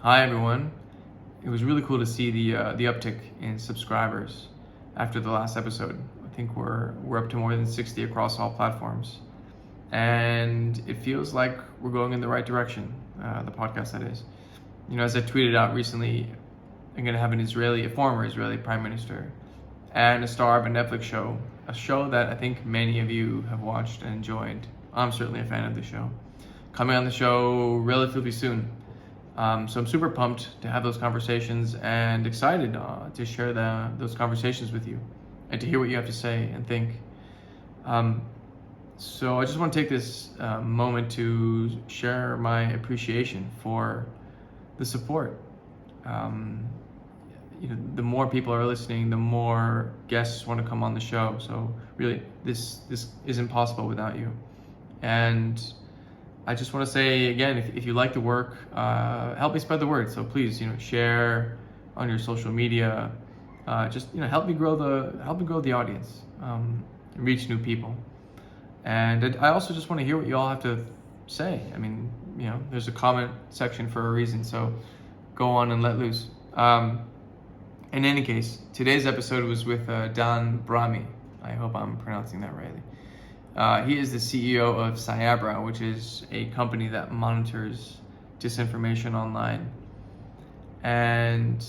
Hi everyone. It was really cool to see the uptick in subscribers after the last episode. I think we're up to more than 60 across all platforms, and it feels like we're going in the right direction. The podcast, that is. You know, as I tweeted out recently, I'm going to have a former Israeli prime minister, and a star of a Netflix show, a show that I think many of you have watched and enjoyed. I'm certainly a fan of the show. Coming on the show relatively soon. So I'm super pumped to have those conversations and excited to share those conversations with you and to hear what you have to say and think. So I just want to take this moment to share my appreciation for the support. The more people are listening, the more guests want to come on the show. So really, this isn't possible without you. And I just want to say again, if you like the work, help me spread the word. So please, share on your social media. Help me grow the audience, and reach new people. And I also just want to hear what you all have to say. I mean, there's a comment section for a reason. So go on and let loose. In any case, today's episode was with Brahmy. I hope I'm pronouncing that rightly. He is the CEO of Cyabra, which is a company that monitors disinformation online. And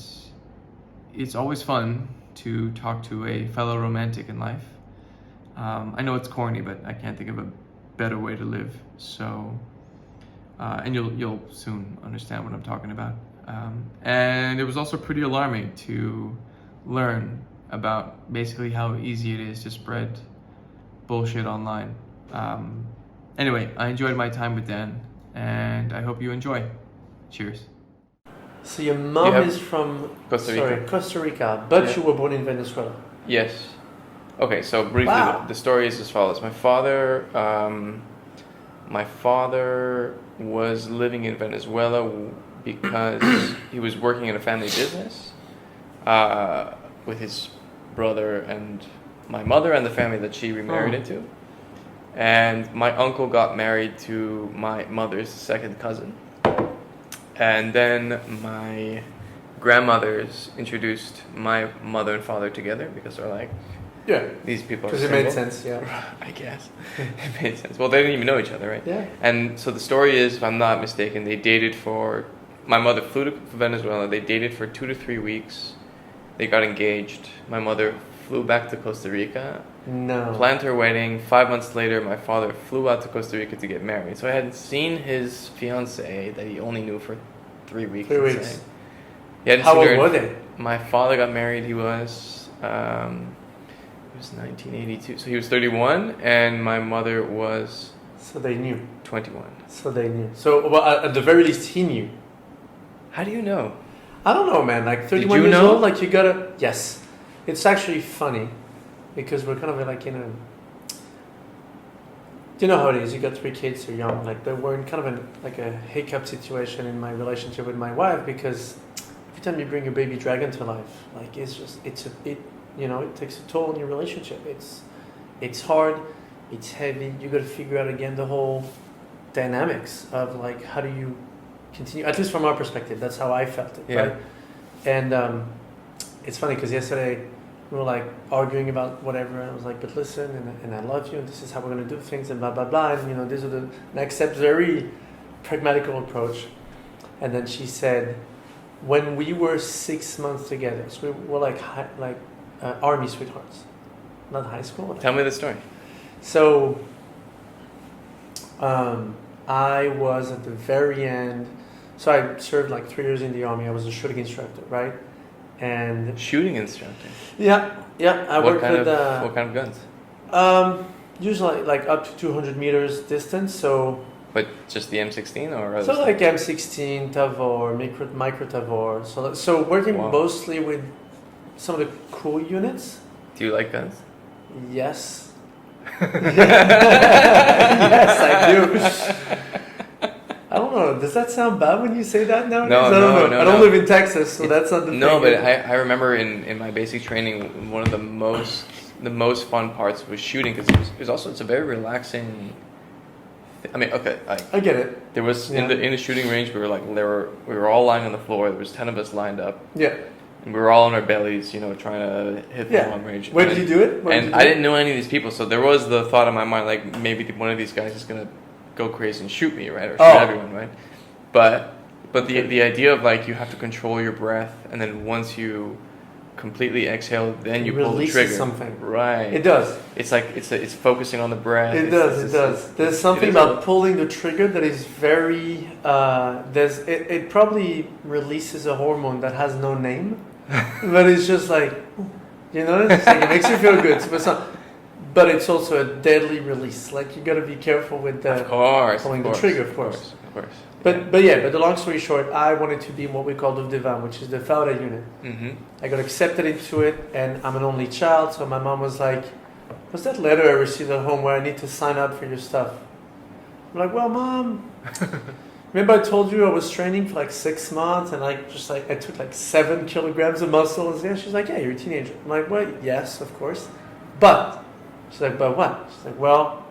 it's always fun to talk to a fellow romantic in life. I know it's corny, but I can't think of a better way to live. So, and you'll soon understand what I'm talking about. And it was also pretty alarming to learn about basically how easy it is to spread bullshit online. Anyway, I enjoyed my time with Dan, and I hope you enjoy. Cheers. So your mom is from Costa Rica, but you were born in Venezuela. Yes. Okay, so briefly, the story is as follows. My father was living in Venezuela because he was working in a family business with his brother and my mother and the family that she remarried into. And my uncle got married to my mother's second cousin. And then my grandmothers introduced my mother and father together because they're like, these people are because it made sense, I guess. It made sense. Well, they didn't even know each other, right? Yeah. And so the story is, if I'm not mistaken, they dated my mother flew to Venezuela, they dated for 2 to 3 weeks, they got engaged, my mother flew back to Costa Rica, planned her wedding. 5 months later, my father flew out to Costa Rica to get married. So I had seen his fiancée that he only knew for 3 weeks. 3 weeks. How old were they? My father got married, he was 1982, so he was 31, and my mother was... So they knew. 21. So they knew. So, well, at the very least, he knew. How do you know? I don't know, man. Like 31 years old, like you gotta... Yes. It's actually funny because we're kind of like in a... You know how it is. You got 3 kids, you're young. Like we're in kind of a hiccup situation in my relationship with my wife because every time you bring a baby dragon to life, like it takes a toll on your relationship. It's hard, it's heavy. You got to figure out again the whole dynamics of like how do you continue. At least from our perspective, that's how I felt it, right? And it's funny because yesterday we were like arguing about whatever, and I was like, but listen, and I love you, and this is how we're gonna do things, and blah blah blah, and these are the next steps. Very pragmatical approach. And then she said, when we were 6 months together, so we were like army sweethearts, not high school. Tell me the story. So I was at the very end. So I served like 3 years in the army. I was a shooting instructor, right? And shooting instructor. Yeah. I worked with what kind of guns? Usually like up to 200 meters distance. So. But just the M16 or other so stuff? like M16, Tavor, micro Tavor. So working mostly with some of the cool units. Do you like guns? Yes. Yes, I do. I don't know. Does that sound bad when you say that now? No, I don't live in Texas, so that's not the thing. No, but I remember in my basic training, one of the most fun parts was shooting because it's a very relaxing I mean, okay, I get it. there was Yeah. in the shooting range. We were all lying on the floor. There was 10 of us lined up, Yeah. and we were all on our bellies, trying to hit the Yeah. long range. Where did you do it? And I didn't know any of these people, so there was the thought in my mind, like maybe one of these guys is gonna go crazy and shoot me, right, or shoot everyone, right? But the idea of like you have to control your breath, and then once you completely exhale, then you pull the releases trigger. something. Right. It does. It's like it's focusing on the breath. It does. There's something about pulling the trigger that is very. It probably releases a hormone that has no name, but it's just like, it's like it makes you feel good. But it's also a deadly release. Like you got to be careful with pulling the trigger, of course. But the long story short, I wanted to be in what we call the divan, which is the Fauda unit. Mm-hmm. I got accepted into it, and I'm an only child, so my mom was like, "What's that letter I received at home where I need to sign up for your stuff?" I'm like, "Well, Mom, remember I told you I was training for like 6 months, and I took like 7 kilograms of muscle?" And yeah, she's like, "Yeah, you're a teenager." I'm like, "Well, yes, of course, but." She's like, "But what?" She's like, "Well,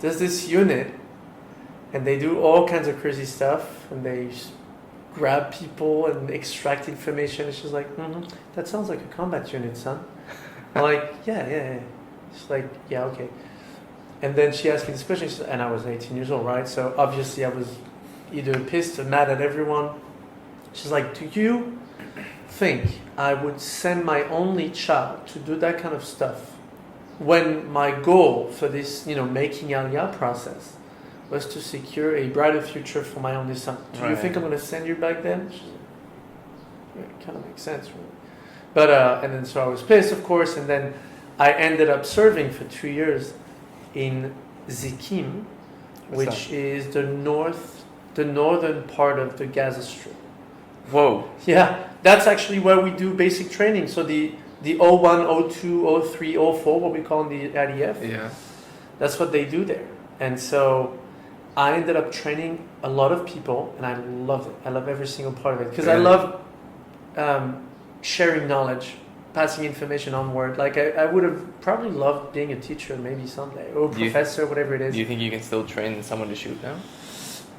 there's this unit, and they do all kinds of crazy stuff, and they grab people and extract information." And she's like, "That sounds like a combat unit, son." I'm like, yeah. She's like, "Yeah, okay." And then she asked me this question, and I was 18 years old, right? So obviously I was either pissed or mad at everyone. She's like, "Do you think I would send my only child to do that kind of stuff when my goal for this, making Aliyah process was to secure a brighter future for my only son? Do you think I'm going to send you back then?" She's like, "Yeah, it kind of makes sense, really." But and then so I was pissed, of course, and then I ended up serving for 2 years in Zikim, which is the northern part of the Gaza Strip. Whoa. Yeah, that's actually where we do basic training. So the 01, 02, 03, 04, what we call in the IDF. Yeah. That's what they do there. And so I ended up training a lot of people, and I loved it. I love every single part of it because I love sharing knowledge, passing information onward. Like I would have probably loved being a teacher maybe someday, or professor, whatever it is. Do you think you can still train someone to shoot now?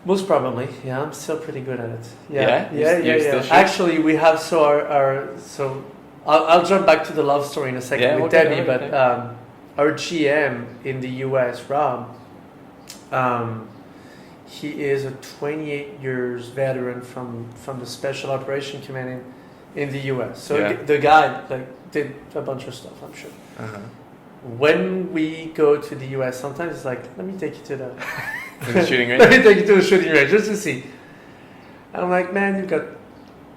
Most probably, yeah. I'm still pretty good at it. Yeah. Actually, we have so I'll jump back to the love story in a second with Debbie, but our GM in the US, Rob, he is a 28 years veteran from the Special Operation Command in the US. So the guy did a bunch of stuff, I'm sure. Uh-huh. When we go to the US, sometimes it's like, let me take you to the shooting range. Let me take you to the shooting range just to see. And I'm like, "Man,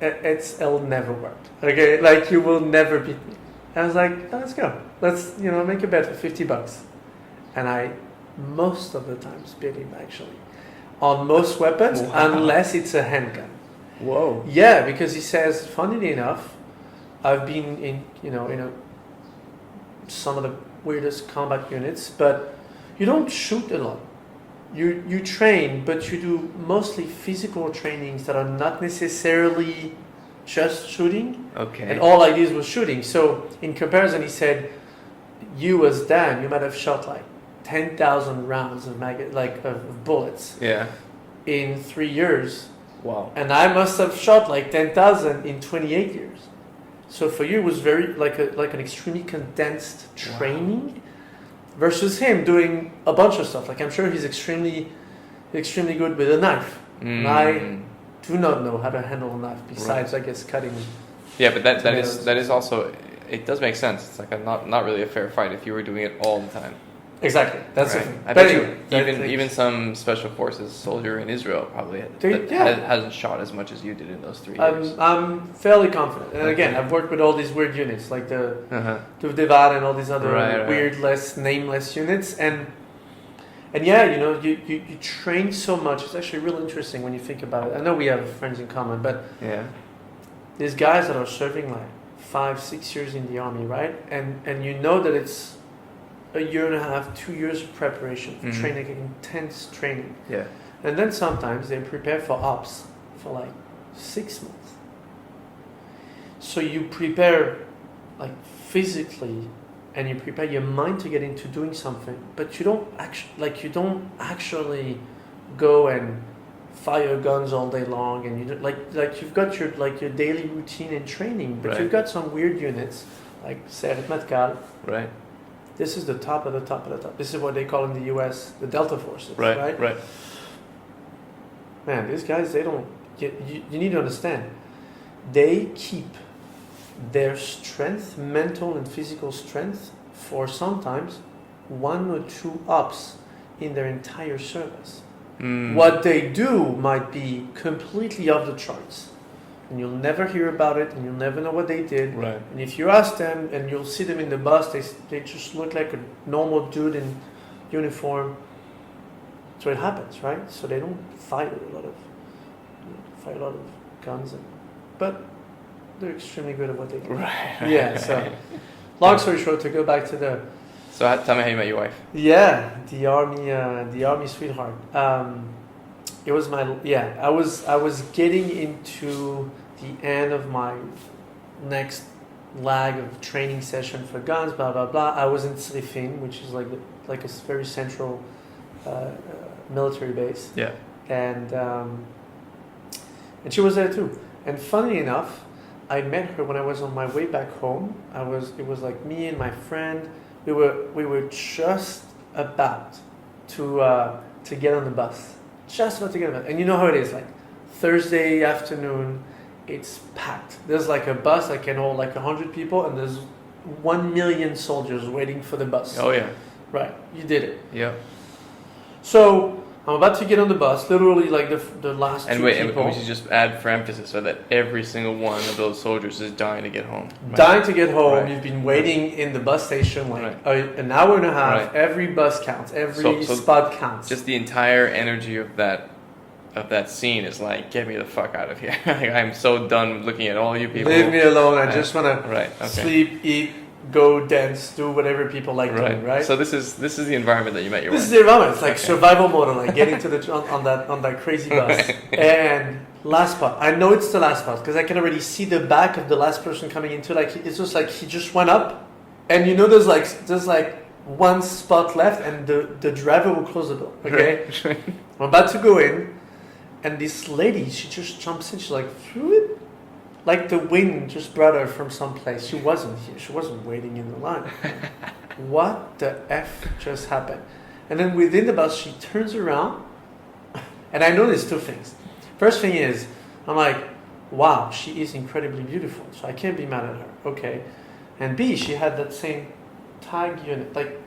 it'll never work. Okay, like you will never beat me." I was like, "Let's go. Let's make a bet for $50." And I most of the times beat him actually on most weapons, unless it's a handgun. Whoa. Yeah, because he says, funnily enough, I've been in some of the weirdest combat units, but you don't shoot a lot. You train, but you do mostly physical trainings that are not necessarily just shooting. Okay. And all I did was shooting. So in comparison, he said, "You as Dan, you might have shot like 10,000 rounds of bullets. Yeah. In 3 years." Wow. And I must have shot like 10,000 in 28 years. So for you, it was very like an extremely condensed training. Versus him doing a bunch of stuff. Like I'm sure he's extremely good with a knife. And I do not know how to handle a knife besides, I guess, cutting. Yeah, but that is also, it does make sense. It's like not really a fair fight if you were doing it all the time. Exactly. That's right. it. I bet even some special forces soldier in Israel probably hasn't shot as much as you did in those 3 years. I'm fairly confident. And again, I've worked with all these weird units like the Devad and all these other weird, nameless units. And yeah, you train so much. It's actually real interesting when you think about it. I know we have friends in common, but these guys that are serving like 5-6 years in the army, right? And you know that it's a year and a half, 2 years of preparation for training, intense training. Yeah. And then sometimes they prepare for ops for like 6 months. So you prepare like physically and you prepare your mind to get into doing something, but you don't actually go and fire guns all day long, and you don't, like you've got your daily routine and training, but Right. you've got some weird units like Serret Matkal. Right. This is the top of the top of the top. This is what they call in the U.S. the Delta Forces. Right. Right. Man, these guys, they don't. You need to understand. They keep their strength, mental and physical strength, for sometimes 1 or 2 ups in their entire service. What they do might be completely off the charts, and you'll never hear about it, and you'll never know what they did. Right. And if you ask them, and you'll see them in the bus, they just look like a normal dude in uniform. So it happens, right? So they don't fire a lot of guns, but they're extremely good at what they do. Right. Yeah. So, long story short, to go back to the So tell me how you met your wife. the army sweetheart. It was I was getting into the end of my next leg of training session for guns. Blah blah blah. I was in Srifin, which is like a very central military base. Yeah. And she was there too. And funny enough, I met her when I was on my way back home. It was like me and my friend. We were just about to get on the bus. Just about to get on the bus. And you know how it is, like Thursday afternoon, it's packed. There's like a bus that can hold like 100 people, and there's 1 million soldiers waiting for the bus. Oh yeah. Right, you did it. Yeah. So I'm about to get on the bus, literally like the last And two wait, and people. we should just add for emphasis so that every single one of those soldiers is dying to get home. Dying to get home. Right. You've been waiting in the bus station like Right. an hour and a half. Right. Every bus counts. Every So spot counts. Just the entire energy of that scene is like, get me the fuck out of here. Like, I'm so done looking at all you people. Leave me alone. I just want to Right. Okay. sleep, eat, go dance, do whatever people like doing. Right. So this is the environment that you met your This wife. is the environment. It's like Okay. survival mode, like getting to the on that crazy bus. And last spot. I know it's the last spot because I can already see the back of the last person coming into. Like it's just like he just went up, and you know there's like one spot left, and the driver will close the door. Okay, Right. I'm about to go in, and this lady, she just jumps in. She's like, "Phew," like the wind just brought her from someplace. She wasn't here. She wasn't waiting in the line. What the F just happened? And then within the bus, she turns around, and I noticed 2 things. First thing is, I'm like, wow, she is incredibly beautiful, so I can't be mad at her. Okay. And B, she had that same tag unit, like,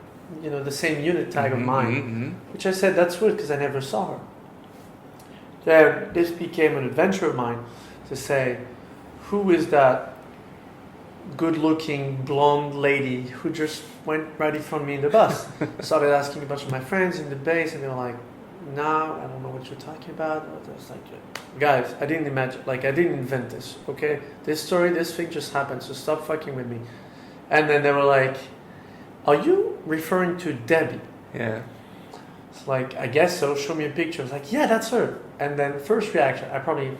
you know, the same unit tag of mine, which I said, that's weird because I never saw her. Then this became an adventure of mine to say, who is that good-looking blonde lady who just went right in front of me in the bus? Started asking a bunch of my friends in the base, and they were like, "No, I don't know what you're talking about." I was like, "Guys, I didn't imagine, like I didn't invent this. Okay, this thing just happened. So stop fucking with me." And then they were like, "Are you referring to Debbie?" Yeah. It's like, I guess so. Show me a picture. I was like, "Yeah, that's her." And then first reaction, I probably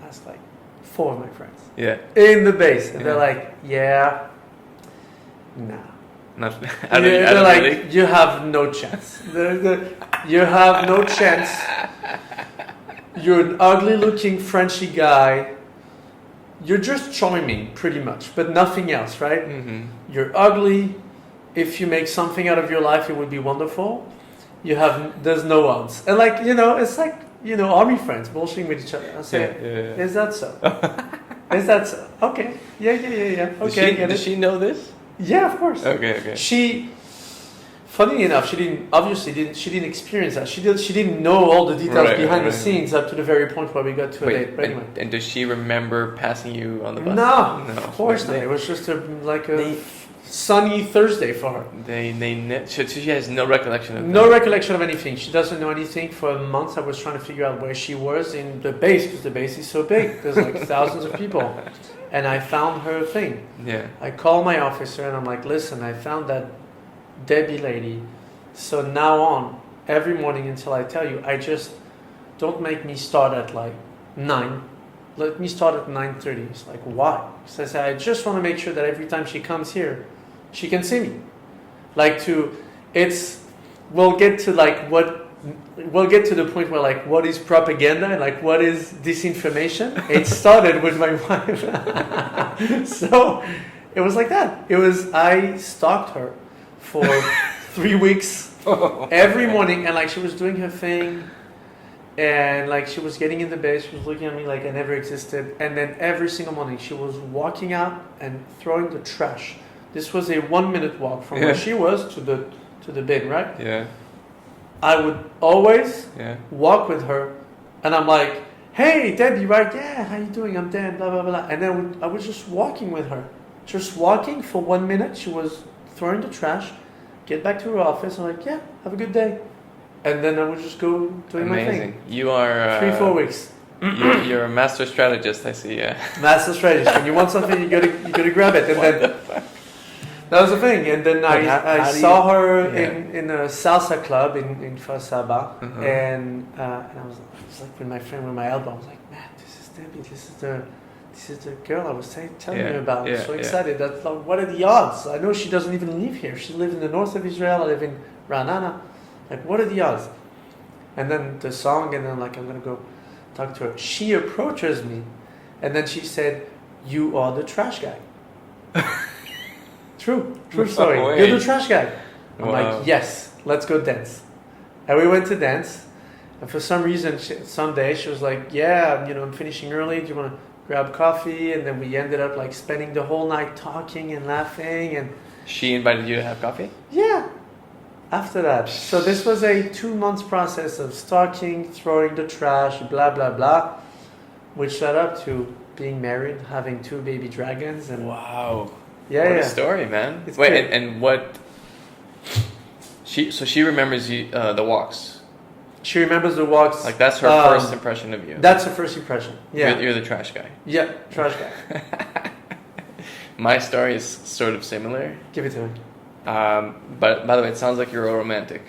asked like 4 of my friends. Yeah. In the base. And Yeah. they're like, yeah, nah. Not, They're like, you have no chance. You have no chance. You're an ugly looking Frenchy guy. You're just charming, pretty much, but nothing else, right? Mm-hmm. You're ugly. If you make something out of your life, it would be wonderful. There's no odds. And like, you know, it's like, you know, army friends bullshitting with each other. I say, Yeah. is that so? Is that so? Okay. Yeah. Okay. Does she know this? Yeah, of course. Okay. She, funny enough, she didn't experience that. She didn't know all the details behind the scenes up to the very point where we got to a date. But anyway. And does she remember passing you on the bus? No, No. of course not. It was just a sunny Thursday for her. She has no recollection of No that. recollection of anything. She doesn't know anything. For months, I was trying to figure out where she was in the base, because the base is so big. There's like thousands of people. And I found her thing. Yeah. I called my officer and I'm like, listen, I found that Debbie lady. So now on, every morning until I tell you, I just don't make me start at like 9. Let me start at 9:30. It's like, why? So I said, I just want to make sure that every time she comes here, she can see me. Like we'll get to the point where like what is propaganda and like what is disinformation. It started with my wife. So it was like that. I stalked her for 3 weeks every morning, and like she was doing her thing, and like she was getting in the bed, she was looking at me like I never existed, and then every single morning she was walking out and throwing the trash. This was a 1 minute walk from where she was to the bin, right? Yeah. I would always Yeah. walk with her, and I'm like, "Hey, Debbie, right? Yeah, how you doing? I'm Dan, blah blah blah." And then I was just walking with her, just walking for 1 minute. She was throwing the trash, get back to her office. I'm like, "Yeah, have a good day," and then I would just go doing my thing. You are 3-4 weeks. You're a master strategist. I see. Yeah. Master strategist. When you want something, you gotta grab it, and then. That was the thing, and then I saw her in a salsa club in Fasaba, and I was like with my friend with my elbow. I was like, "Man, this is Debbie. This is the girl I was telling you about." I'm so excited. That's like, what are the odds? I know she doesn't even live here. She lives in the north of Israel. I live in Ra'anana. Like, what are the odds? And then the song, and then like I'm gonna go talk to her. She approaches me, and then she said, "You are the trash guy." True story. No way. You're the trash guy. I'm Wow. like, yes, let's go dance. And we went to dance. And for some reason, someday she was like, yeah, I'm finishing early. Do you want to grab coffee? And then we ended up like spending the whole night talking and laughing. And She invited you to have coffee? yeah, after that. So this was a 2 months process of stalking, throwing the trash, blah, blah, blah, which led up to being married, having 2 baby dragons. And Wow. yeah, What yeah. a story, man. It's Wait, great. and what? She remembers you the walks. She remembers the walks. Like that's her first impression of you. That's the first impression. Yeah. You're the trash guy. Yeah, trash guy. My story is sort of similar. Give it to me. But by the way, it sounds like you're a romantic.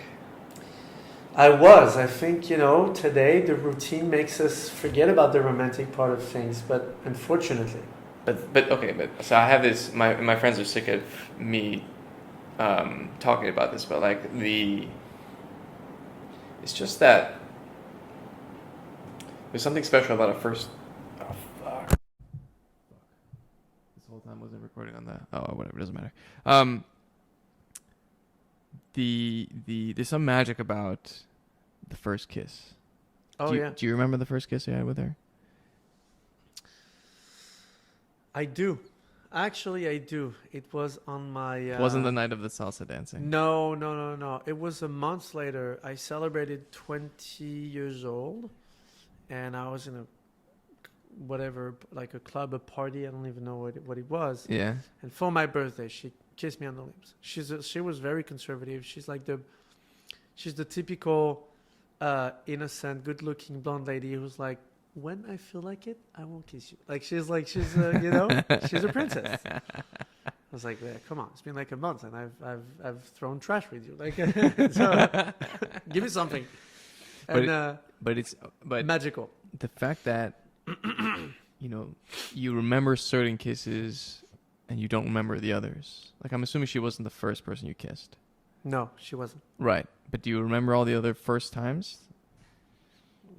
I think, today the routine makes us forget about the romantic part of things, but unfortunately. But okay, so I have this. My friends are sick of me talking about this, but like it's just that there's something special about a first. Oh fuck! This whole time wasn't recording on that. Oh, whatever, doesn't matter. There's some magic about the first kiss. Oh, yeah. Do you remember the first kiss you had with her? I do. Actually, I do. It was on my... It wasn't the night of the salsa dancing. No. It was a month later. I celebrated 20 years old, and I was in a club, a party. I don't even know what it was. Yeah. And for my birthday, she kissed me on the lips. She was very conservative. She's the typical innocent, good-looking blonde lady who's like, when I feel like it, I won't kiss you. Like she's she's a princess. I was like, yeah, come on, it's been like a month and I've thrown trash with you. Like, so give me something. But it's magical. The fact that you remember certain kisses and you don't remember the others. Like I'm assuming she wasn't the first person you kissed. No, she wasn't. Right, but do you remember all the other first times?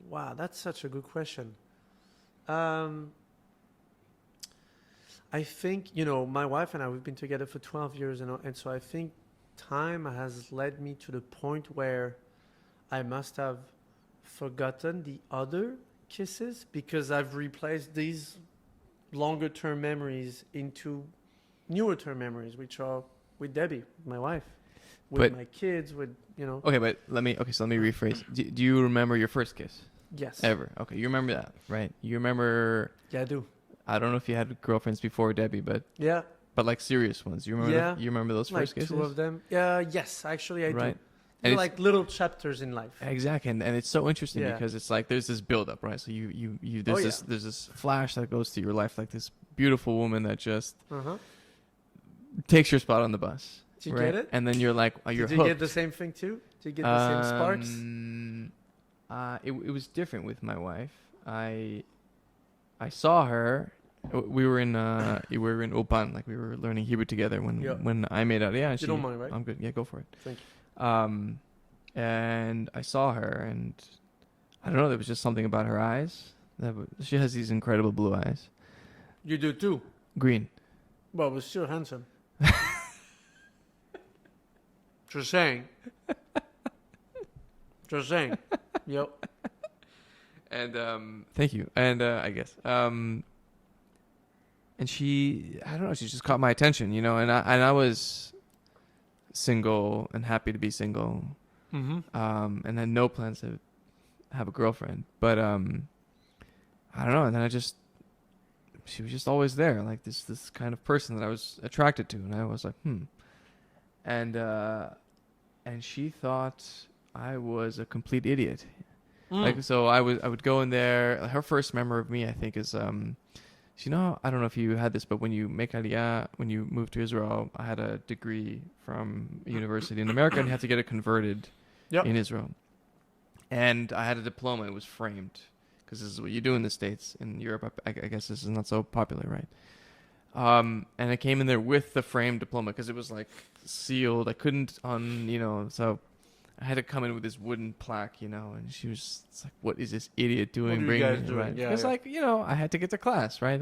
Wow, that's such a good question. I think, my wife and I, we've been together for 12 years, and so I think time has led me to the point where I must have forgotten the other kisses because I've replaced these longer term memories into newer term memories, which are with Debbie, my wife, with my kids, with, Okay, but let me rephrase. Do you remember your first kiss? Yes. Ever? Okay, you remember that, right? You remember... Yeah, I do. I don't know if you had girlfriends before Debbie, but... Yeah. But like serious ones. You remember? Yeah. You remember those first kisses? 2 of them. Yes, actually I do. Right. They're like little chapters in life. Exactly, and it's so interesting because it's like there's this build up, right? So there's this flash that goes to your life, like this beautiful woman that just takes your spot on the bus. Did you get it? And then you're like, you're Did you get the same thing too? Did you get the same sparks? It was different with my wife. I saw her We were in Opan, like we were learning Hebrew together when I made out. Yeah, You don't mind, right? I'm good. Yeah, go for it. Thank you. And I saw her, and I don't know. There was just something about her eyes. She has these incredible blue eyes. You do too. Green. Well, but still handsome. Just saying. Just saying. Yep. And thank you. And I guess and she, I don't know, she just caught my attention, you know. And I was single and happy to be single. Mm-hmm. And had no plans to have a girlfriend. But I don't know. And then she was just always there, like this kind of person that I was attracted to, and I was like, and she thought I was a complete idiot. Like, so I would go in there. Her first memory of me, I think, is you know, I don't know if you had this, but when you make Aliyah, when you move to Israel, I had a degree from a university in America, and you had to get it converted in Israel. And I had a diploma. It was framed, because this is what you do in the States. In Europe, I guess this is not so popular, right? And I came in there with the framed diploma because it was like sealed. I couldn't so I had to come in with this wooden plaque, you know. And she was like, "What is this idiot doing? What are you guys doing?" Right? Yeah, it's like, you know, I had to get to class, right?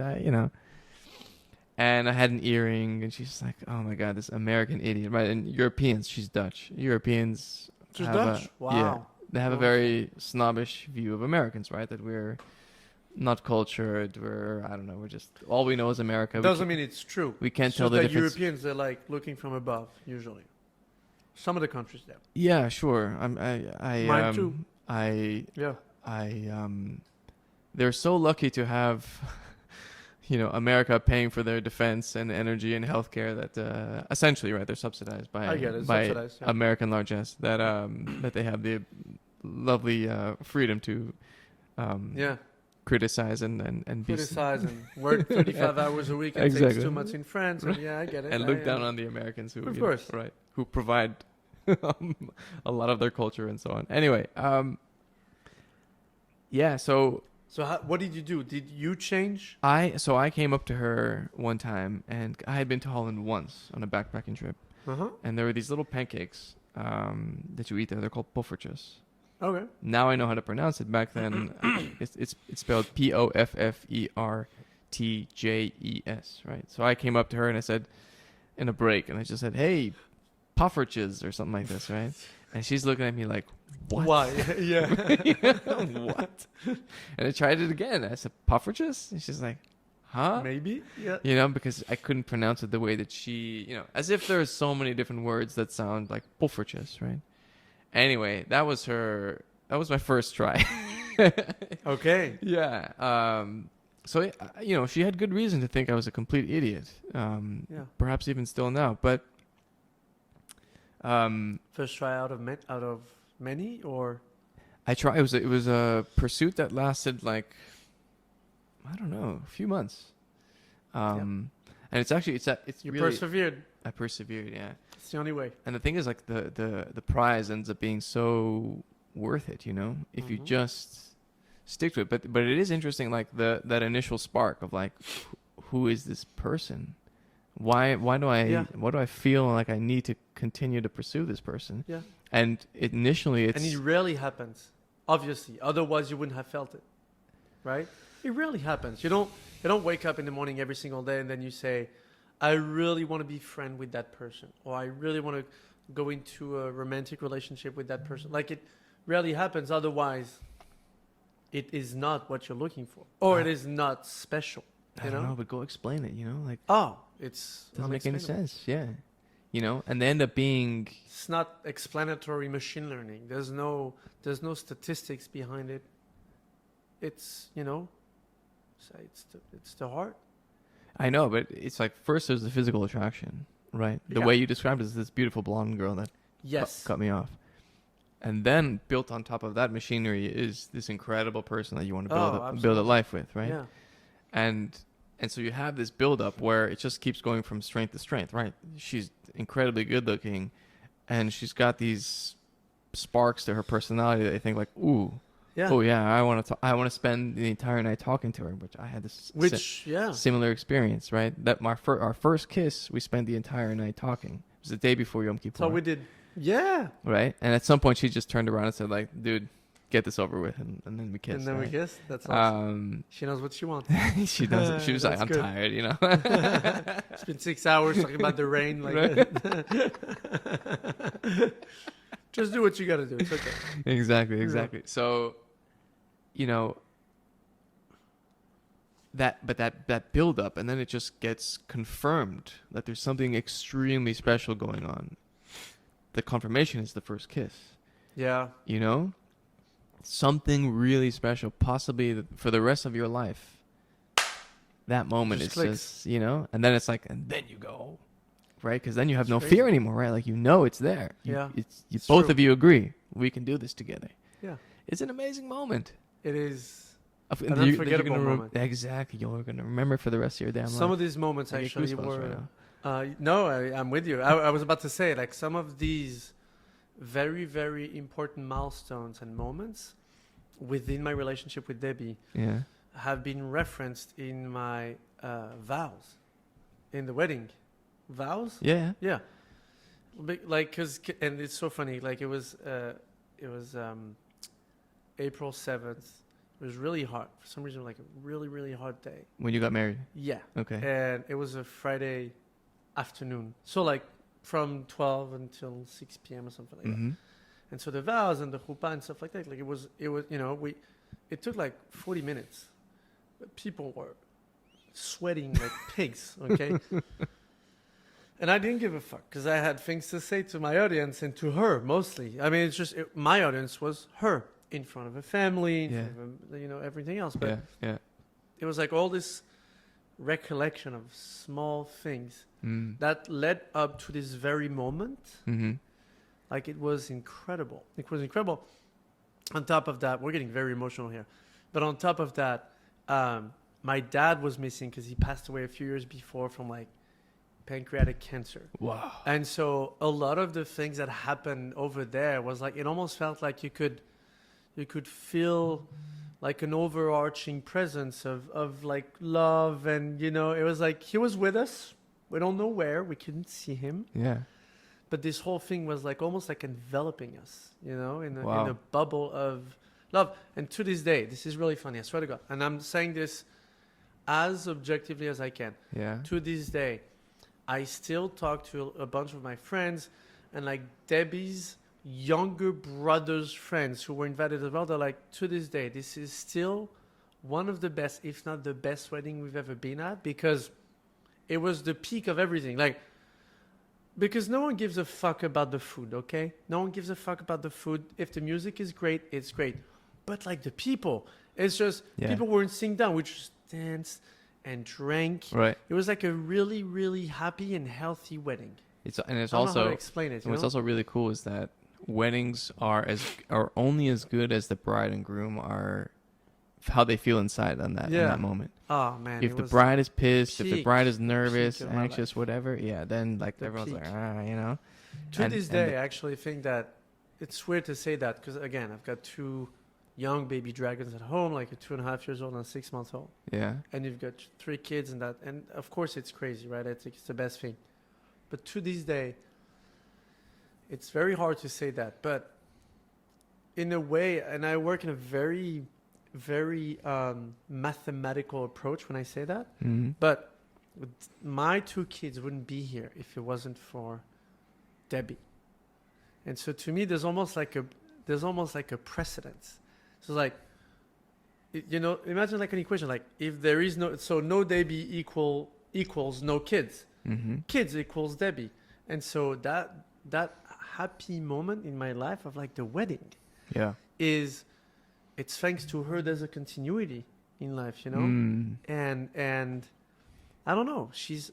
And I had an earring, and she's like, "Oh my God, this American idiot!" Right? And Europeans, she's Dutch. Europeans, She's Dutch. Wow. Yeah, they have a very snobbish view of Americans, right? That we're not cultured. I don't know. We're just, all we know is America. Doesn't mean it's true. We can't It's tell just the that difference. Europeans, they're like looking from above usually. Some of the countries there. Yeah, sure. Mine too. They're so lucky to have, you know, America paying for their defense and energy and healthcare that essentially, right, they're subsidized by American largesse, that they have the lovely freedom to criticize and be criticize and work 35 hours a week and Exactly. takes too much in France. And I get it. and look down on the Americans who, Of you course. know, right, who provide a lot of their culture and so on. Anyway, So what did you do? Did you change? I came up to her one time, and I had been to Holland once on a backpacking trip, and there were these little pancakes that you eat there. They're called poffertjes. Okay. Now I know how to pronounce it. Back then, it's spelled Poffertjes, right? So I came up to her and I said, in a break, and I just said, "Hey, poffertjes," or something like this, right? And she's looking at me like, "What? Why? Yeah. What?" And I tried it again. I said, "Poffertjes?" And she's like, "Huh?" Maybe. Yeah. You know, because I couldn't pronounce it the way that she, you know, as if there's so many different words that sound like poffertjes, right? Anyway, that was my first try. Okay. Yeah. So, you know, she had good reason to think I was a complete idiot. Perhaps even still now, but First try out of many, or I tried. It was a pursuit that lasted like, I don't know, a few months. And it's actually you really, persevered. I persevered, yeah. It's the only way. And the thing is, like, the prize ends up being so worth it, you know, if you just stick to it. But it is interesting, like that initial spark of like, who is this person? Why do I feel like I need to continue to pursue this person? Yeah. And initially And it rarely happens, obviously. Otherwise, you wouldn't have felt it, right? It rarely happens. You don't wake up in the morning every single day and then you say, "I really want to be friend with that person," or "I really want to go into a romantic relationship with that person." Like, it rarely happens. Otherwise, it is not what you're looking for, or it is not special. I don't know, but go explain it, you know, like, It's doesn't make any unexplainable. sense. Yeah. You know, and they end up being, It's not explanatory machine learning. There's no statistics behind it. It's, you know, it's the heart. I know, but it's like, first there's the physical attraction, right? The Yeah. way you described it is this beautiful blonde girl that Yes. cut me off. And then built on top of that machinery is this incredible person that you want to build a absolutely. life with, right? Yeah. And so you have this build up where it just keeps going from strength to strength, right? She's incredibly good looking, and she's got these sparks to her personality that I think like, ooh, Yeah. Oh yeah, I want to spend the entire night talking to her, which I had this Yeah. similar experience, right? That our first kiss, we spent the entire night talking. It was the day before Yom Kippur. So we did. Yeah. Right? And at some point she just turned around and said like, "Dude, get this over with," and then we kissed. And then we right? kissed. That's awesome. She knows what she wants. She does. She was like, That's "I'm good. tired," you know. It's been 6 hours talking about the rain. Like, just do what you got to do. It's okay. Exactly. So, you know, that build up, and then it just gets confirmed that there's something extremely special going on. The confirmation is the first kiss. Yeah. You know, something really special, possibly for the rest of your life. That moment is just, you know, and then it's like, and then you go, right? Because then you have no fear anymore, right? Like, you know, it's there. It's both true. of you agree we can do this together. Yeah. It's an amazing moment. It is An an unforgettable moment. Exactly. You're going to remember for the rest of your damn life. Some of these moments I get actually goosebumps were. right now. No, I'm with you. I was about to say, like, some of these very, very important milestones and moments within my relationship with Debbie Yeah. have been referenced in my vows, in the wedding vows. Yeah. Yeah, like, and it's so funny. Like, it was April 7th. It was really hot for some reason, like a really, really hot day. When you got married. Yeah. Okay. And it was a Friday afternoon. So like from 12 until 6 p.m. or something like Mm-hmm. that. And so the vows and the chuppah and stuff like that, like it was, you know, it took like 40 minutes. But people were sweating like pigs, okay? And I didn't give a fuck because I had things to say to my audience and to her mostly. I mean, it's just, my audience was her in front of a family, in front of, you know, everything else. But it was like all this recollection of small things that led up to this very moment. Mm-hmm. Like, it was incredible. It was incredible. On top of that, we're getting very emotional here. But on top of that, my dad was missing because he passed away a few years before from like pancreatic cancer. Wow. And so a lot of the things that happened over there was like, it almost felt like you could feel like an overarching presence of like love. And, you know, it was like he was with us. We don't know where. We couldn't see him. Yeah. But this whole thing was like almost like enveloping us, you know, in Wow. a bubble of love. And to this day, this is really funny, I swear to God. And I'm saying this as objectively as I can. Yeah. To this day, I still talk to a bunch of my friends, and like Debbie's younger brother's friends who were invited as well. They're like, to this day, this is still one of the best, if not the best wedding we've ever been at, because it was the peak of everything. Like, because no one gives a fuck about the food, okay? No one gives a fuck about the food. If the music is great, it's great. But like the people, it's just, people weren't sitting down. We just danced and drank. Right. It was like a really, really happy and healthy wedding. It's I don't know how also to explain it. what's also really cool is that weddings are only as good as the bride and groom are, how they feel inside on that in that moment. Oh man! If the bride is pissed, if the peak- bride is nervous, peak of my anxious, whatever, then like The everyone's peak. like, you know. To And- this and day, the- I actually think that it's weird to say that because again, I've got two young baby dragons at home, like a 2.5 years old and a 6 months old, Yeah. and you've got 3 kids and that, and of course it's crazy, right? I think it's the best thing. But to this day, it's very hard to say that. But in a way, and I work in a very, very mathematical approach when I say that. Mm-hmm. But my 2 kids wouldn't be here if it wasn't for Debbie. And so to me, there's almost like a precedence. So like, you know, imagine like an equation, like if there is no Debbie equals no kids. Mm-hmm. Kids equals Debbie. And so that happy moment in my life of like the wedding Yeah. it's thanks to her. There's a continuity in life, you know? Mm. And I don't know, she's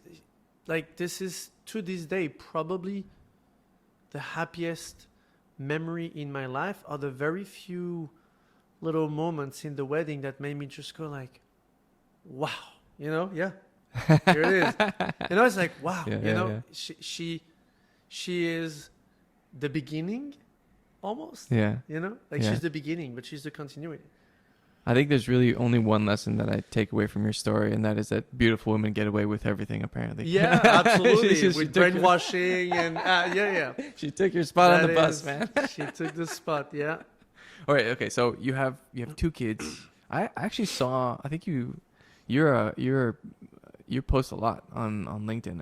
like, this is to this day probably the happiest memory in my life are the very few little moments in the wedding that made me just go like, wow, you know? Yeah, here it is. You know, it's like, wow, Yeah, you yeah, know, yeah. she is the beginning almost. Yeah. You know, like Yeah. she's the beginning, but she's the continuity. I think there's really only one lesson that I take away from your story, and that is that beautiful women get away with everything, apparently. Yeah, absolutely. She With took your- brainwashing and yeah. She took your spot on That the bus, is- man. She took the spot. Yeah. All right, okay. So you have 2 kids. I actually saw. I think you post a lot on LinkedIn,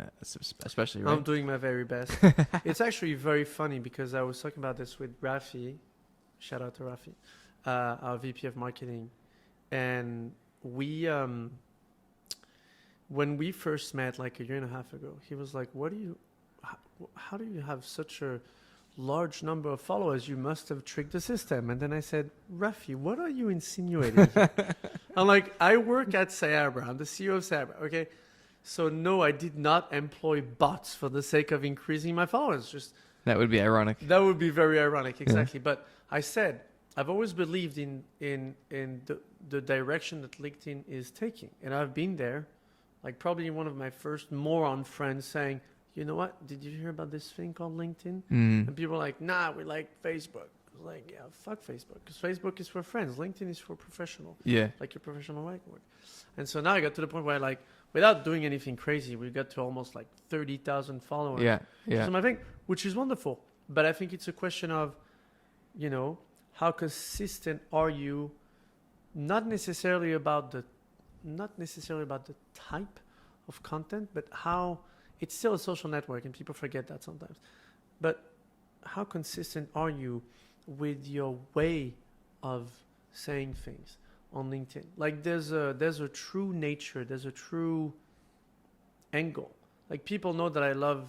especially, right? I'm doing my very best. It's actually very funny because I was talking about this with Rafi. Shout out to Rafi, our VP of marketing, and we when we first met like a year and a half ago, he was like, how do you have such a large number of followers? You must have tricked the system. And then I said, Rafi, what are you insinuating? I'm like, I work at Sayabra. I'm the CEO of Sayabra. Okay. So no, I did not employ bots for the sake of increasing my followers. Just That would be ironic. that would be very ironic. Exactly. But I said, I've always believed in the direction that LinkedIn is taking. And I've been there, like probably one of my first moron friends saying, you know what? Did you hear about this thing called LinkedIn? Mm. And people are like, nah, we like Facebook. I was like, yeah, fuck Facebook. Because Facebook is for friends. LinkedIn is for professional. Yeah. Like your professional work. And so now I got to the point where like, without doing anything crazy, we got to almost like 30,000 followers. Yeah. Yeah. So my thing, which is wonderful. But I think it's a question of, you know, how consistent are you? Not necessarily about the type of content, but how it's still a social network, and people forget that sometimes. But how consistent are you with your way of saying things on LinkedIn? Like there's a true nature, there's a true angle. Like people know that I love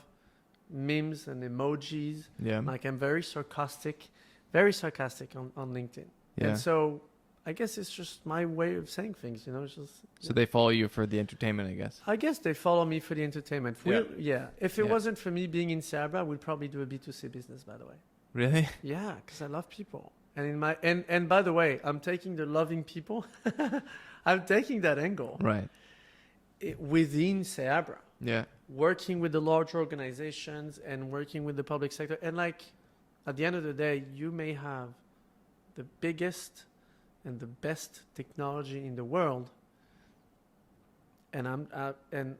memes and emojis. Yeah. Like I'm very sarcastic on LinkedIn. Yeah. And so I guess it's just my way of saying things, you know. It's just So they follow you for the entertainment, I guess. I guess they follow me for the entertainment. Yeah. If it Yeah. wasn't for me being in Sabra, I would probably do a B2C business, by the way. Really? Yeah, because I love people. And in my and by the way, I'm taking the loving people. I'm taking that angle Right. within Sabra, Yeah. working with the large organizations and working with the public sector. And like at the end of the day, you may have the biggest and the best technology in the world. And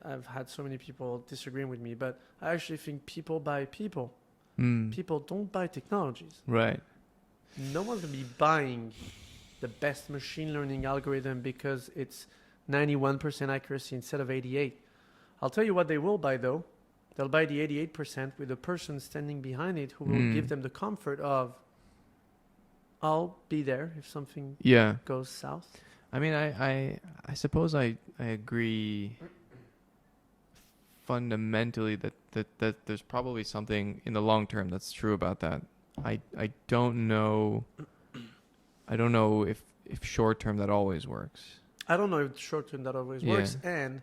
I've had so many people disagreeing with me, but I actually think people buy people. Mm. People don't buy technologies. Right. No one's going to be buying the best machine learning algorithm because it's 91% accuracy instead of 88. I'll tell you what they will buy though. They'll buy the 88% with a person standing behind it who will give them the comfort of, I'll be there if something Yeah. goes south. I mean, I suppose I agree fundamentally that there's probably something in the long term that's true about that. I don't know. I don't know if short term that always works. I don't know if short term that always Yeah. works, and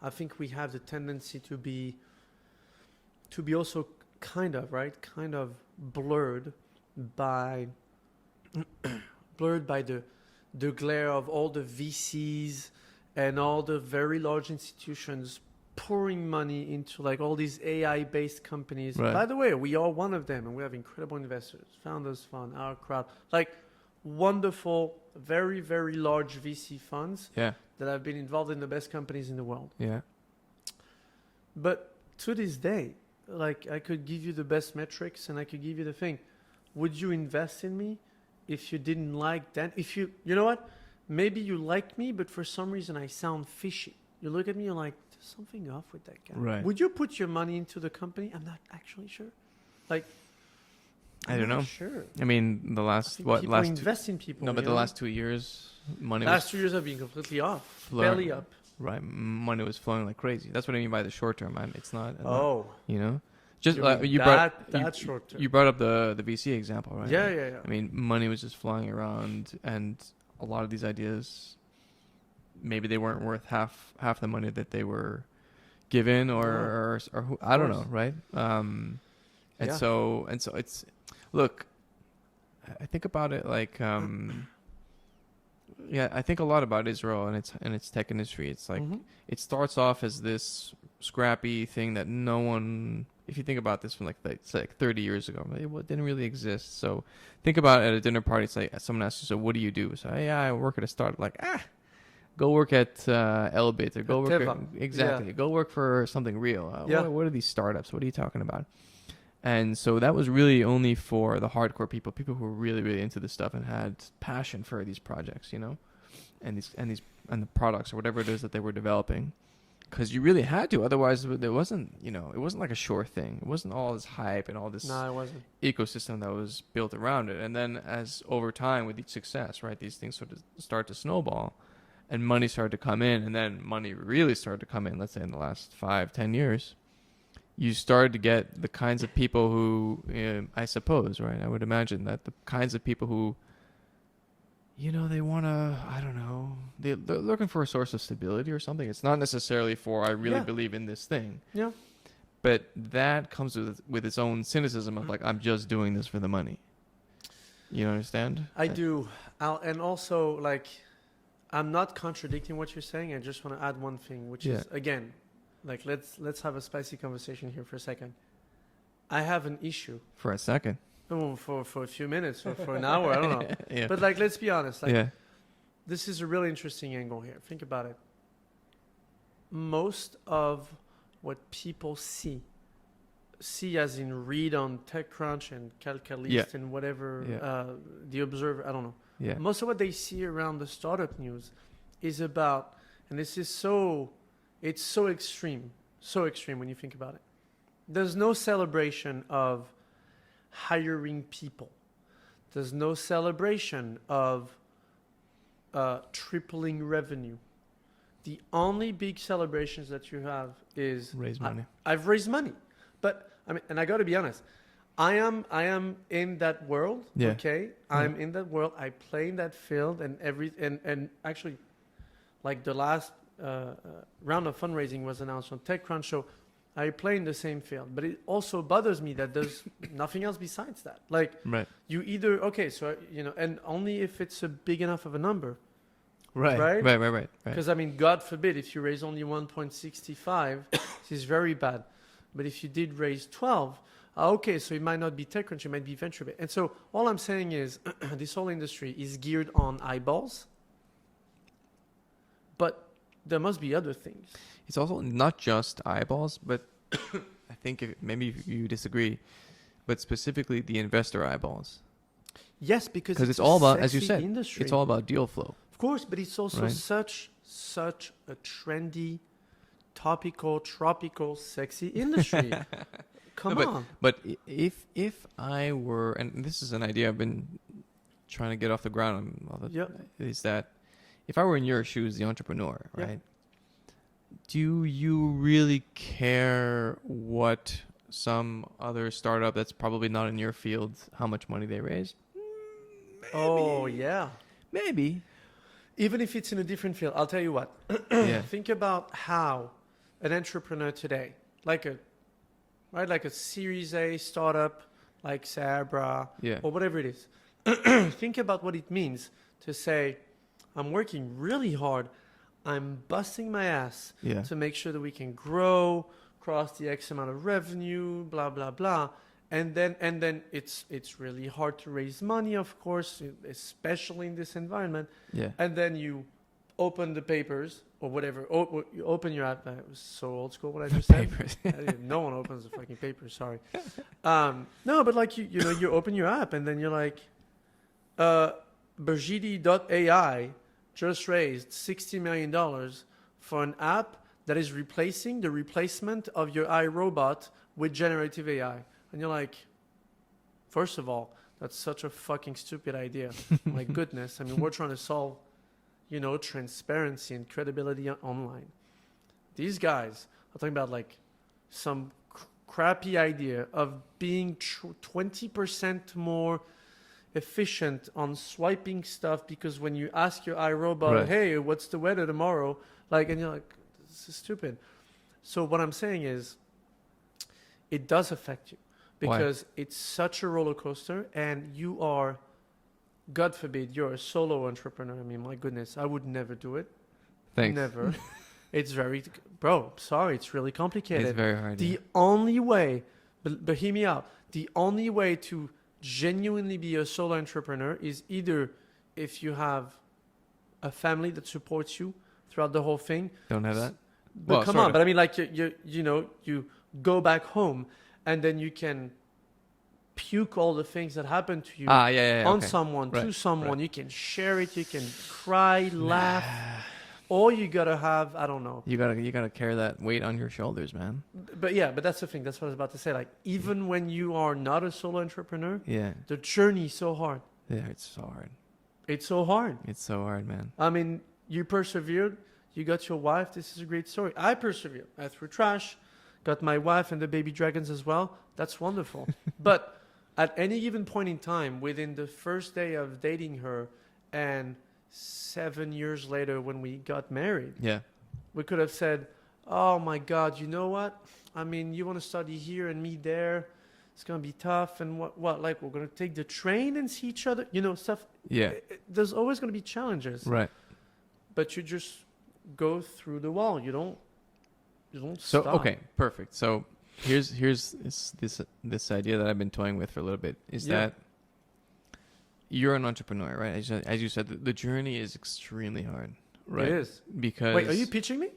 I think we have the tendency to be also kind of blurred by the glare of all the VCs and all the very large institutions pouring money into like all these AI based companies. Right. By the way, we are one of them, and we have incredible investors, Founders Fund, our crowd, like wonderful, very, very large VC funds Yeah. that have been involved in the best companies in the world. Yeah. But to this day, like I could give you the best metrics and I could give you the thing. Would you invest in me if you didn't like that? If you know what? Maybe you like me, but for some reason I sound fishy. You look at me, you're like, there's something off with that guy. Right. Would you put your money into the company? I'm not actually sure. Like, I don't I'm not know. Sure. I mean, the I last think what people last invest in people. no, but you the know? last 2 years, money last was 2 years have been completely off, Blur. belly up. right. Money was flowing like crazy. That's what I mean by the short term. It's not. Oh, You know, just you like mean you that brought short term. you brought up the VC example, right? Yeah. I mean, money was just flying around, and a lot of these ideas, maybe they weren't worth half the money that they were given, or who, I don't know, right? And Yeah. so it's, look, I think about it like, yeah, I think a lot about Israel and its tech industry. It's like Mhm. it starts off as this scrappy thing that no one if you think about this from say like 30 years ago, it didn't really exist. So think about it at a dinner party. It's like someone asks you, so what do you do? So yeah, I work at a startup. Like go work at Elevator. Go work exactly. Go work for something real. What are these startups? What are you talking about? And so that was really only for the hardcore people who were really, really into this stuff and had passion for these projects, you know, and the products or whatever it is that they were developing. Because you really had to, otherwise there wasn't, you know, it wasn't like a sure thing. It wasn't all this hype and all this it wasn't. ecosystem that was built around it. And then as over time with each success, right, these things sort of start to snowball, and money started to come in, and then money really started to come in. Let's say in the last 5-10 years. You started to get the kinds of people who, I suppose, right? I would imagine that the kinds of people who, you know, they want to, I don't know, they're looking for a source of stability or something. It's not necessarily for, I really believe in this thing. Yeah. But that comes with its own cynicism of like, I'm just doing this for the money. You understand? I do. And also, like, I'm not contradicting what you're saying. I just want to add one thing, which is, again, like, let's have a spicy conversation here for a second. I have an issue. For a second. Oh, for a few minutes or for an hour, I don't know. Yeah. But like, let's be honest. Like, this is a really interesting angle here. Think about it. Most of what people see as in read on TechCrunch and Calcalist and whatever, The Observer, I don't know. Yeah. Most of what they see around the startup news is about, and this is it's so extreme when you think about it. There's no celebration of hiring people. There's no celebration of tripling revenue. The only big celebrations that you have is raise money. I've raised money, but I mean, and I got to be honest, I am in that world. Yeah. Okay, I'm in that world. I play in that field, and actually, like the last round of fundraising was announced on TechCrunch, so I play in the same field. But it also bothers me that there's nothing else besides that. Like, you either so you know, and only if it's a big enough of a number. Right. Because I mean, God forbid, if you raise only 1.65, this is very bad. But if you did raise 12, so it might not be TechCrunch, it might be venture-based. And so all I'm saying is this whole industry is geared on eyeballs, but there must be other things. It's also not just eyeballs, but I think maybe you disagree, but specifically the investor eyeballs. Yes, because it's all about, as you said, industry. It's all about deal flow. Of course, but it's also such a trendy, topical, tropical, sexy industry. Come on. But if I were, and this is an idea I've been trying to get off the ground, is that if I were in your shoes, the entrepreneur, right? Do you really care what some other startup that's probably not in your field, how much money they raise? Maybe. Oh, yeah. Maybe. Even if it's in a different field, I'll tell you what. Think about how an entrepreneur today, like a Series A startup, like Sabra, or whatever it is. Think about what it means to say, I'm working really hard. I'm busting my ass to make sure that we can grow, cross the X amount of revenue, blah, blah, blah. And then it's really hard to raise money, of course, especially in this environment. Yeah. And then you open the papers or whatever. You open your app. It was so old school what I just said. No one opens the fucking papers. Sorry. No, but like you know, you open your app and then you're like, Bergidi.ai just raised $60 million for an app that is replacing the replacement of your iRobot with generative AI. And you're like, first of all, that's such a fucking stupid idea. My goodness. I mean, we're trying to solve, you know, transparency and credibility online. These guys are talking about like some crappy idea of being 20% more efficient on swiping stuff, because when you ask your iRobot, hey, what's the weather tomorrow? Like, and you're like, this is stupid. So what I'm saying is, it does affect you because it's such a roller coaster, and you are, God forbid, you're a solo entrepreneur. I mean, my goodness, I would never do it. Thanks. Never. It's very, bro. Sorry, it's really complicated. It's very hard. The only way, but hear me out. The only way to genuinely be a solo entrepreneur is either if you have a family that supports you throughout the whole thing. Don't have that. But Well, come sort on, of. but I mean, like you go back home and then you can puke all the things that happened to you Yeah. on Okay. someone, to Right, someone. right. You can share it. You can cry, laugh, or you gotta have, I don't know. You gotta carry that weight on your shoulders, man. But yeah, but that's the thing. That's what I was about to say. Like, even when you are not a solo entrepreneur, Yeah. the journey is so hard. Yeah. It's so hard. It's so hard. It's so hard, man. I mean, you persevered. You got your wife. This is a great story. I persevered. I threw trash. Got my wife and the baby dragons as well. That's wonderful. But at any given point in time, within the first day of dating her and 7 years later when we got married, Yeah. we could have said, oh my God, you know what? I mean, you want to study here and me there. It's going to be tough. And what? Like, we're going to take the train and see each other? You know, stuff. Yeah. There's always going to be challenges. Right. But you just go through the wall. You don't So stop. okay, perfect. So here's this idea that I've been toying with for a little bit is Yeah. that you're an entrepreneur, right? As you said, the journey is extremely hard, right? It is. Because Wait, are you pitching me?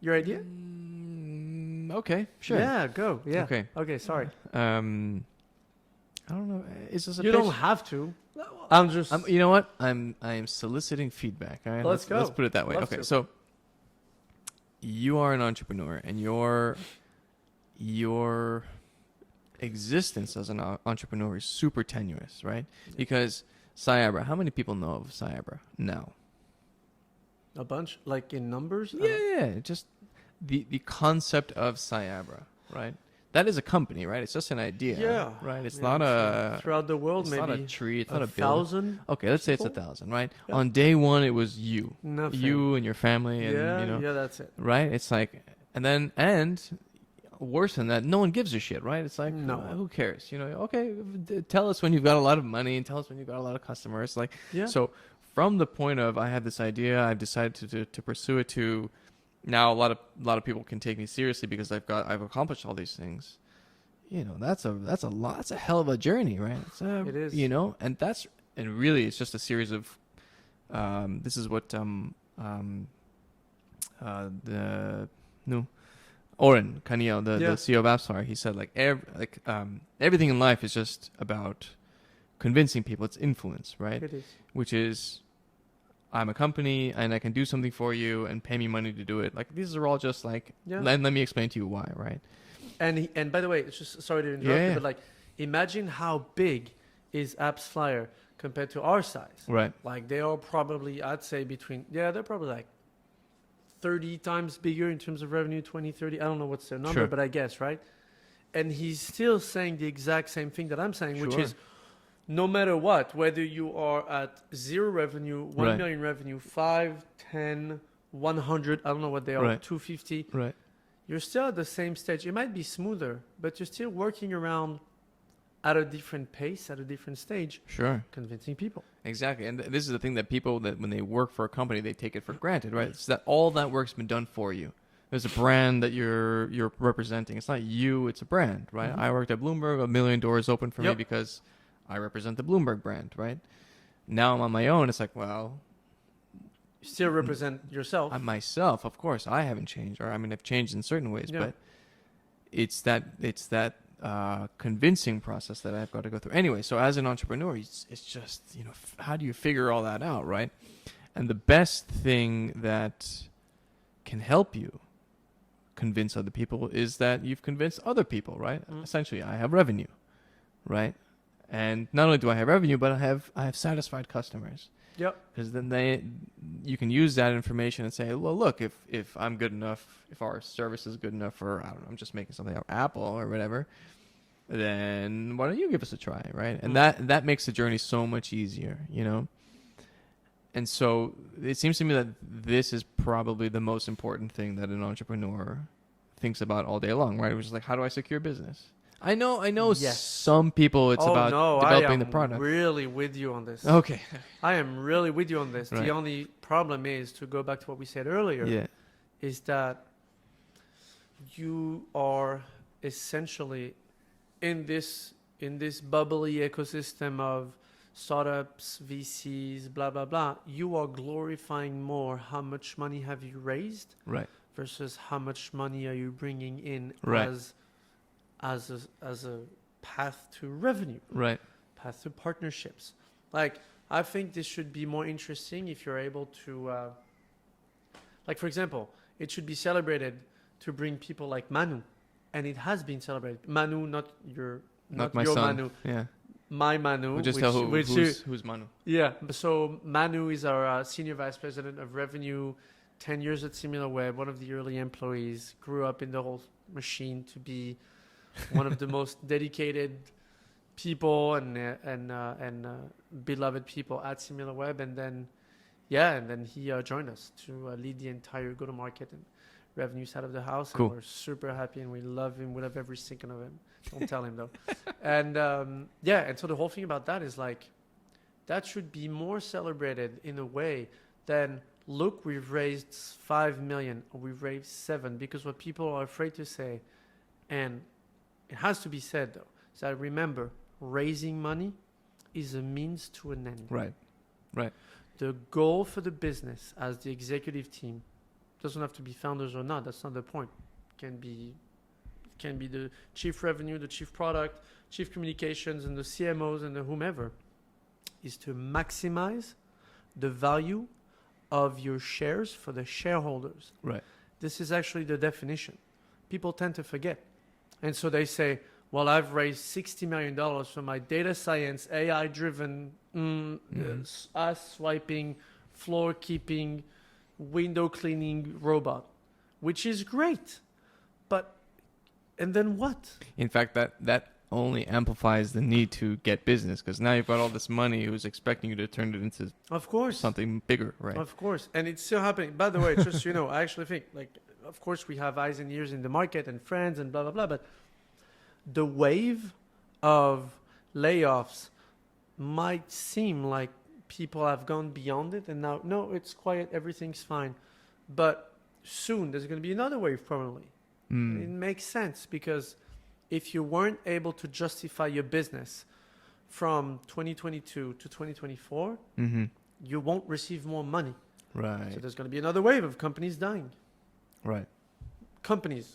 Your idea? Okay, sure. Yeah, go. Yeah. Okay. Okay, sorry. I don't know. Is this a You pitch? don't have to. I'm just... You know what? I am soliciting feedback. All right? Let's go. Let's put it that way. Love Okay, to. so you are an entrepreneur, and your existence as an entrepreneur is super tenuous, right? Because Cyabra, how many people know of Cyabra now? A bunch? Like in numbers? Yeah, just the concept of Cyabra, right? That is a company, right? It's just an idea, Yeah. right? It's Yeah, not a throughout the world, it's maybe not a tree. It's not a building. 1,000. Okay, let's say it's people? 1,000, right? Yeah. On day one, it was you, Nothing. you and your family, and yeah, you know, yeah, that's it. right? It's like, and worse than that, no one gives a shit, right? It's like, No. who cares? You know, okay, tell us when you've got a lot of money, and tell us when you've got a lot of customers. Like, Yeah. so from the point of I had this idea, I've decided to pursue it. To now, a lot of people can take me seriously because I've accomplished all these things. You know, that's a lot. That's a hell of a journey, right? It is. You know, and really, it's just a series of. This is what Oren Kaniel, the CEO of AppsFire, he said everything in life is just about convincing people. It's influence, right? It is. Which is, I'm a company and I can do something for you and pay me money to do it. Like these are all just like, Yeah. let me explain to you why, right? And by the way, it's just sorry to interrupt Yeah. you, but like, imagine how big is AppsFlyer compared to our size. Right. Like they are probably, I'd say they're probably like 30 times bigger in terms of revenue, 20, 30. I don't know what's their number, Sure. but I guess, right? And he's still saying the exact same thing that I'm saying, which Sure. is no matter what, whether you are at 0 revenue, 1 Right. million revenue, 5, 10, 100, I don't know what they are, Right. 250, Right. you're still at the same stage. It might be smoother, but you're still working around at a different pace, at a different stage, Sure. convincing people. Exactly. And this is the thing that people, that when they work for a company, they take it for granted, right? It's that all that work's been done for you. There's a brand that you're representing. It's not you, it's a brand, right? Mhm. I worked at Bloomberg, 1 million doors open for me Yep. because I represent the Bloomberg brand, right? Now I'm on my own. It's like, well, You still represent yourself. I'm myself, of course. I haven't changed, or I mean, I've changed in certain ways, Yeah. but it's that convincing process that I've got to go through. Anyway, so as an entrepreneur, it's just, you know, how do you figure all that out, right? And the best thing that can help you convince other people is that you've convinced other people, right? Mm. Essentially, I have revenue, right? And not only do I have revenue, but I have satisfied customers. Yep. Because then you can use that information and say, well, look, if I'm good enough, if our service is good enough for, I don't know, I'm just making something up, Apple or whatever, then why don't you give us a try, right? And that makes the journey so much easier, you know? And so it seems to me that this is probably the most important thing that an entrepreneur thinks about all day long, right? Which is like, how do I secure business? I know Yes. some people it's about developing the product. Really with you on this. Okay. I am really with you on this. Right. The only problem is, to go back to what we said earlier, Yeah. is that you are essentially in this bubbly ecosystem of startups, VCs, blah blah blah. You are glorifying more how much money have you raised Right. versus how much money are you bringing in Right. as a path to revenue, Right. path to partnerships. Like, I think this should be more interesting if you're able to, like, for example, it should be celebrated to bring people like Manu, and it has been celebrated. Manu, not My your son. Manu, Yeah. my Manu. We'll just tell who's Manu. Yeah. So Manu is our senior vice president of revenue, 10 years at SimilarWeb, one of the early employees, grew up in the whole machine to be one of the most dedicated people and beloved people at SimilarWeb. And then he joined us to lead the entire go-to-market and revenue side of the house. Cool. And we're super happy and we love him. We love every second of him. Don't tell him though. And and so the whole thing about that is like, that should be more celebrated in a way than, look, we've raised 5 million or we've raised 7, because what people are afraid to say, and it has to be said though, is that remember, raising money is a means to an end. Right. Right. The goal for the business as the executive team doesn't have to be founders or not. That's not the point. It can be the chief revenue, the chief product, chief communications, and the CMOs and the whomever, is to maximize the value of your shares for the shareholders. Right. This is actually the definition. People tend to forget. And so they say, well, I've raised $60 million for my data science, AI-driven, ass swiping, floor keeping, window cleaning robot, which is great. But, and then what? In fact, that only amplifies the need to get business, because now you've got all this money who's expecting you to turn it into Of course. something bigger, right? Of course. And it's still happening. By the way, just, I actually think, like, of course we have eyes and ears in the market and friends and blah, blah, blah. But the wave of layoffs might seem like people have gone beyond it. And now, no, it's quiet. Everything's fine. But soon there's going to be another wave probably. It makes sense, because if you weren't able to justify your business from 2022 to 2024, you won't receive more money. Right. So there's going to be another wave of companies dying. Right. Companies,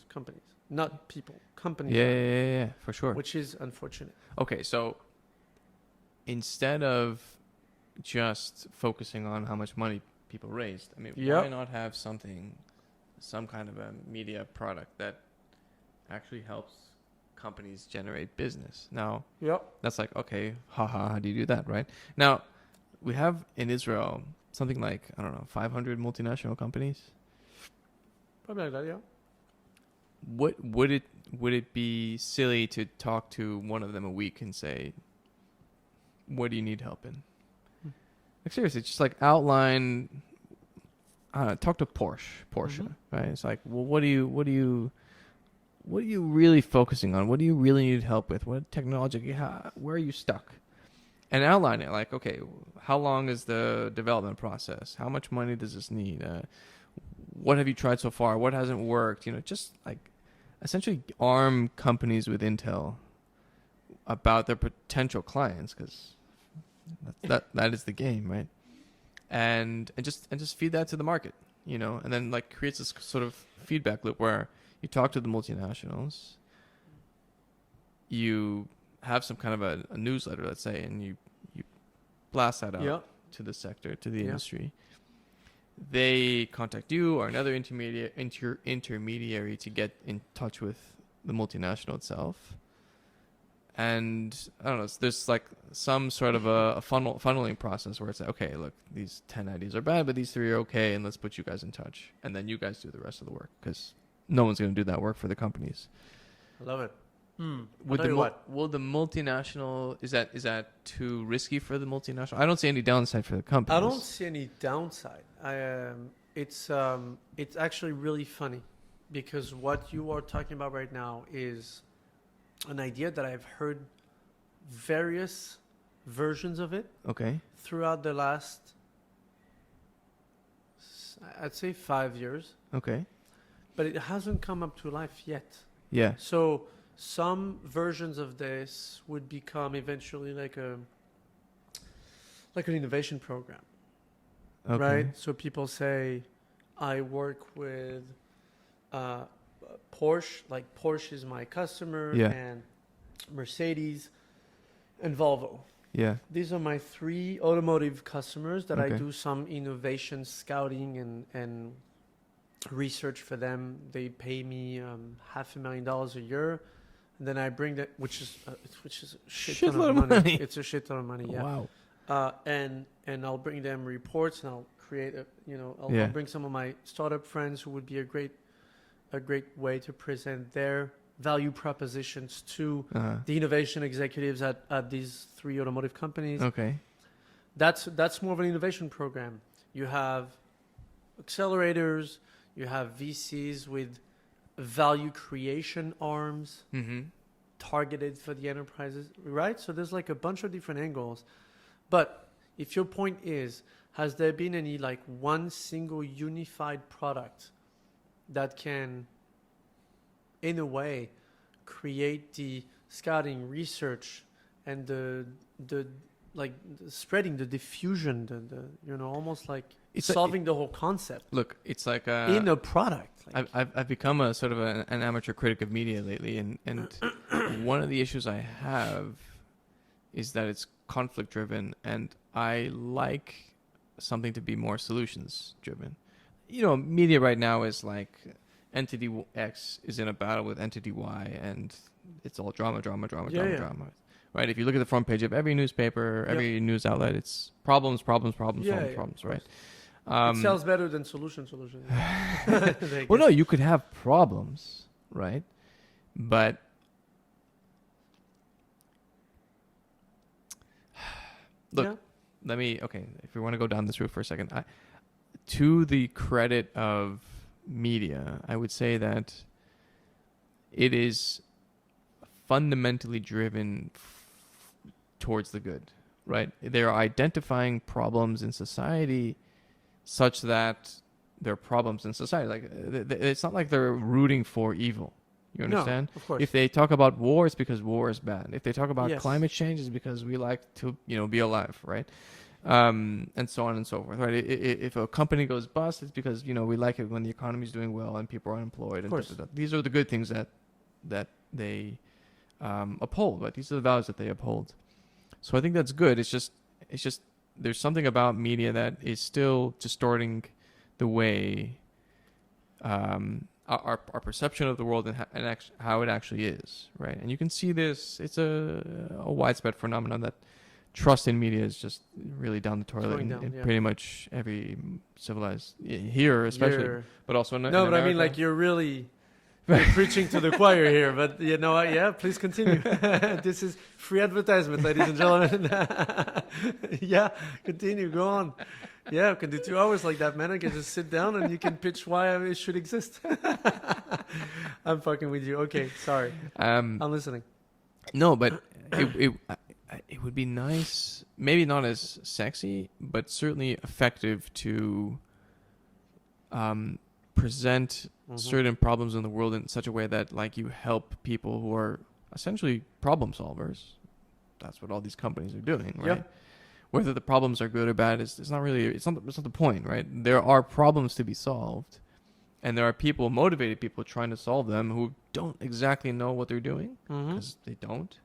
not people. Companies. Yeah, for sure. Which is unfortunate. Okay, so instead of just focusing on how much money people raised, I mean, why not have some kind of a media product that actually helps companies generate business? Now, that's like, okay, how do you do that, right? Now, we have in Israel something like, I don't know, 500 multinational companies. Probably like that, yeah. Would it be silly to talk to one of them a week and say, what do you need help in? Like, seriously, just like outline, talk to Porsche, right? It's like, well, what are you really focusing on? What do you really need help with? What technology, where are you stuck? And outline it, like, okay, how long is the development process? How much money does this need? What have you tried so far? What hasn't worked? Just like essentially arm companies with intel about their potential clients, because that is the game, right? And just feed that to the market, and then like creates this sort of feedback loop where you talk to the multinationals, you have some kind of a newsletter, let's say, and you blast that out to the sector, to the industry. They contact you or another intermediary to get in touch with the multinational itself. And I don't know, there's like some sort of a funneling process where it's like, okay, look, these 10 ideas are bad, but these 3 are okay, and let's put you guys in touch. And then you guys do the rest of the work, because no one's going to do that work for the companies. I love it. Will the multinational, is that too risky for the multinational? I don't see any downside for the companies. I don't see any downside. It's actually really funny, because what you are talking about right now is an idea that I've heard various versions of it. Okay. Throughout the last, I'd say 5 years. Okay. but it hasn't come up to life yet. Yeah. So some versions of this would become eventually like an innovation program, Okay. right? So people say, I work with Porsche, like Porsche is my customer, Yeah. and Mercedes and Volvo. Yeah. These are my 3 automotive customers that I Okay. do some innovation scouting and research for them. They pay me $500,000 a year, and then I bring that, which is a shit ton of money. It's a shit ton of money. Yeah. Wow. And I'll bring them reports, and I'll create Yeah. I'll bring some of my startup friends who would be a great way to present their value propositions to the innovation executives at these 3 automotive companies. Okay. That's more of an innovation program. You have accelerators, you have VCs with value creation arms Mm-hmm. targeted for the enterprises, right? So there's like a bunch of different angles. But if your point is, has there been any like one single unified product that can, in a way, create the scouting, research, and the spreading, the diffusion, the almost like It's solving the whole concept Look, it's like in a product. Like, I've become a sort of an amateur critic of media lately, and one of the issues I have is that it's conflict driven, and I like something to be more solutions driven. Media right now is like entity X is in a battle with entity Y, and it's all drama, right? If you look at the front page of every newspaper, every news outlet, it's problems, right? it sells better than solution. Well, no, you could have problems, right? But look, if we want to go down this route for a second, to the credit of media, I would say that it is fundamentally driven towards the good, right? They're identifying problems in society such that they're problems in society. Like, it's not like they're rooting for evil. You understand? No, of course. If they talk about war, it's because war is bad. If they talk about Yes. climate change, it's because we like to, be alive, right? And so on and so forth, right? If a company goes bust, it's because, we like it when the economy is doing well and people are unemployed. Of course. These are the good things that they uphold, right? These are the values that they uphold. So I think that's good. It's just there's something about media that is still distorting the way our perception of the world and how it actually is, right? And you can see this. It's a widespread phenomenon that trust in media is just really down the toilet in pretty much every civilized, here especially, but also in but America. I mean, like, you're really preaching to the choir here. But you know what? Yeah, please continue. This is free advertisement, ladies and gentlemen. Yeah, continue. Go on. Yeah, we can do 2 hours like that, man. I can just sit down and you can pitch why it should exist. I'm fucking with you. Okay, sorry. I'm listening. No, but it would be nice, maybe not as sexy, but certainly effective to present certain problems in the world in such a way that, like, you help people who are essentially problem solvers. That's what all these companies are doing, right? Yep. Whether the problems are good or bad is not the point, right? There are problems to be solved, and there are motivated people trying to solve them who don't exactly know what they're doing because they don't.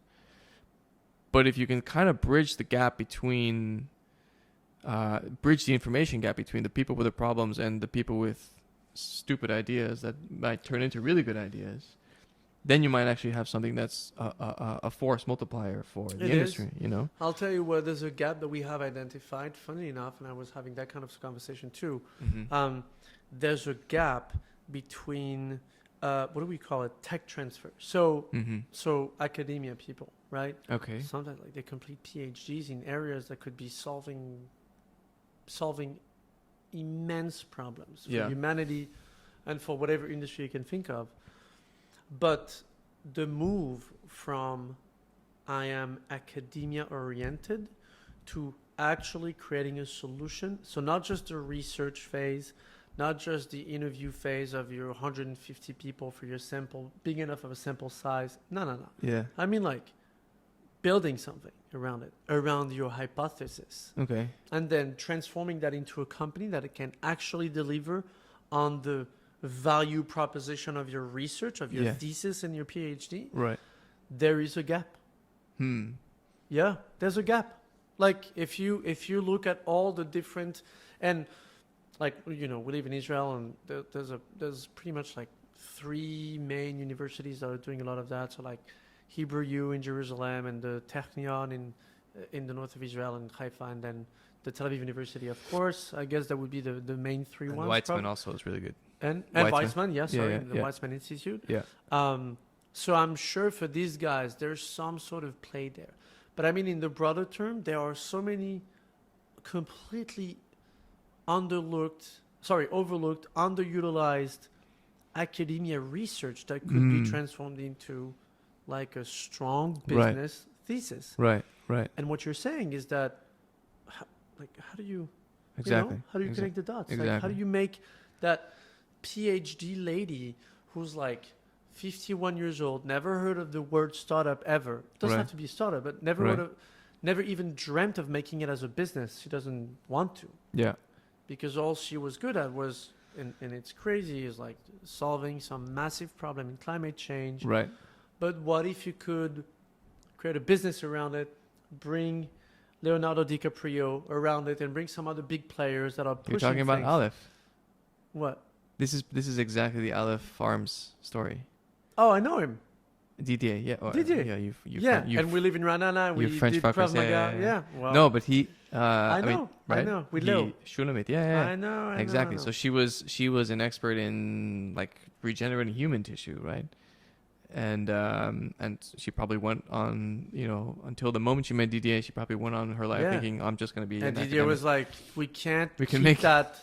But if you can kind of bridge the information gap between the people with the problems and the people with stupid ideas that might turn into really good ideas, then you might actually have something that's a force multiplier for the industry. I'll tell you where there's a gap that we have identified. Funny enough, and I was having that kind of conversation too. There's a gap between what do we call it? Tech transfer. So academia people, right? Okay. Sometimes like they complete PhDs in areas that could be solving immense problems for humanity and for whatever industry you can think of. But the move from I am academia oriented to actually creating a solution, so not just the research phase, not just the interview phase of your 150 people for your sample, big enough of a sample size. No. Yeah. I mean, like, building something around it, around your hypothesis, Okay. and then transforming that into a company that it can actually deliver on the value proposition of your research, of your Yeah. thesis and your PhD. Right. There is a gap. Yeah, there's a gap. Like, if you look at all the different, and like, we live in Israel, and there's pretty much like 3 main universities that are doing a lot of that. So like Hebrew U in Jerusalem, and the Technion in the north of Israel, and Haifa, and then the Tel Aviv University, of course. I guess that would be the main 3 And ones. Weizmann also is really good. And Weizmann. Weizmann, yeah, sorry, the yeah. Weizmann Institute. Yeah. So I'm sure for these guys, there's some sort of play there. But I mean, in the broader term, there are so many completely overlooked, underutilized academia research that could be transformed into like a strong business thesis. Right. And what you're saying is that, how do you, Exactly. how do you connect the dots? Exactly. Like, how do you make that PhD lady who's like 51 years old, never heard of the word startup ever. Doesn't Right. have to be a startup, but never even dreamt of making it as a business. She doesn't want to, Yeah. because all she was good at was, and it's crazy, is like solving some massive problem in climate change. Right. But what if you could create a business around it, bring Leonardo DiCaprio around it, and bring some other big players that are pushing You're talking about things. Aleph. What? This is exactly the Aleph Farms story. Oh, I know him. Didier, yeah. Didier. Yeah, And we live in Ranana. We French did fuckers, Krav Maga. yeah. Well, No, but he. I know. mean, right? I know. We He- know. Shulamit, yeah. I know. Exactly. I know. So she was an expert in like regenerating human tissue, right? And she probably went on, until the moment she met Didier, she probably went on her life Yeah. thinking, I'm just going to be And an Didier academic." was like, we can can make- that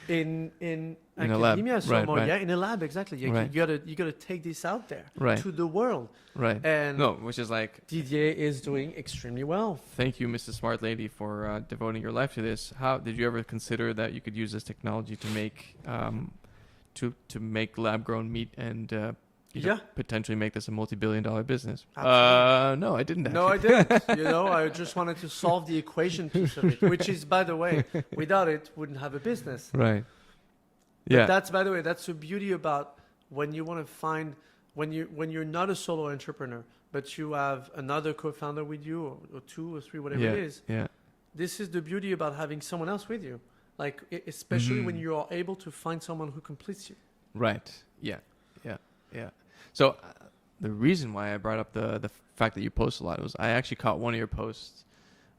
in a lab. academia so Right, more. right. Yeah, in a lab, exactly. You Right. gotta take this out there Right. to the world. Right. And No, which is like, Didier is doing extremely well. thank you, Mrs. Smart Lady, for devoting your life to this. How did you ever consider that you could use this technology to make to make lab grown meat and potentially make this a multi-billion-dollar business? Absolutely. No, I didn't. No, I actually. didn't. I just wanted to solve the equation piece of it, which is, by the way, without it, wouldn't have a business. Right. But Yeah. that's, by the way, that's the beauty about when you want to find, when you're not a solo entrepreneur, but you have another co-founder with you, or 2 or 3, whatever yeah. it is. Yeah. This is the beauty about having someone else with you, like especially when Mhm. you are able to find someone who completes you. Right. Yeah. Yeah. So the reason why I brought up the fact that you post a lot was I actually caught one of your posts.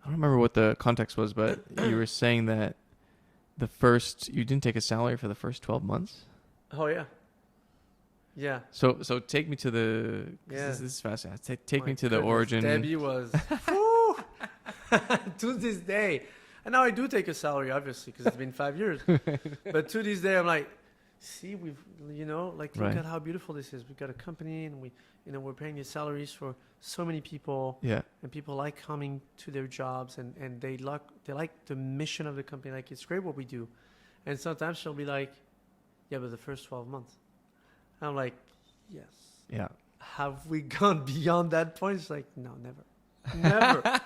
I don't remember what the context was, but you were saying that you didn't take a salary for the first 12 months. Oh yeah. Yeah. So take me to the. Yeah. This is fascinating. Take me My to the goodness, origin. Debbie was whew, to this day, and now I do take a salary, obviously, because it's been 5 years. But to this day, I'm like, see, we've look Right. at how beautiful this is. We've got a company, and we're paying these salaries for so many people, Yeah. and people like coming to their jobs, and they like the mission of the company. Like, it's great what we do, and sometimes she'll be like, yeah, but the first 12 months. I'm like, yes. Yeah. Have we gone beyond that point? It's like, no, never.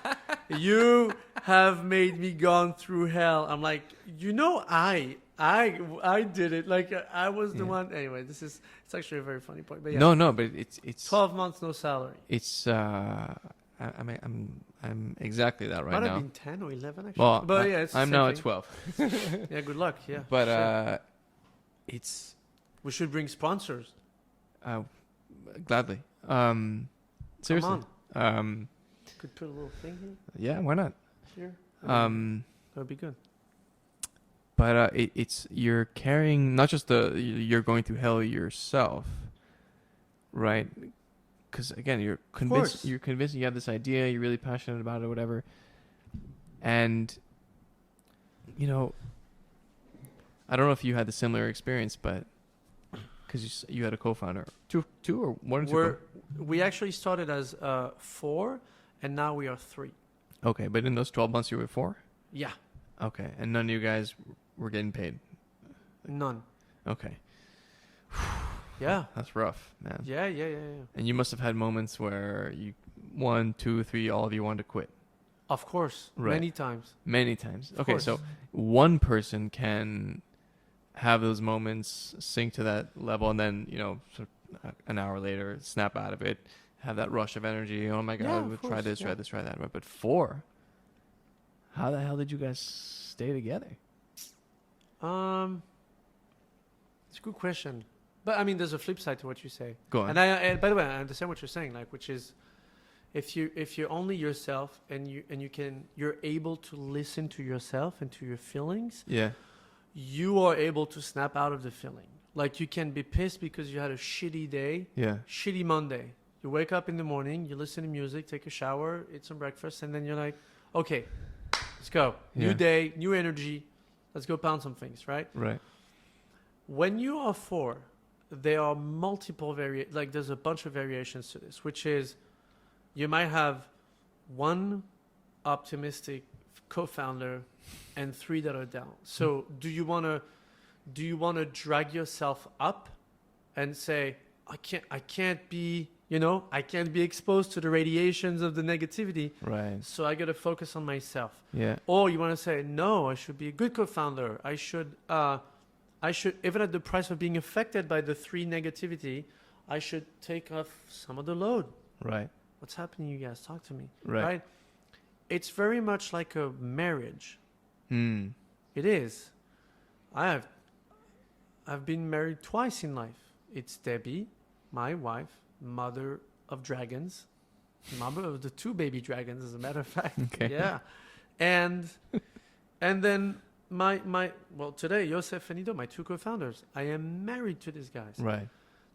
You have made me gone through hell. I'm like, I did it. Like, I was the Yeah. one. Anyway, it's actually a very funny point. But yeah, No, but it's 12 months, no salary. It's I'm exactly that right Might now. have been 10 or 11 actually. Well, but yeah, it's the I'm same now at thing. 12. Yeah, good luck. Yeah, But sure. it's We should bring sponsors. gladly. Seriously. Could put a little thing Yeah, why not? here. Uh, That would be good. But it's you're carrying not just you're going through hell yourself, right? Because again, you're convinced. course. You're convinced you have this idea. You're really passionate about it, or whatever. And I don't know if you had the similar experience, but because you had a co-founder, two or one or two. We actually started as 4, and now we are 3. Okay, but in those 12 months, you were 4. Yeah. Okay, and none of you guys were getting paid. None. Okay. Yeah. That's rough, man. Yeah. And you must have had moments where you, 1, 2, 3, all of you wanted to quit. Of course. Right. Many times. Many times. Of Okay, course. so one person can have those moments, sink to that level, and then, sort of an hour later, snap out of it, have that rush of energy. Oh my God, Yeah, of we'll try course, this, yeah. try this, try that. But 4, how the hell did you guys stay together? It's a good question. But I mean, there's a flip side to what you say. Go on. And by the way, I understand what you're saying, like, which is, if you're only yourself and you're able to listen to yourself and to your feelings, Yeah. you are able to snap out of the feeling. Like, you can be pissed because you had a shitty day, Yeah. shitty Monday. You wake up in the morning, you listen to music, take a shower, eat some breakfast, and then you're like, okay, let's go. Yeah. New day, new energy. Let's go pound some things, right? Right. When you are 4, there are multiple there's a bunch of variations to this, which is you might have one optimistic co-founder and 3 that are down. So do you want to drag yourself up and say, I can't be exposed to the radiations of the negativity. Right. So I got to focus on myself. Yeah. Or you want to say, no, I should be a good co-founder. I should, even at the price of being affected by the 3 negativity, I should take off some of the load. Right. What's happening, you guys? Talk to me. Right. It's very much like a marriage. Hmm. It is. I've been married twice in life. It's Debbie, my wife, mother of dragons, mother of the 2 baby dragons, as a matter of fact. Okay. Yeah. And then today, Joseph and Ido, my 2 co-founders, I am married to these guys. Right.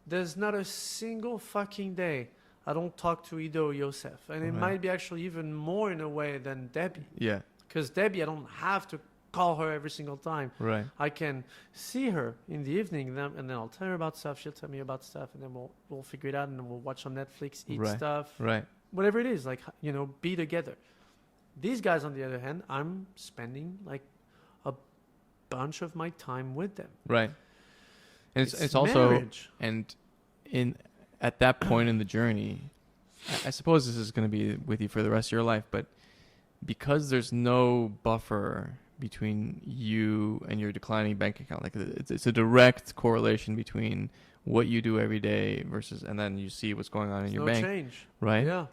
There's not a single fucking day I don't talk to Ido or Joseph. And it Right. might be actually even more in a way than Debbie. Yeah. Because Debbie, I don't have to call her every single time. Right. I can see her in the evening, and then I'll tell her about stuff. She'll tell me about stuff, and then we'll figure it out, and then we'll watch on Netflix, eat Right. stuff, Right. whatever it is. Like, be together. These guys, on the other hand, I'm spending like a bunch of my time with them. Right. And it's also marriage. and at that point in the journey, I suppose this is going to be with you for the rest of your life, but because there's no buffer between you and your declining bank account, like it's a direct correlation between what you do every day versus, and then you see what's going on in your bank, Change. right? Yeah.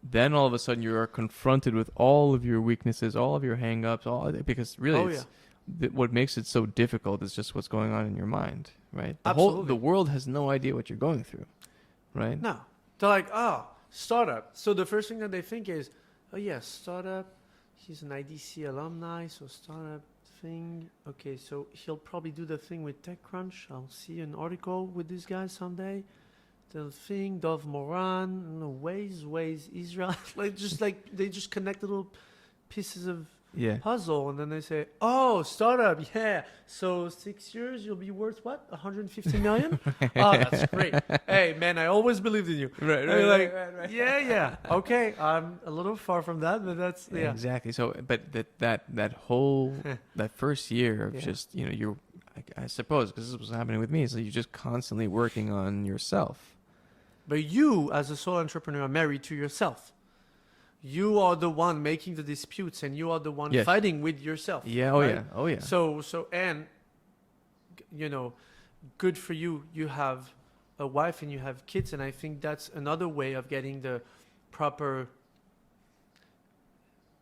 Then all of a sudden you are confronted with all of your weaknesses, all of your hang-ups, because really what makes it so difficult is just what's going on in your mind, right? Absolutely. The world has no idea what you're going through, right? No. They're like, startup. So the first thing that they think is, oh yeah, startup. He's an IDC alumni, so startup thing. Okay, so he'll probably do the thing with TechCrunch. I'll see an article with this guy someday. The thing, Dov Moran, Waze, Israel. They just connect little pieces of puzzle, and then they say, oh, startup, yeah. So 6 years, you'll be worth what? 150 million? Oh, that's great. Hey, man, I always believed in you. Right. Yeah. Okay, I'm a little far from that, but that's, yeah. Exactly. So, but that whole, that first year of just, you're, I suppose, because this was happening with me, so you're just constantly working on yourself. But you, as a sole entrepreneur, are married to yourself. You are the one making the disputes, and you are the one fighting with yourself. Yeah. Right? Oh yeah. So, and good for you. You have a wife and you have kids, and I think that's another way of getting the proper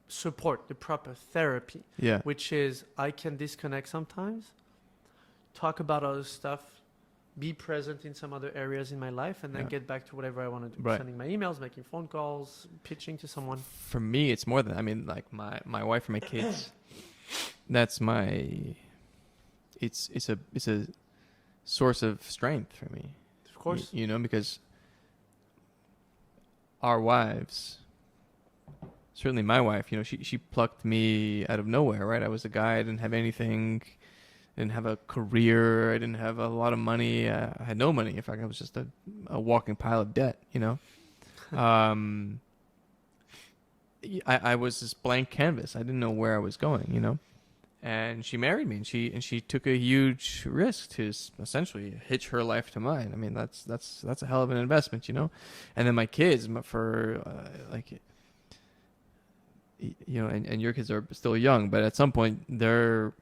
support, the proper therapy. Yeah. Which is, I can disconnect sometimes, talk about other stuff, be present in some other areas in my life, and then get back to whatever I want to do. Right. Sending my emails, making phone calls, pitching to someone. For me, it's more than, like my wife and my kids. That's it's a source of strength for me. Of course. Because our wives, certainly my wife, she plucked me out of nowhere, right? I was a guy, I didn't have anything. I didn't have a career. I didn't have a lot of money. I had no money. In fact, I was just a walking pile of debt, I was this blank canvas. I didn't know where I was going, and she married me, and she took a huge risk to essentially hitch her life to mine. I mean, that's a hell of an investment, you know. And then my kids, for like, you know, and your kids are still young, but at some point they're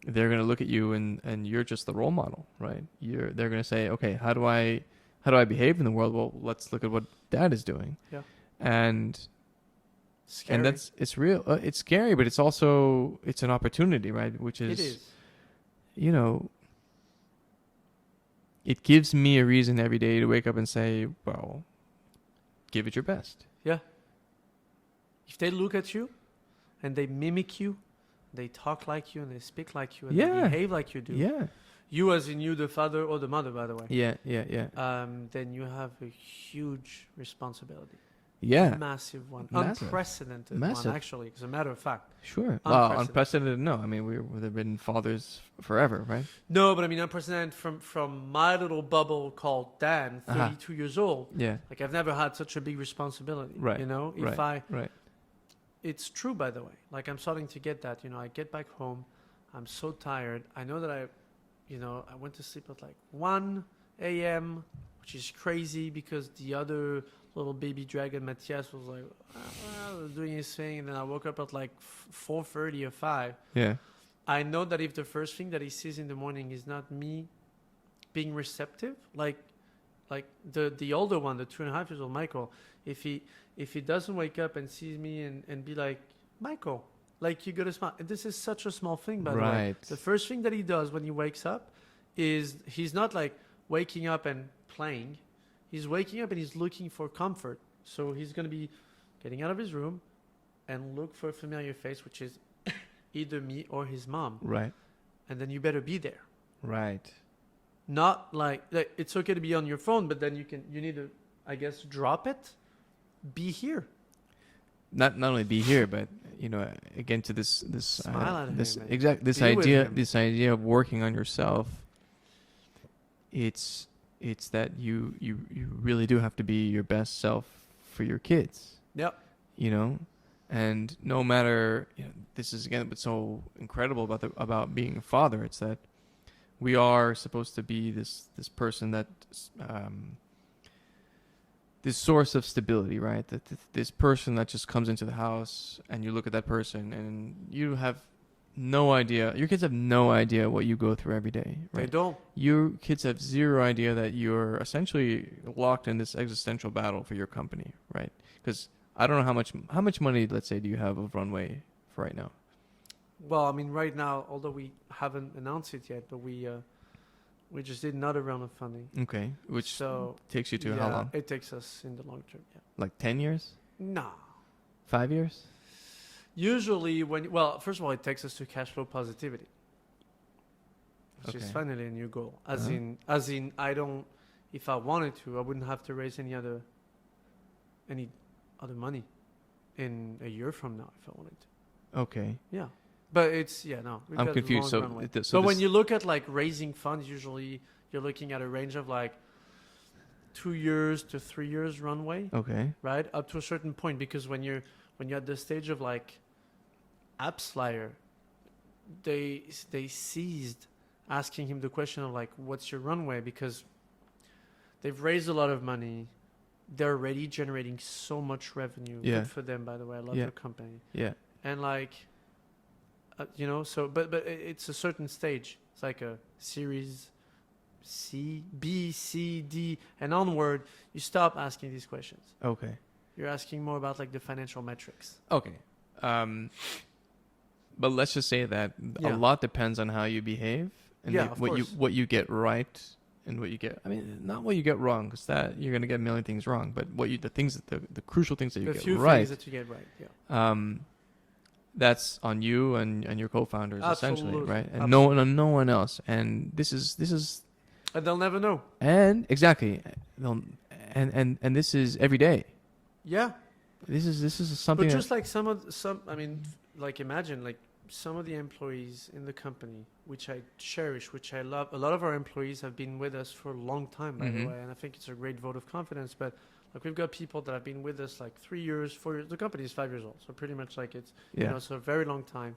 gonna look at you, and you're just the role model, right? They're gonna say, okay, how do I behave in the world? Well, let's look at what Dad is doing. Yeah. And Scary. and it's real. It's scary, but it's also an opportunity, right? Which is, It is. you know, it gives me a reason every day to wake up and say, well, give it your best. Yeah. If they look at you and they mimic you, they talk like you and they speak like you and they behave like you do. Yeah. You as in you, the father or the mother, by the way. Yeah. Then you have a huge responsibility. Yeah. Massive one. Massive. Unprecedented Massive. one, actually, as a matter of fact. Sure. Well, unprecedented, no. I mean, we've been fathers forever, right? No, but I mean unprecedented from my little bubble called Dan, 32 years old. Yeah. Like, I've never had such a big responsibility. Right. You know? Right. It's true, by the way. Like, I'm starting to get that. You know, I get back home. I'm so tired. I know that I went to sleep at like 1 a.m., which is crazy because the other little baby dragon, Matthias, was like doing his thing. And then I woke up at like 4:30 or 5. Yeah. I know that if the first thing that he sees in the morning is not me being receptive, like the older one, the 2.5 years old Michael, if he doesn't wake up and sees me and be like, Michael, like, you gotta smile. And this is such a small thing, by the way. The first thing that he does when he wakes up is he's not like waking up and playing. He's waking up and he's looking for comfort. So he's gonna be getting out of his room and look for a familiar face, which is either me or his mom. Right. And then you better be there. Right. Not like it's okay to be on your phone, but then you need to, I guess, drop it. Be here. Not only be here, but, you know, again, to this Smile at him, this man. this Be with idea him. this idea of working on yourself. It's that you really do have to be your best self for your kids. Yep. You know, and no matter, you know, this is again what's so incredible about being a father. It's that we are supposed to be this person that this source of stability, right? That this person that just comes into the house and you look at that person and you have no idea. Your kids have no idea what you go through every day, right? They don't. Your kids have zero idea that you're essentially locked in this existential battle for your company, right? Because I don't know how much money, let's say, do you have of runway for right now? Well, I mean, right now, although we haven't announced it yet, but we just did another round of funding. Okay, which So takes you to how long? It takes us in the long term. Yeah. Like 10 years? Nah. 5 years? Usually, first of all, it takes us to cash flow positivity, which is finally a new goal. As in, I don't. If I wanted to, I wouldn't have to raise any other money in a year from now if I wanted to. Okay. Yeah, but it's no. I'm confused. So when you look at like raising funds, usually you're looking at a range of like 2 years to 3 years runway. Okay. Right, up to a certain point, because when you're at the stage of like AppsFlyer, they ceased asking him the question of like, what's your runway, because they've raised a lot of money. They're already generating so much revenue. Yeah. Good for them, by the way. I love their company. Yeah. And like, so but it's a certain stage. It's like a series C, B, C, D, and onward. You stop asking these questions. Okay. You're asking more about like the financial metrics. Okay. But let's just say that a lot depends on how you behave and of course. what you get right and what you get. I mean, not what you get wrong, because that you're gonna get a million things wrong. But the crucial things that you The get few right. things that you get right. Yeah. That's on you and your co-founders. Absolutely. Essentially, right? And Absolutely. no one else. And this is. And they'll never know. And exactly, and this is every day. Yeah. This is something. But just like imagine like some of the employees in the company, which I cherish, which I love. A lot of our employees have been with us for a long time, by the way, and I think it's a great vote of confidence. But like, we've got people that have been with us like 3 years, 4 years. The company is 5 years old, so pretty much like it's so a very long time.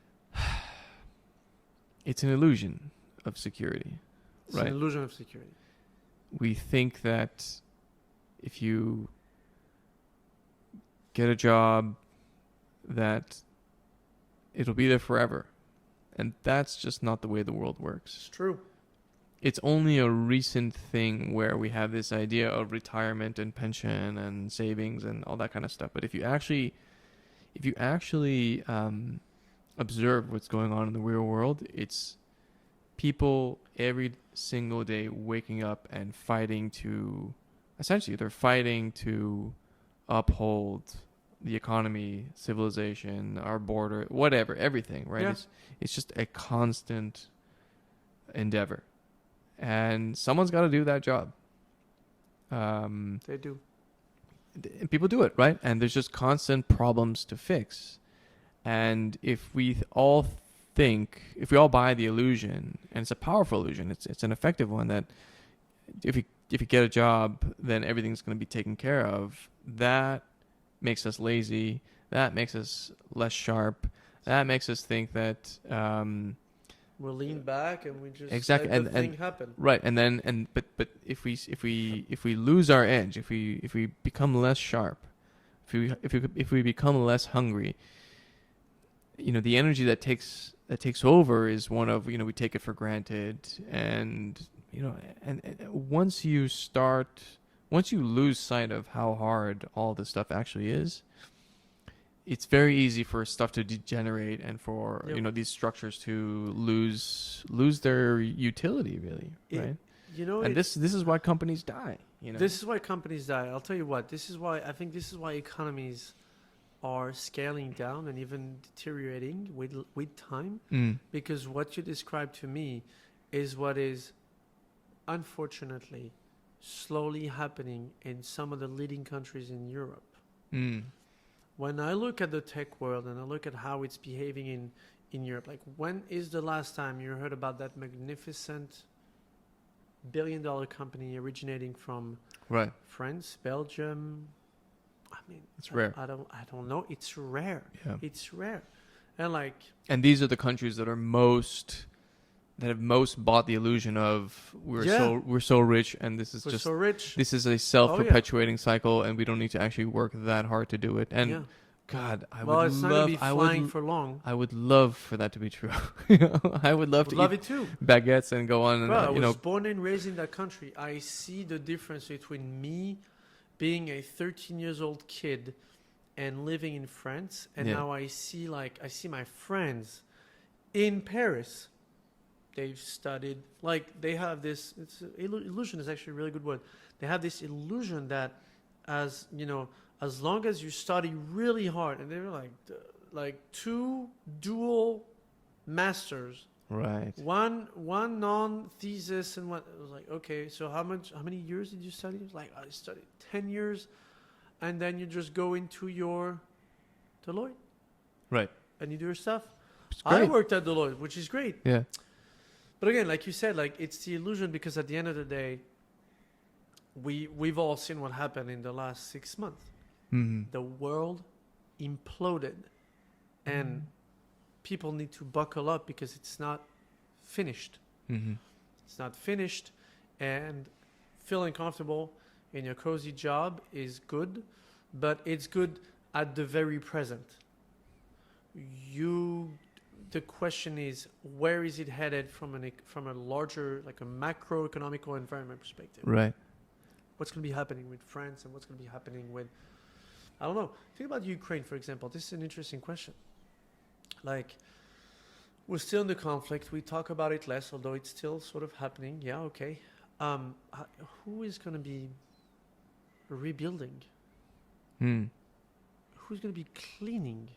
it's an illusion of security, It's right? an illusion of security. We think that if you get a job, that it'll be there forever. And that's just not the way the world works. It's true. It's only a recent thing where we have this idea of retirement and pension and savings and all that kind of stuff. But if you actually observe what's going on in the real world, it's people every single day waking up and fighting to, essentially, they're fighting to uphold the economy, civilization, our border, whatever, everything, right? Yeah. It's just a constant endeavor. And someone's got to do that job. They do. People do it, right? And there's just constant problems to fix. And if we all buy the illusion, and it's a powerful illusion, it's an effective one, that if you get a job, then everything's going to be taken care of, that makes us lazy, that makes us less sharp, that makes us think that We'll lean back and we just exactly, let the thing happen. right, but if we lose our edge, if we become less sharp, if we become less hungry, the energy that takes over is one of, we take it for granted, and once you lose sight of how hard all this stuff actually is, it's very easy for stuff to degenerate and for these structures to lose their utility, really, right? And this is why companies die. This is why companies die. I'll tell you what. This is why economies are scaling down and even deteriorating with time. Because what you described to me is what is unfortunately slowly happening in some of the leading countries in Europe. When I look at the tech world and I look at how it's behaving in Europe, like, when is the last time you heard about that magnificent billion-dollar company originating from France, Belgium? I mean, it's rare. I don't know. It's rare. Yeah. It's rare. And these are the countries that have most bought the illusion of we're so rich, and this is so rich. This is a self-perpetuating cycle, and we don't need to actually work that hard to do it. And God, it's not gonna be flying for long. I would love for that to be true. I would love to love eat it too. baguettes and go on. I was born and raised in that country. I see the difference between me being a 13 years old kid and living in France, and now I see my friends in Paris. They've studied, they have this, illusion is actually a really good word. They have this illusion that as long as you study really hard, and they were like 2 dual masters, right? One non-thesis, and what, it was like, okay, so how many years did you study? It was like, I studied 10 years, and then you just go into your Deloitte. Right. And you do your stuff. It's great. I worked at Deloitte, which is great. Yeah. But again, like you said, it's the illusion, because at the end of the day, we've all seen what happened in the last 6 months. The world imploded, and people need to buckle up because it's not finished. It's not finished, and feeling comfortable in your cozy job is good, but it's good at the very present. The question is, where is it headed from a larger, like a macroeconomical environment perspective? Right. What's going to be happening with France, and what's going to be happening with, I don't know. Think about Ukraine, for example. This is an interesting question. We're still in the conflict. We talk about it less, although it's still sort of happening. Yeah, okay. Who is going to be rebuilding? Who's going to be cleaning?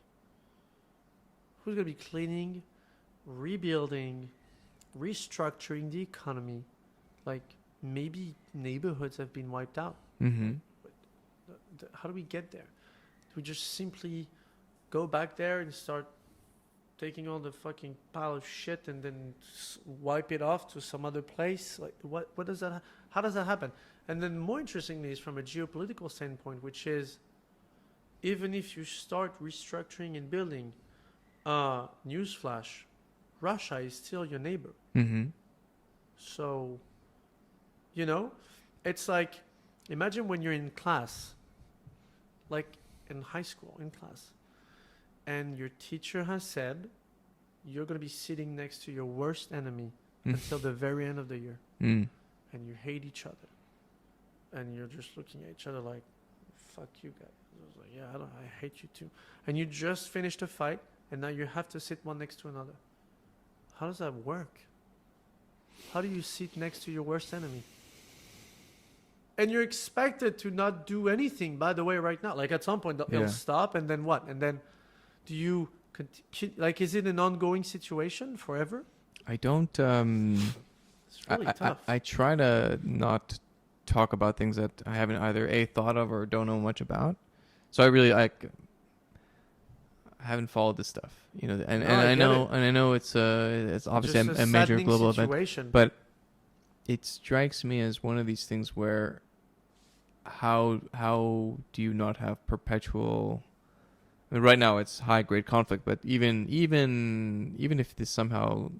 Who's going to be cleaning, rebuilding, restructuring the economy? Maybe neighborhoods have been wiped out. How do we get there? Do we just simply go back there and start taking all the fucking pile of shit and then wipe it off to some other place? What does that? How does that happen? And then more interestingly is from a geopolitical standpoint, which is, even if you start restructuring and building, newsflash, Russia is still your neighbor. Mm-hmm. So, you know, it's like, imagine when you're in class, like in high school, in class, and your teacher has said you're going to be sitting next to your worst enemy until the very end of the year, Mm. and you hate each other, and you're just looking at each other like, fuck you guys. I was like, yeah, I hate you too. And you just finished a fight, and now you have to sit one next to another. How does that work? How do you sit next to your worst enemy? And you're expected to not do anything, by the way, right now. Like at some point, it'll stop, and then what? And then do you, like, is it an ongoing situation forever? I don't. It's really tough. I try to not talk about things that I haven't either thought of or don't know much about. So I really I haven't followed this stuff, you know, and I know it's obviously a major global event, but it strikes me as one of these things where how do you not have perpetual? I mean, right now it's high grade conflict, but even if this somehow,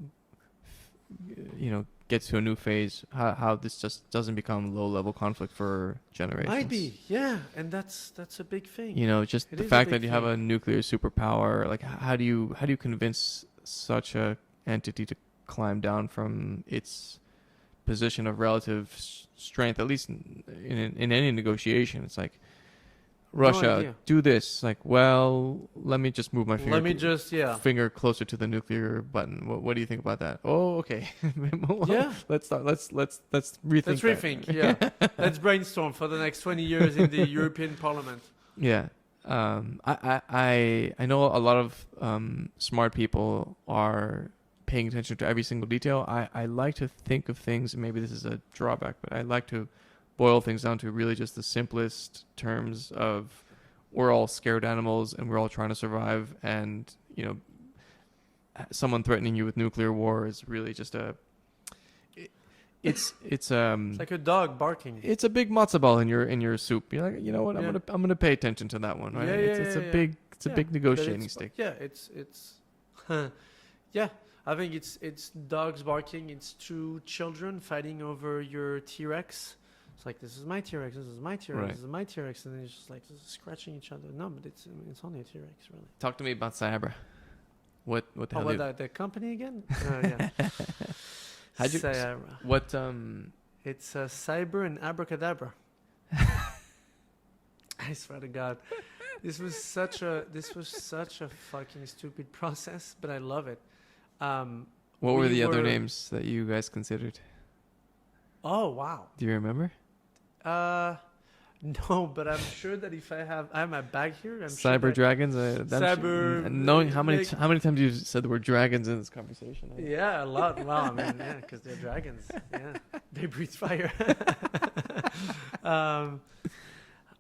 you know, gets to a new phase, how this just doesn't become low level conflict for generations. Might be, yeah, and that's a big thing. You know, just the fact that you have a nuclear superpower, like how do you convince such a entity to climb down from its position of relative strength, at least in any negotiation? It's like, Russia, do this. Like, well, let me just move my finger. Let me just, finger closer to the nuclear button. What do you think about that? Oh, okay. Well, yeah. Let's rethink. Let's rethink. Yeah. Let's brainstorm for the next 20 years in the European Parliament. Yeah. I know a lot of smart people are paying attention to every single detail. I like to think of things, and maybe this is a drawback, but I like to boil things down to really just the simplest terms of we're all scared animals and we're all trying to survive, and you know, someone threatening you with nuclear war is really just it's like a dog barking. It's a big matzo ball in your soup. You're like, you know what, I'm gonna pay attention to that one, right? It's a big negotiating stick. Yeah, it's yeah. I think it's dogs barking. It's two children fighting over your T-Rex. It's like, this is my T-Rex, this is my T-Rex, right. This is my T-Rex, and then it's just like scratching each other. No, but it's only a T-Rex, really. Talk to me about Cyber. What the hell? What, the company again? Yeah. How'd you? Cyber. What It's Cyber and Abracadabra. I swear to God, this was such a fucking stupid process, but I love it. What were the other names that you guys considered? Oh wow! Do you remember? No, but I'm sure that if I have my bag here, I'm Cyber sure dragons. Cyber. Knowing how many times you said the word dragons in this conversation. Yeah, a lot. Well, I mean, yeah, because they're dragons. Yeah, they breathe fire.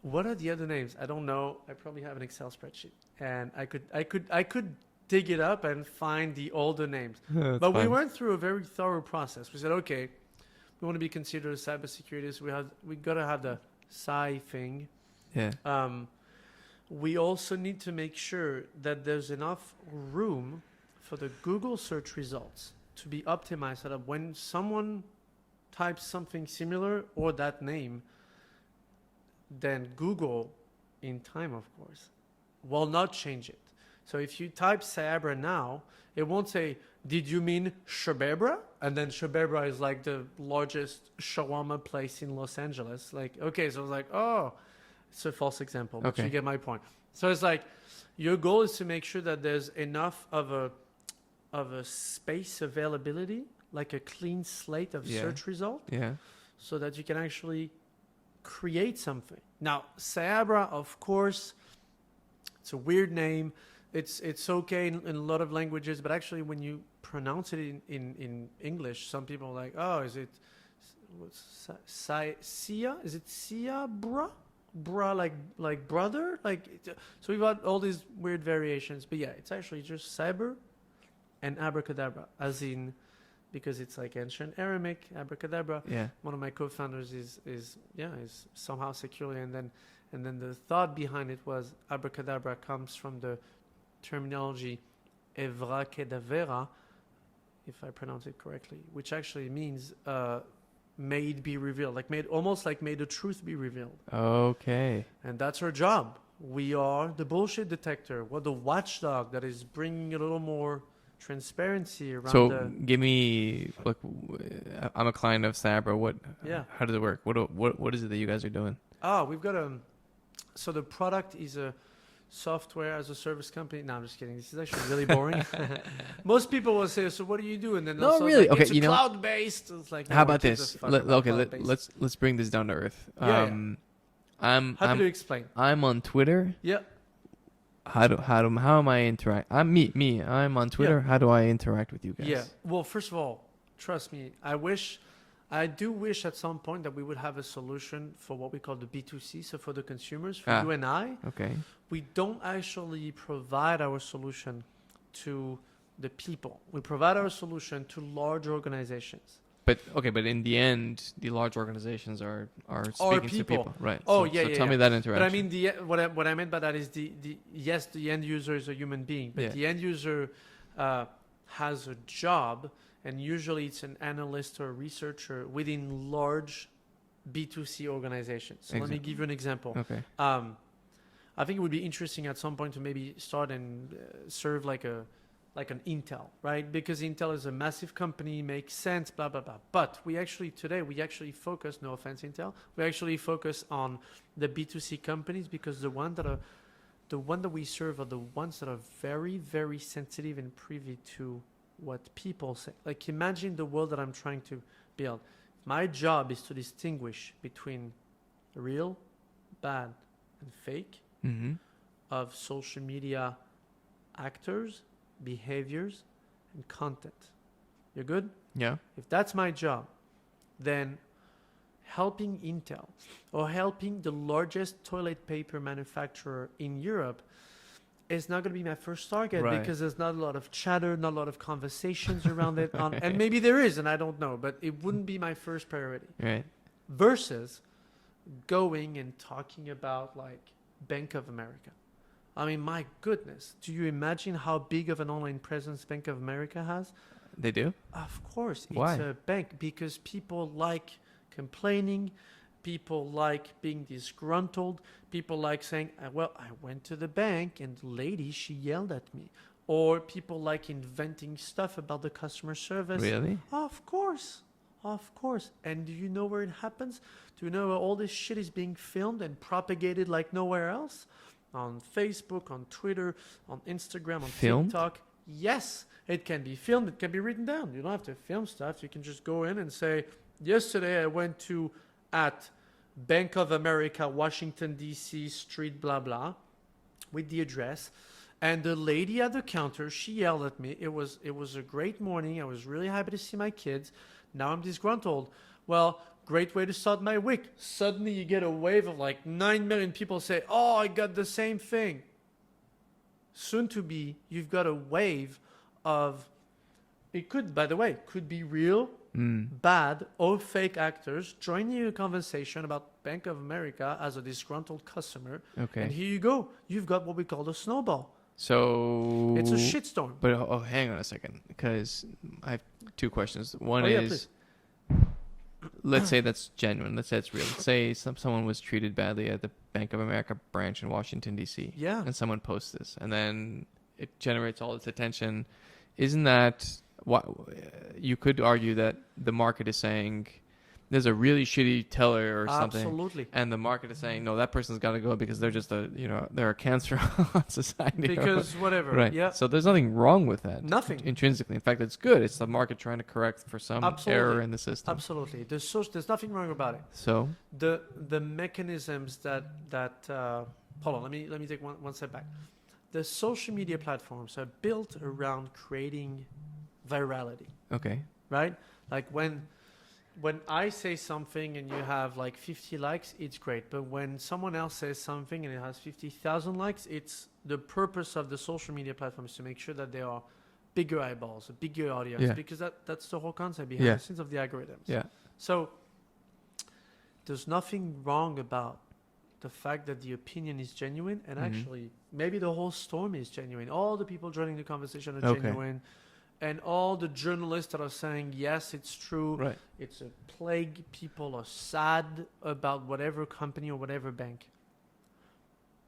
What are the other names? I don't know. I probably have an Excel spreadsheet, and I could dig it up and find the older names. But fine. We went through a very thorough process. We said, okay, we want to be considered as cybersecurities. We gotta have the Sci thing. Yeah. We also need to make sure that there's enough room for the Google search results to be optimized so that when someone types something similar or that name, then Google, in time of course, will not change it. So if you type Cyabra now, it won't say, did you mean Shabebra? And then Shabebra is like the largest shawarma place in Los Angeles. Like, okay, so it's like, oh, it's a false example, but you get my point. So it's like, your goal is to make sure that there's enough of a space availability, like a clean slate of search result, so that you can actually create something. Now, Cyabra, of course, it's a weird name. It's okay in a lot of languages, but actually when you pronounce it in English, some people are like, oh, is it Sia? Is it Sia Bra? Bra like brother? So we've got all these weird variations. But yeah, it's actually just Cyber and Abracadabra, as in, because it's like ancient Aramaic, Abracadabra. Yeah. One of my co-founders is somehow securely, and then the thought behind it was Abracadabra comes from the terminology Evra Kedavera, if I pronounce it correctly, which actually means may it be revealed, like almost like may the truth be revealed. Okay. And that's our job. We are the bullshit detector. We're the watchdog that is bringing a little more transparency around So the. give me, look, I'm a client of Sabra. Yeah. How does it work? What is it that you guys are doing? We've got so the product is a software as a service company. No, I'm just kidding. This is actually really boring. Most people will say, "So what do you do?" And then No, they'll really. Like, okay, it's you know. cloud based. It's like, no, How who about gives this? a fuck about cloud-based? Let's bring this down to earth. Yeah, I'm Happy to explain. I'm on Twitter. Yeah. How am I interact? I'm me. I'm on Twitter. Yeah. How do I interact with you guys? Yeah. Well, first of all, trust me. I do wish at some point that we would have a solution for what we call the B2C, so for the consumers, for you and I. Okay. We don't actually provide our solution to the people. We provide our solution to large organizations. But in the end, the large organizations are speaking to people, right? Oh, so, yeah, so yeah. tell me that interaction. But I mean, what I meant by that is yes, the end user is a human being, but the end user has a job, and usually it's an analyst or a researcher within large B2C organizations. So let me give you an example. Okay. I think it would be interesting at some point to maybe start and serve like an Intel, right? Because Intel is a massive company, makes sense, blah, blah, blah. But today we actually focus, no offense, Intel, we actually focus on the B2C companies because the one that we serve are the ones that are very, very sensitive and privy to what people say. Like imagine the world that I'm trying to build. My job is to distinguish between real, bad, and fake of social media actors, behaviors, and content. You're good? Yeah. If that's my job, then helping Intel or helping the largest toilet paper manufacturer in Europe is not going to be my first target because there's not a lot of chatter, not a lot of conversations around it. And maybe there is, and I don't know, but it wouldn't be my first priority. Right. Versus going and talking about like Bank of America. I mean, my goodness, do you imagine how big of an online presence Bank of America has? They do? Of course. Why? It's a bank because people like complaining. People like being disgruntled. People like saying, well, I went to the bank and the lady, she yelled at me. Or people like inventing stuff about the customer service. Really? Of course. Of course. And do you know where it happens? Do you know where all this shit is being filmed and propagated like nowhere else? On Facebook, on Twitter, on Instagram, on TikTok. Yes, it can be filmed. It can be written down. You don't have to film stuff. You can just go in and say, yesterday I went to at Bank of America, Washington, D.C., street, blah, blah, with the address. And the lady at the counter, she yelled at me. It was a great morning. I was really happy to see my kids. Now I'm disgruntled. Well, great way to start my week. Suddenly you get a wave of like 9 million people say, oh, I got the same thing. Soon to be, you've got a wave of, it could, by the way, could be real, bad or fake actors joining a conversation about Bank of America as a disgruntled customer. Okay. And here you go. You've got what we call the snowball. So it's a shitstorm. But hang on a second, because I have two questions. One is, let's say that's genuine. Let's say it's real. Let's say someone was treated badly at the Bank of America branch in Washington, D.C. Yeah. And someone posts this, and then it generates all this attention. Isn't that what you could argue that the market is saying? There's a really shitty teller or something. Absolutely. And the market is saying, no, that person's got to go because they're just they're a cancer on society. Because whatever. Right. Yeah. So there's nothing wrong with that. Nothing. Intrinsically. In fact, it's good. It's the market trying to correct for some error in the system. Absolutely. There's nothing wrong about it. So the mechanisms that hold on, let me take one step back. The social media platforms are built around creating virality. Okay. Right? Like when I say something and you have like 50 likes, it's great. But when someone else says something and it has 50,000 likes, it's the purpose of the social media platforms to make sure that there are bigger eyeballs, a bigger audience, because that's the whole concept behind the scenes of the algorithms. Yeah. So there's nothing wrong about the fact that the opinion is genuine, and actually maybe the whole storm is genuine. All the people joining the conversation are genuine. and all the journalists that are saying yes, it's true, Right. it's a plague, people are sad about whatever company or whatever bank.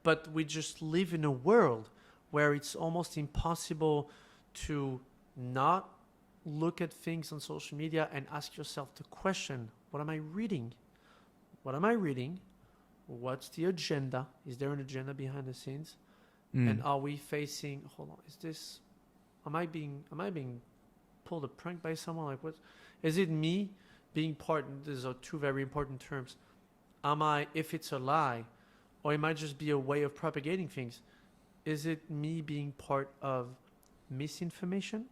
But we just live in a world where it's almost impossible to not look at things on social media and ask yourself the question, what am I reading? What am I reading? What's the agenda? Is there an agenda behind the scenes? Mm. And are we facing, hold on, is this, am I being pulled a prank by someone? Like, what is it, me being part? These are two very important terms. Am I, if it's a lie, or it might just be a way of propagating things, is it me being part of misinformation,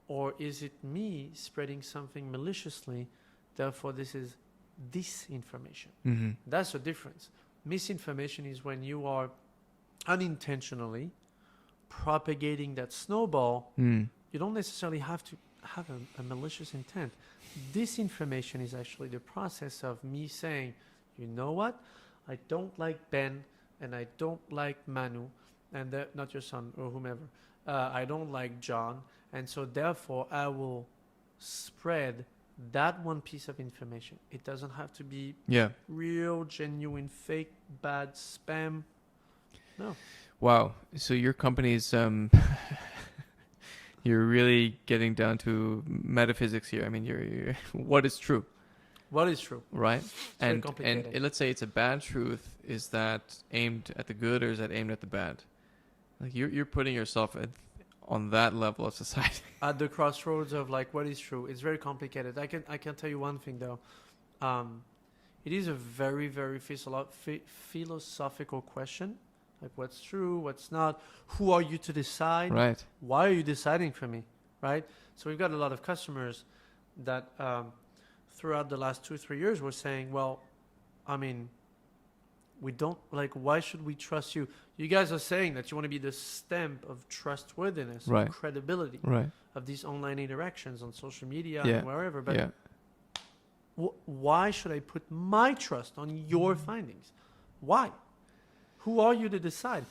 or is it me spreading something maliciously? Therefore, this is disinformation. Mm-hmm. That's the difference. Misinformation is when you are unintentionally propagating that snowball. Mm. You don't necessarily have to have a malicious intent. Disinformation is actually the process of me saying, you know what? I don't like Ben and I don't like Manu, and not your son or whomever. I don't like John, and so therefore I will spread that one piece of information. It doesn't have to be Yeah. real, genuine, fake, bad spam. No. Wow. So your company's you're really getting down to metaphysics here. I mean, you're what is true, What is true? right? very And complicated. let's say it's a bad truth. Is that aimed at the good or is that aimed at the bad? Like you're putting yourself on that level of society. At the crossroads of like what is true. It's very complicated. I can tell you one thing though. It is a very, very philosophical question. Like what's true, what's not. Who are you to decide? Right. Why are you deciding for me? Right? So we've got a lot of customers that throughout the last 2-3 years were saying, well, I mean, we don't, like, why should we trust you? You guys are saying that you want to be the stamp of trustworthiness, Right. of credibility Right. of these online interactions on social media Yeah. and wherever. But Yeah. why should I put my trust on your findings? Why? Who are you to decide?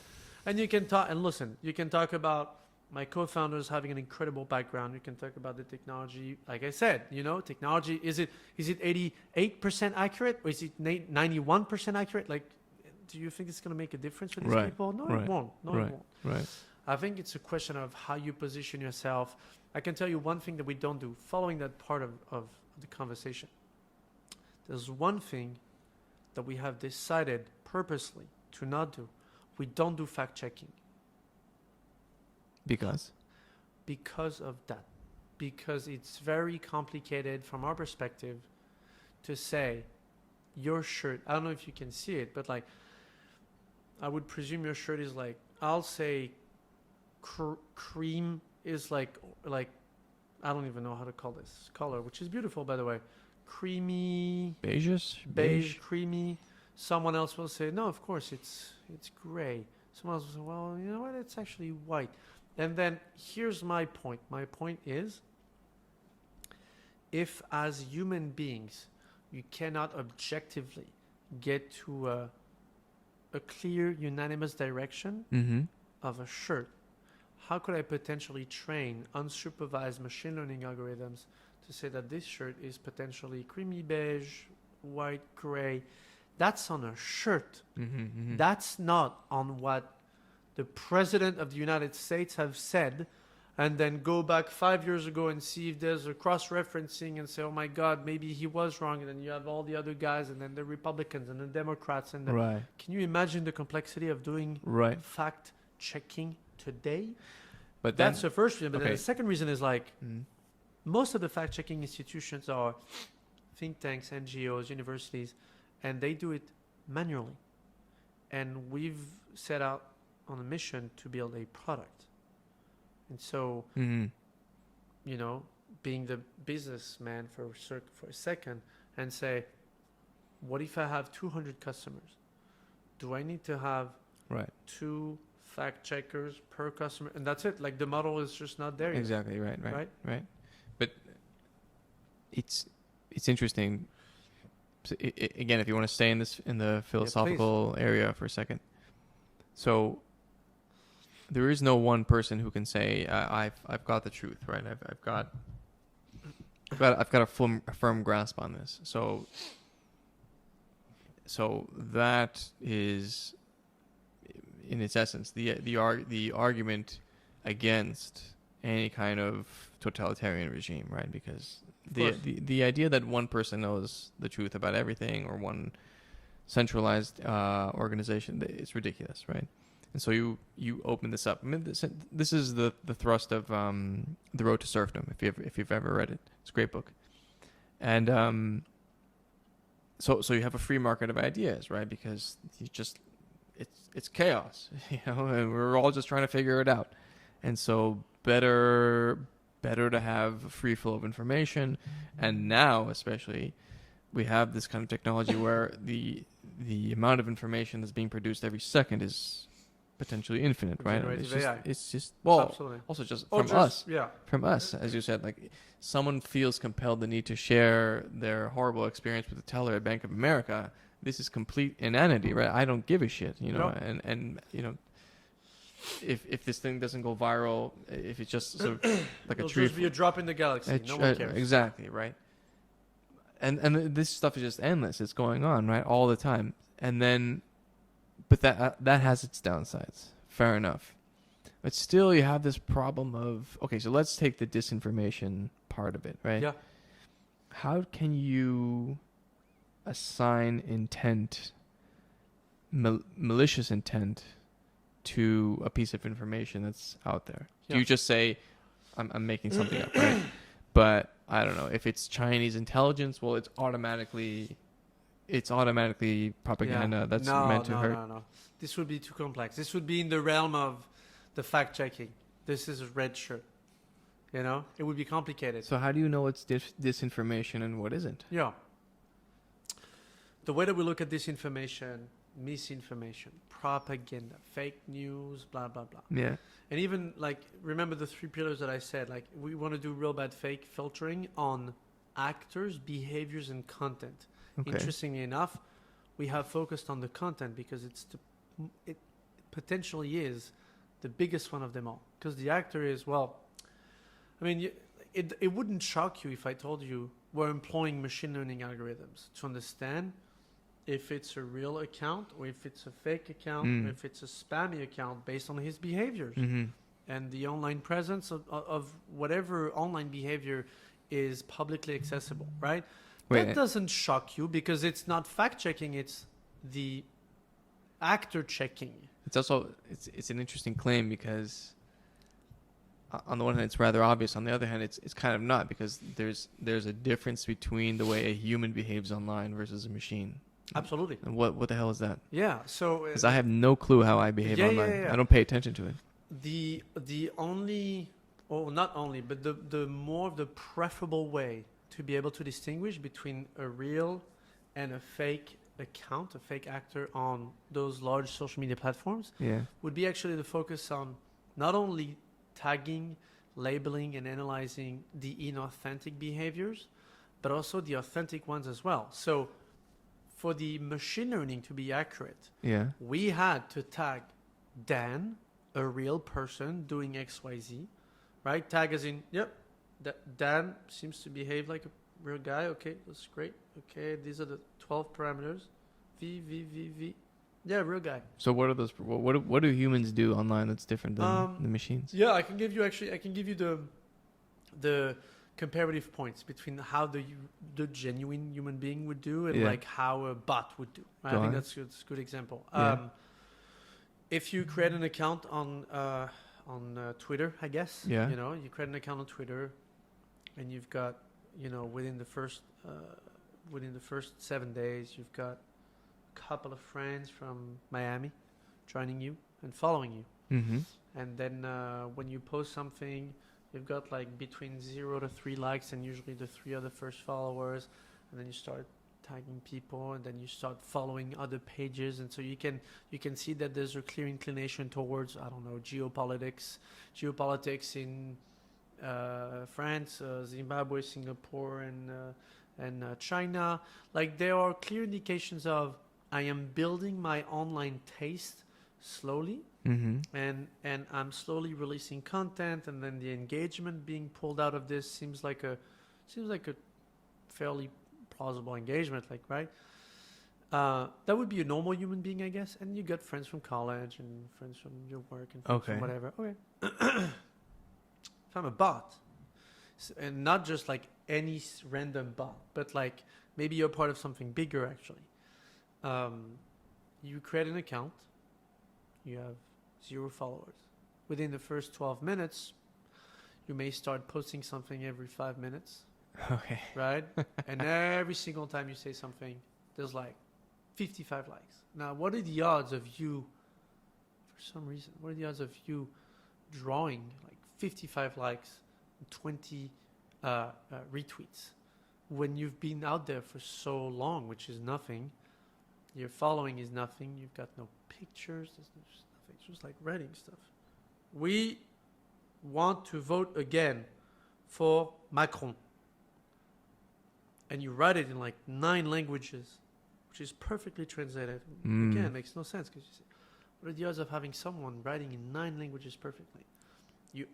And you can talk, and listen, you can talk about my co-founders having an incredible background. You can talk about the technology. Like I said, technology, is it 88% accurate or is it 91% accurate? Like, do you think it's going to make a difference for these Right. people? No, Right. it won't. No, Right. it won't. Right. I think it's a question of how you position yourself. I can tell you one thing that we don't do, following that part of the conversation. There's one thing that we have decided purposely to not do. We don't do fact-checking Because. because of that. Because it's very complicated from our perspective to say your shirt, I don't know if you can see it, but like, I would presume your shirt is like, I'll say cream is like, I don't even know how to call this color, which is beautiful, by the way. Creamy, beige, creamy. Someone else will say, no, of course, it's gray. Someone else will say, well, you know what, it's actually white. And then here's my point. My point is, if as human beings, you cannot objectively get to a clear, unanimous direction Mm-hmm. of a shirt, how could I potentially train unsupervised machine learning algorithms to say that this shirt is potentially creamy beige, white, gray? That's on a shirt. Mm-hmm. Mm-hmm. That's not on what the President of the United States have said, and then go back 5 years ago and see if there's a cross-referencing and say, oh my God, maybe he was wrong. And then you have all the other guys and then the Republicans and the Democrats. And Right. can you imagine the complexity of doing Right. fact-checking today? But then, That's the first reason. But then okay. the second reason is like, Mm. most of the fact-checking institutions are think tanks, NGOs, universities, and they do it manually. And we've set out on a mission to build a product. And so, Mm-hmm. being the businessman for a second and say, what if I have 200 customers? Do I need to have Right. 2 fact checkers per customer? And that's it. Like the model is just not there yet. Exactly. Right. Right. Right? Right. But it's interesting. So again, if you want to stay in the philosophical area for a second, so there is no one person who can say I've got the truth, right? I've got a firm grasp on this. So that is, in its essence, the argument against any kind of totalitarian regime, right? Because the idea that one person knows the truth about everything, or one centralized organization, it's ridiculous, right? And so you open this up. I mean, this is the thrust of The Road to Serfdom. If you've ever read it, it's a great book. And so you have a free market of ideas, right? Because it's chaos, and we're all just trying to figure it out. And so better to have a free flow of information. And now, especially, we have this kind of technology where the amount of information that's being produced every second is potentially infinite, right? It's just Absolutely. also just from us, as you said, like someone feels compelled the need to share their horrible experience with the teller at Bank of America. This is complete inanity, right? I don't give a shit, and if this thing doesn't go viral, if it's just sort of like It'll just be a drop in the galaxy. No one cares. Exactly, right? And this stuff is just endless. It's going on, right, all the time. And then, but that has its downsides. Fair enough. But still, you have this problem of, okay, so let's take the disinformation part of it, right? Yeah. How can you assign intent, malicious intent, to a piece of information that's out there? Yeah. Do you just say, I'm making something up, right? But I don't know, if it's Chinese intelligence, well, it's automatically propaganda that's meant to hurt. No. This would be too complex. This would be in the realm of the fact checking. This is a red shirt. It would be complicated. So how do you know it's disinformation and what isn't? Yeah. The way that we look at disinformation, misinformation, propaganda, fake news, blah, blah, blah. Yeah. And even, remember the 3 pillars that I said? We want to do real bad fake filtering on actors, behaviors, and content. Okay. Interestingly enough, we have focused on the content because it potentially is the biggest one of them all. Because the actor is, it wouldn't shock you if I told you we're employing machine learning algorithms to understand if it's a real account or if it's a fake account or if it's a spammy account based on his behaviors. Mm-hmm. And the online presence of whatever online behavior is publicly accessible, right? That doesn't shock you because it's not fact-checking, it's the actor checking. It's also, it's an interesting claim because on the one hand, it's rather obvious. On the other hand, it's kind of not, because there's a difference between the way a human behaves online versus a machine. Absolutely. And what the hell is that? Yeah, so... Because I have no clue how I behave online. Yeah. I don't pay attention to it. The only, or not only, but the more the preferable way to be able to distinguish between a real and a fake account, a fake actor on those large social media platforms, would be actually the focus on not only tagging, labeling, and analyzing the inauthentic behaviors, but also the authentic ones as well. So for the machine learning to be accurate, we had to tag Dan, a real person doing XYZ, right? Tag as in, yep, Dan seems to behave like a real guy. Okay, that's great. Okay, these are the 12 parameters. V. Yeah, real guy. So what are those? What do humans do online that's different than the machines? Yeah, I can give you the comparative points between how the genuine human being would do and like how a bot would do. I think that's a good example. If you create an account on Twitter, I guess, you create an account on Twitter, and you've got, within the first 7 days, you've got a couple of friends from Miami joining you and following you. Mm-hmm. And then when you post something, you've got like between 0 to 3 likes, and usually the 3 are the first followers. And then you start tagging people, and then you start following other pages, and so you can see that there's a clear inclination towards, I don't know, geopolitics in France, Zimbabwe, Singapore, and China. Like, there are clear indications of I am building my online taste slowly, Mm-hmm. and I'm slowly releasing content, and then the engagement being pulled out of this seems like a fairly plausible engagement, like, right? That would be a normal human being, I guess. And you got friends from college and friends from your work and friends from Okay. whatever. Okay. If I'm a bot, and not just like any random bot, but like maybe you're part of something bigger actually. You create an account, you have 0 followers. Within the first 12 minutes, you may start posting something every 5 minutes, Okay. right? And every single time you say something, there's like 55 likes. Now, what are the odds of you, for some reason, what are the odds of you drawing like 55 likes, 20 retweets when you've been out there for so long, which is nothing? Your following is nothing. You've got no pictures. There's nothing. It's just like writing stuff. We want to vote again for Macron. And you write it in like 9 languages, which is perfectly translated. Again, it makes no sense because you say, what are the odds of having someone writing in 9 languages perfectly? You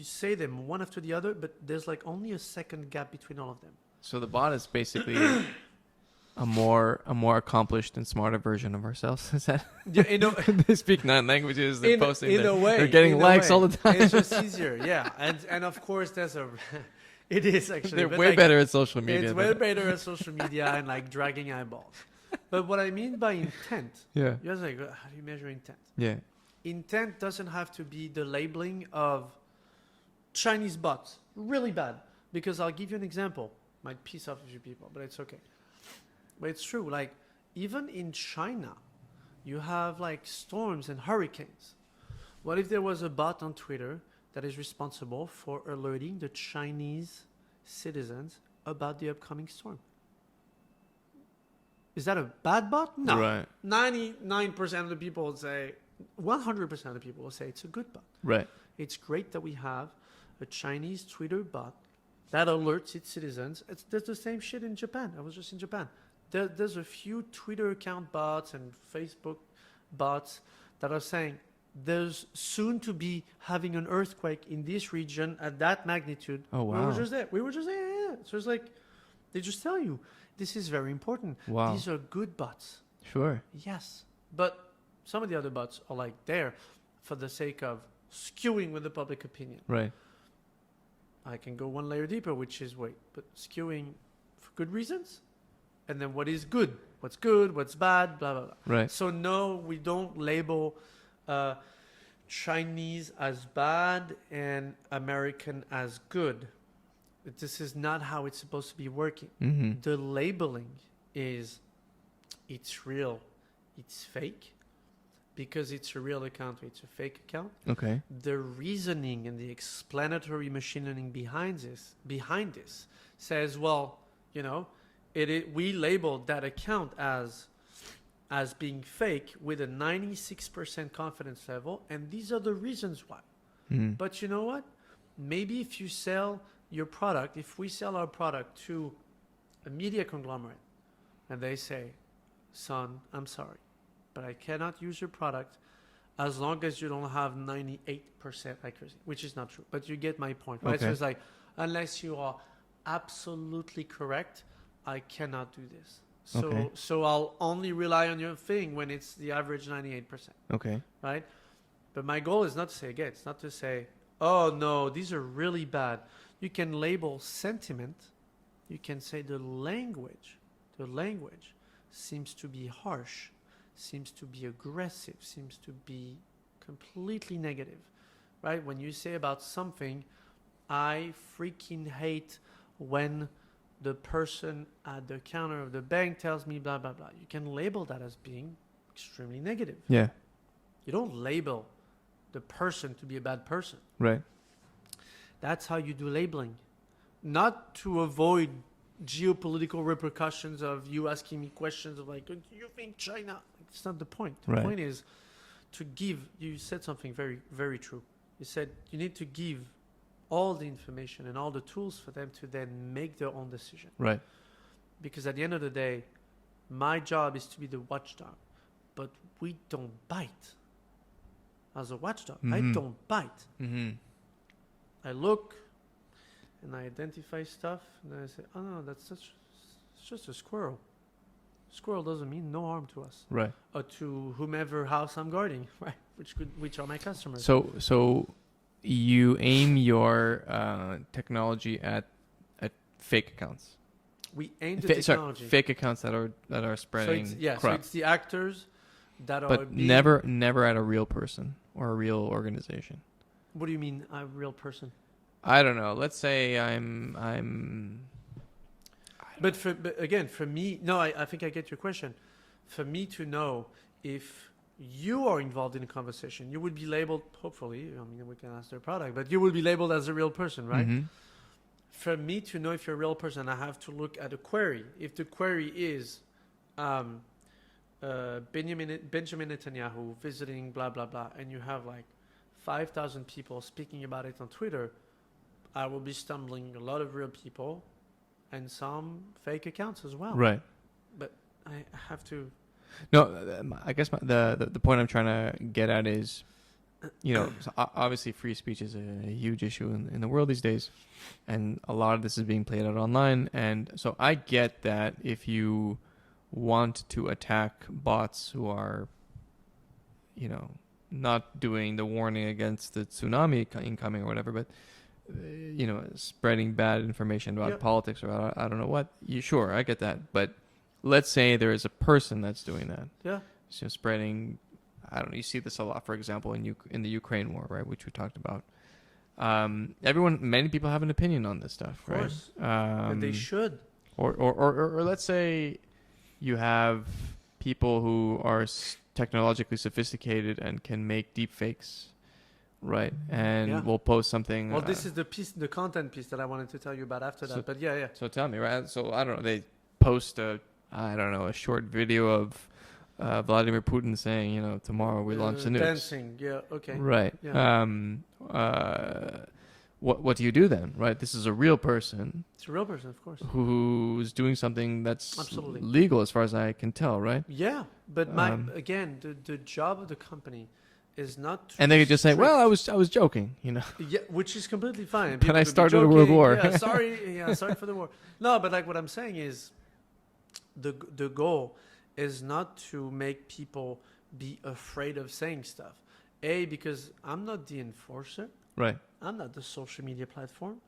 say them one after the other, but there's like only a second gap between all of them. So the bot is basically a more accomplished and smarter version of ourselves. Is that? Yeah, They speak 9 languages. They're posting. In a way, they're getting likes all the time. It's just easier, yeah. And of course, there's a. It is actually. They're but way like, better at social media. It's way better at social media and like dragging eyeballs. But what I mean by intent, Yeah. you're like, how do you measure intent? Yeah. Intent doesn't have to be the labeling of Chinese bots. Really bad. Because I'll give you an example. Might piss off a few people, but it's okay. But it's true. Like, even in China, you have like storms and hurricanes. What if there was a bot on Twitter that is responsible for alerting the Chinese citizens about the upcoming storm? Is that a bad bot? No. Right. 99% of the people will say, 100% of the people will say it's a good bot. Right. It's great that we have a Chinese Twitter bot that alerts its citizens. There's the same shit in Japan. I was just in Japan. There's a few Twitter account bots and Facebook bots that are saying there's soon to be having an earthquake in this region at that magnitude. Oh, wow. We were just there. Yeah. So it's like, they just tell you, this is very important. Wow. These are good bots. Sure. Yes. But some of the other bots are like there for the sake of skewing with the public opinion. Right. I can go one layer deeper, which is but skewing for good reasons? And then what is good? What's good? What's bad? Blah, blah, blah. Right. So no, we don't label Chinese as bad and American as good. This is not how it's supposed to be working. Mm-hmm. The labeling is, it's real, it's fake. Because it's a real account or it's a fake account. Okay. The reasoning and the explanatory machine learning behind this says, well, we labeled that account as being fake with a 96% confidence level, and these are the reasons why. Mm. But you know what? Maybe if you sell your product, if we sell our product to a media conglomerate, and they say, son, I'm sorry, but I cannot use your product as long as you don't have 98% accuracy, which is not true. But you get my point, right? Okay. So it's like, unless you are absolutely correct, I cannot do this. So I'll only rely on your thing when it's the average 98%, Okay. right? But my goal is not to say, again, it's not to say, oh no, these are really bad. You can label sentiment. You can say the language seems to be harsh, seems to be aggressive, seems to be completely negative, right? When you say about something, I freaking hate when the person at the counter of the bank tells me blah, blah, blah. You can label that as being extremely negative. Yeah. You don't label the person to be a bad person. Right. That's how you do labeling. Not to avoid geopolitical repercussions of you asking me questions of like, do you think China? It's not the point. The point is to give. You said something very, very true. You said you need to give all the information and all the tools for them to then make their own decision. Right. Because at the end of the day, my job is to be the watchdog. but we don't bite. As a watchdog, I don't bite. I look and I identify stuff, and I say, "Oh no, it's just a squirrel. Squirrel doesn't mean no harm to us, Right. or to whomever house I'm guarding, right? Which are my customers." So you aim your technology at fake accounts. We aim the technology. Fake accounts that are spreading So crap. it's the actors that are. But never at a real person or a real organization. What do you mean, a real person? I don't know. Let's say I'm. But again, for me, no, I think I get your question. For me to know if you are involved in a conversation, you would be labeled, hopefully, I mean, we can ask their product, but you will be labeled as a real person, right? Mhm. For me to know if you're a real person, I have to look at a query. If the query is Benjamin Netanyahu visiting blah, blah, blah, and you have like 5,000 people speaking about it on Twitter, I will be stumbling a lot of real people and some fake accounts as well. Right. But I have to... No, I guess the point I'm trying to get at is, so obviously free speech is a huge issue in the world these days, and a lot of this is being played out online. And so I get that if you want to attack bots who are, not doing the warning against the tsunami incoming or whatever, but spreading bad information about politics or I don't know what. Sure, I get that, but let's say there is a person that's doing that. Yeah. So spreading, I don't know. You see this a lot, for example, in the Ukraine war, right, which we talked about. Many people have an opinion on this stuff, Of course. right? And they should. Or let's say you have people who are technologically sophisticated and can make deep fakes, right? And will post something. Well, this is the content piece that I wanted to tell you about after that. But yeah. So tell me, right? So I don't know. They post a short video of Vladimir Putin saying, tomorrow we launch the nukes. Dancing, yeah, okay. Right. Yeah. What do you do then, right? This is a real person. It's a real person, of course. Who's doing something that's absolutely legal as far as I can tell, right? Yeah, but again, the job of the company is not to and they could just say, well, I was joking, Yeah, which is completely fine. But I started a world war. Sorry for the war. No, but like what I'm saying is the goal is not to make people be afraid of saying stuff. Because I'm not the enforcer. Right. I'm not the social media platform.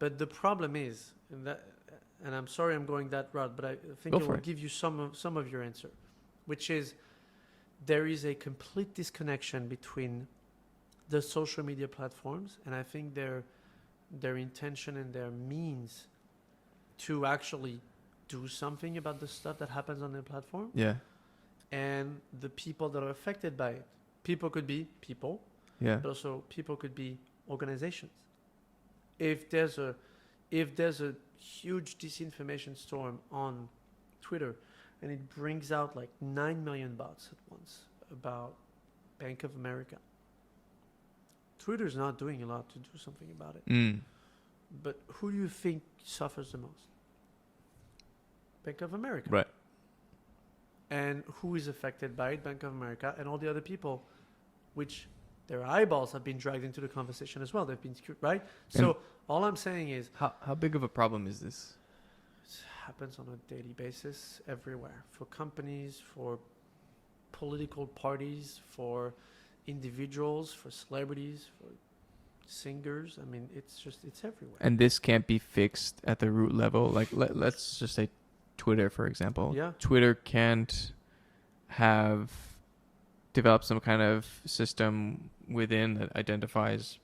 But the problem is, and I'm sorry I'm going that route, but I think it will give you some of your answer, which is there is a complete disconnection between the social media platforms, and I think their intention and their means to actually do something about the stuff that happens on their platform. Yeah. And the people that are affected by it. People could be people. Yeah. But also people could be organizations. If there's a huge disinformation storm on Twitter and it brings out like 9 million bots at once about Bank of America, Twitter's not doing a lot to do something about it. But who do you think suffers the most? Bank of America. Right. And who is affected by it? Bank of America and all the other people, which their eyeballs have been dragged into the conversation as well. They've been right. So all I'm saying is, how big of a problem is this? It happens on a daily basis everywhere, for companies, for political parties, for individuals, for celebrities, for singers. I mean, it's everywhere. And this can't be fixed at the root level. Like let's just say Twitter, for example. Yeah. Twitter can't have developed some kind of system within that identifies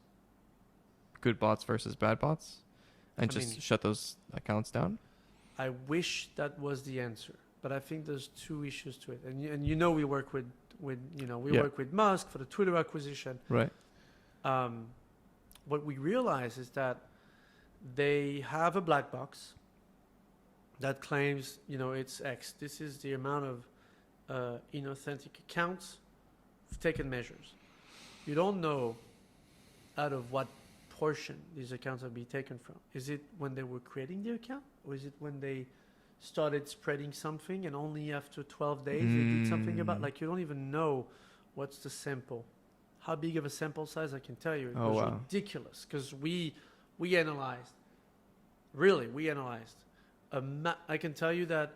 good bots versus bad bots and shut those accounts down. I wish that was the answer, but I think there's two issues to it. And we work with work with Musk for the Twitter acquisition. Right. What we realize is that they have a black box that claims, it's X. This is the amount of inauthentic accounts. We've taken measures. You don't know out of what portion these accounts have been taken from. Is it when they were creating the account, or is it when they started spreading something, and only after 12 days they did something about. Like you don't even know what's the sample, how big of a sample size. I can tell you, it was ridiculous because we analyzed. Really, we analyzed. I can tell you that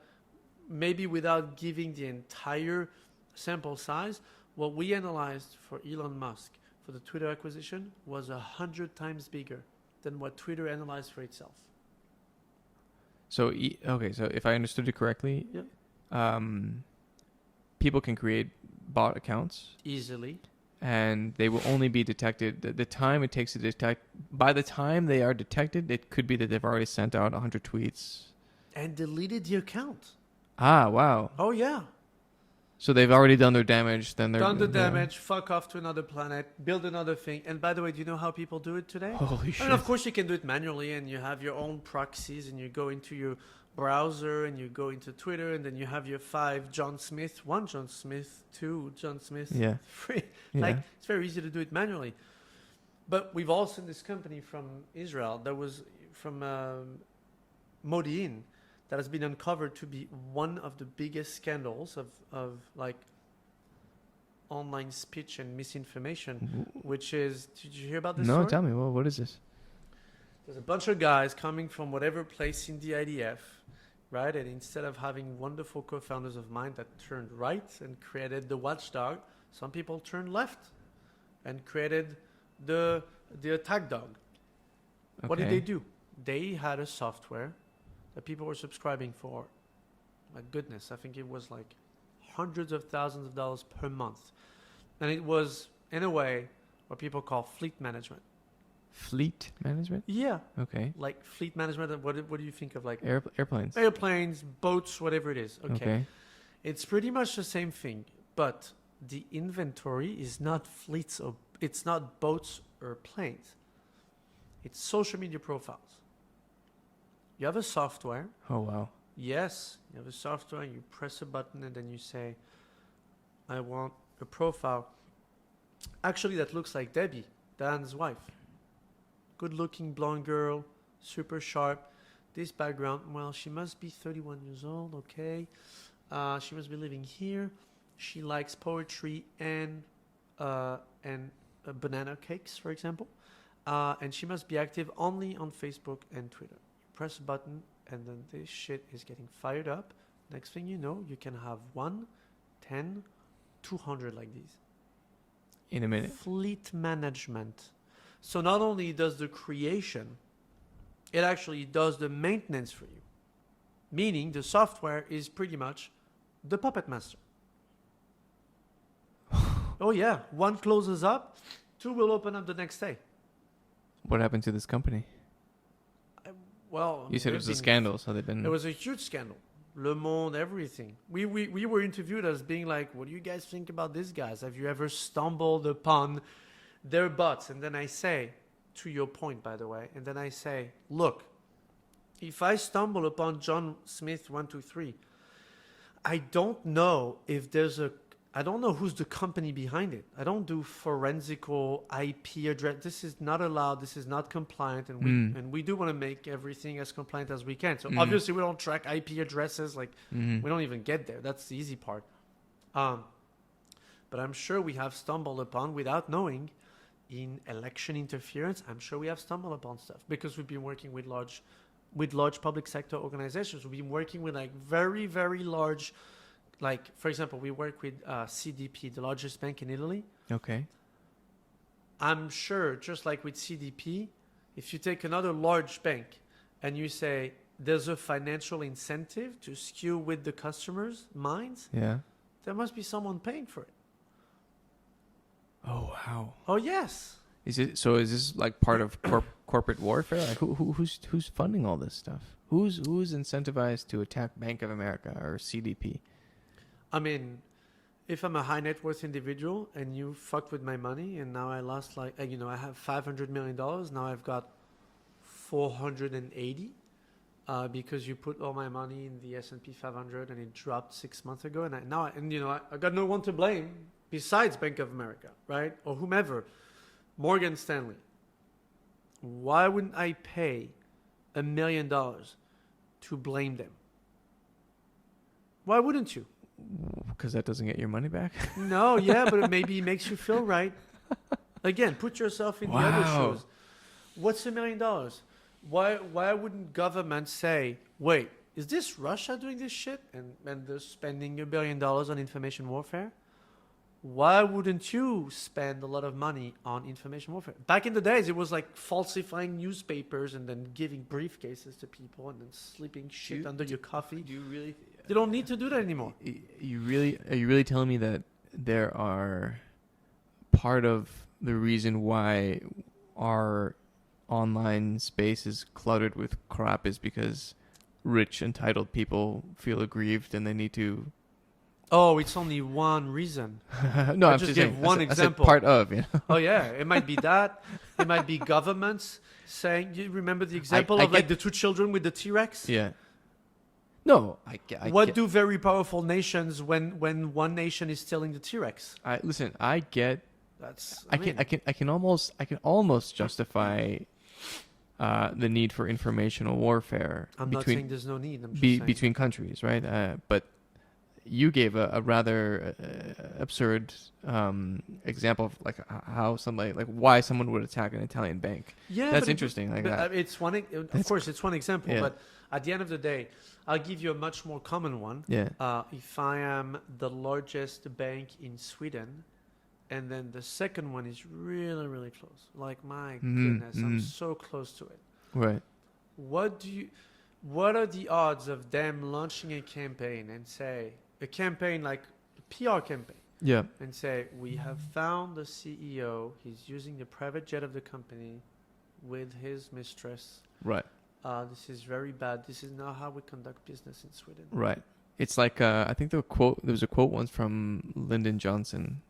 maybe without giving the entire sample size, what we analyzed for Elon Musk for the Twitter acquisition was 100 times bigger than what Twitter analyzed for itself. So okay, so if I understood it correctly, people can create bot accounts Easily. and they will only be detected the time it takes to detect. By the time they are detected, it could be that they've already sent out 100 tweets And deleted the account. Ah, wow. Oh, yeah. So they've already done their damage. Then they're done the damage, fuck off to another planet, build another thing. And by the way, do you know how people do it today? Holy shit. And of course you can do it manually, and you have your own proxies, and you go into your browser, and you go into Twitter, and then you have your 5 John Smith, 1 John Smith, 2 John Smith, 3. Yeah. Like, it's very easy to do it manually. But we've all seen this company from Israel that was from Modi'in that has been uncovered to be one of the biggest scandals of like online speech and misinformation, which is, did you hear about this story? Tell me, what is this? There's a bunch of guys coming from whatever place in the IDF, right? And instead of having wonderful co-founders of mine that turned right and created the watchdog, some people turned left and created the attack dog. Okay. What did they do? They had a software that people were subscribing for. My goodness, I think it was like hundreds of thousands of dollars per month. And it was, in a way, what people call fleet management. Fleet management? Yeah. Okay. Like fleet management, what do you think of? Like airplanes? Airplanes, boats, whatever it is. Okay. It's pretty much the same thing, but the inventory is not fleets, or it's not boats or planes. It's social media profiles. You have a software. Oh, wow. Yes, you have a software, and you press a button, and then you say, I want a profile. Actually, that looks like Debbie, Dan's wife. Good-looking blonde girl, super sharp. This background, well, she must be 31 years old, okay. She must be living here. She likes poetry and banana cakes, for example. And she must be active only on Facebook and Twitter. Press a button, and then this shit is getting fired up. Next thing you know, you can have 1, 10, 200 like these. In a minute. Fleet management. So not only does the creation, it actually does the maintenance for you. Meaning the software is pretty much the puppet master. Oh yeah, 1 closes up, 2 will open up the next day. What happened to this company? Well, you said it was a scandal, so they've been... It was a huge scandal. Le Monde, everything. We were interviewed as being like, what do you guys think about these guys? Have you ever stumbled upon their bots? And then I say, to your point, by the way, and then I say, look, if I stumble upon John Smith 123, I don't know if there's I don't know who's the company behind it. I don't do forensical IP address. This is not allowed. This is not compliant. And we do want to make everything as compliant as we can. So obviously we don't track IP addresses. Like we don't even get there. That's the easy part. But I'm sure we have stumbled upon, without knowing, in election interference, I'm sure we have stumbled upon stuff because we've been working with large public sector organizations. We've been working with like very, very large. Like, for example, we work with CDP, the largest bank in Italy. Okay. I'm sure, just like with CDP, if you take another large bank and you say there's a financial incentive to skew with the customers' minds, there must be someone paying for it. Oh, wow. Oh, yes. Is this like part of corporate warfare? Like who's funding all this stuff? Who's incentivized to attack Bank of America or CDP? I mean, if I'm a high net worth individual and you fucked with my money and now I lost I have $500 million. Now I've got 480 because you put all my money in the S&P 500 and it dropped 6 months ago. And I got no one to blame besides Bank of America, right? Or whomever, Morgan Stanley. Why wouldn't I pay $1 million to blame them? Why wouldn't you? Because that doesn't get your money back. No, yeah, but it maybe makes you feel right. Again, put yourself in the other Wow. shoes. What's $1 million? Why wouldn't government say, wait, is this Russia doing this shit and they're spending $1 billion on information warfare? Why wouldn't you spend a lot of money on information warfare? Back in the days, it was like falsifying newspapers and then giving briefcases to people and then slipping shit under your coffee. Do you really? You don't need to do that anymore. Are you really telling me that there are part of the reason why our online space is cluttered with crap is because rich entitled people feel aggrieved and they need to Oh, it's only one reason. no, I I'm just just gave saying, one I said example. part of, you know. Oh yeah, it might be that. It might be governments saying. You remember the example I of like get- the two children with the T-Rex? Yeah. No, I What get, do very powerful nations when one nation is stealing the T-Rex? listen, I get That's I can almost justify the need for informational warfare I'm not saying there's no need. I'm just saying. between countries, right? But you gave a rather absurd example of like how somebody like why someone would attack an Italian bank. Yeah, That's but interesting. Like but, that. It's one. Of course, it's one example. Yeah. But at the end of the day, I'll give you a much more common one. Yeah. If I am the largest bank in Sweden, and then the second one is really, really close. Like my goodness, I'm so close to it. Right. What are the odds of them launching a campaign and say a campaign like a PR campaign Yeah. and say we have found the CEO. He's using the private jet of the company with his mistress. Right. This is very bad. This is not how we conduct business in Sweden. Right. It's like I think there was a quote once from Lyndon Johnson,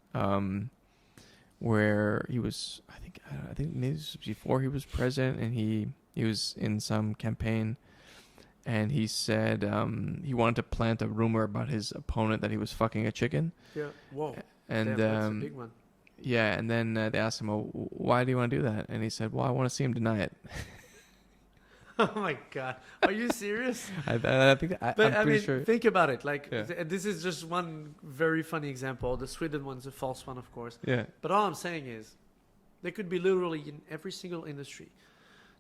where he was I think maybe this was before he was president, and he was in some campaign, and he said he wanted to plant a rumor about his opponent that he was fucking a chicken. Yeah. Whoa. And Damn, that's a big one. yeah, and then they asked him, "Well, why do you want to do that?" And he said, "Well, I want to see him deny it." Oh my God. Are you serious? I think I'm But pretty sure. think about it. Like, Yeah. this is just one very funny example. The Sweden one's a false one, of course. Yeah. But all I'm saying is, there could be literally in every single industry,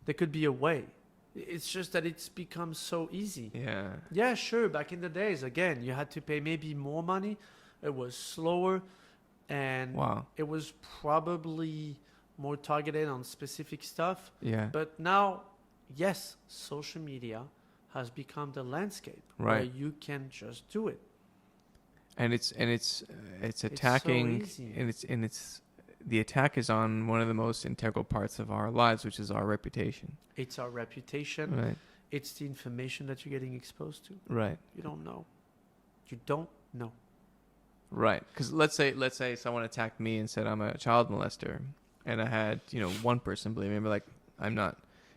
there could be a way. It's just that it's become so easy. Yeah. Yeah, sure. Back in the days, again, you had to pay maybe more money. It was slower, and Wow. it was probably more targeted on specific stuff. Yeah. But now, yes, social media has become the landscape where Right. you can just do it. And it's attacking, easy. and it's the attack is on one of the most integral parts of our lives, which is our reputation. It's our reputation. Right. It's the information that you're getting exposed to. Right. You don't know. You don't know. Right. Because let's say someone attacked me and said I'm a child molester, and I had one person believe me, but like I'm not.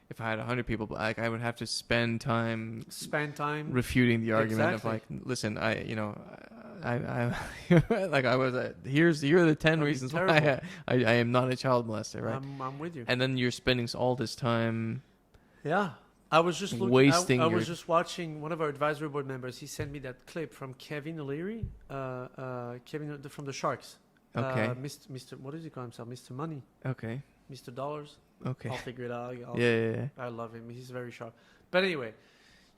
If I had 100 people, like I would have to spend time refuting the argument of like, listen, I like I was here are the 10 That'd be reasons why terrible. I am not a child molester, right? I'm with you. And then you're spending all this time. Yeah. I was just looking. Wasting I your- was just watching one of our advisory board members. He sent me that clip from Kevin O'Leary, Kevin from the Sharks. Okay. Mr. What does he call himself? Mr. Money, Okay. Mr. Dollars. Okay. I'll figure it out. Yeah. I love him. He's very sharp. But anyway,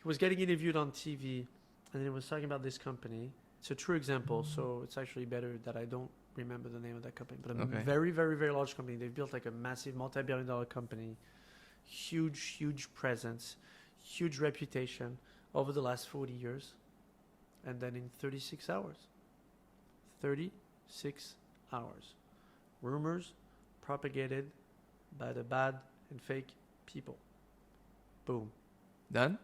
he was getting interviewed on TV, and then he was talking about this company. It's a true example, so it's actually better that I don't remember the name of that company. But a Okay. very, very, very large company. They've built like a massive multi-billion-dollar company, huge presence, huge reputation over the last 40 years, and then in 36 hours, rumors propagated by the bad and fake people. Boom. Done?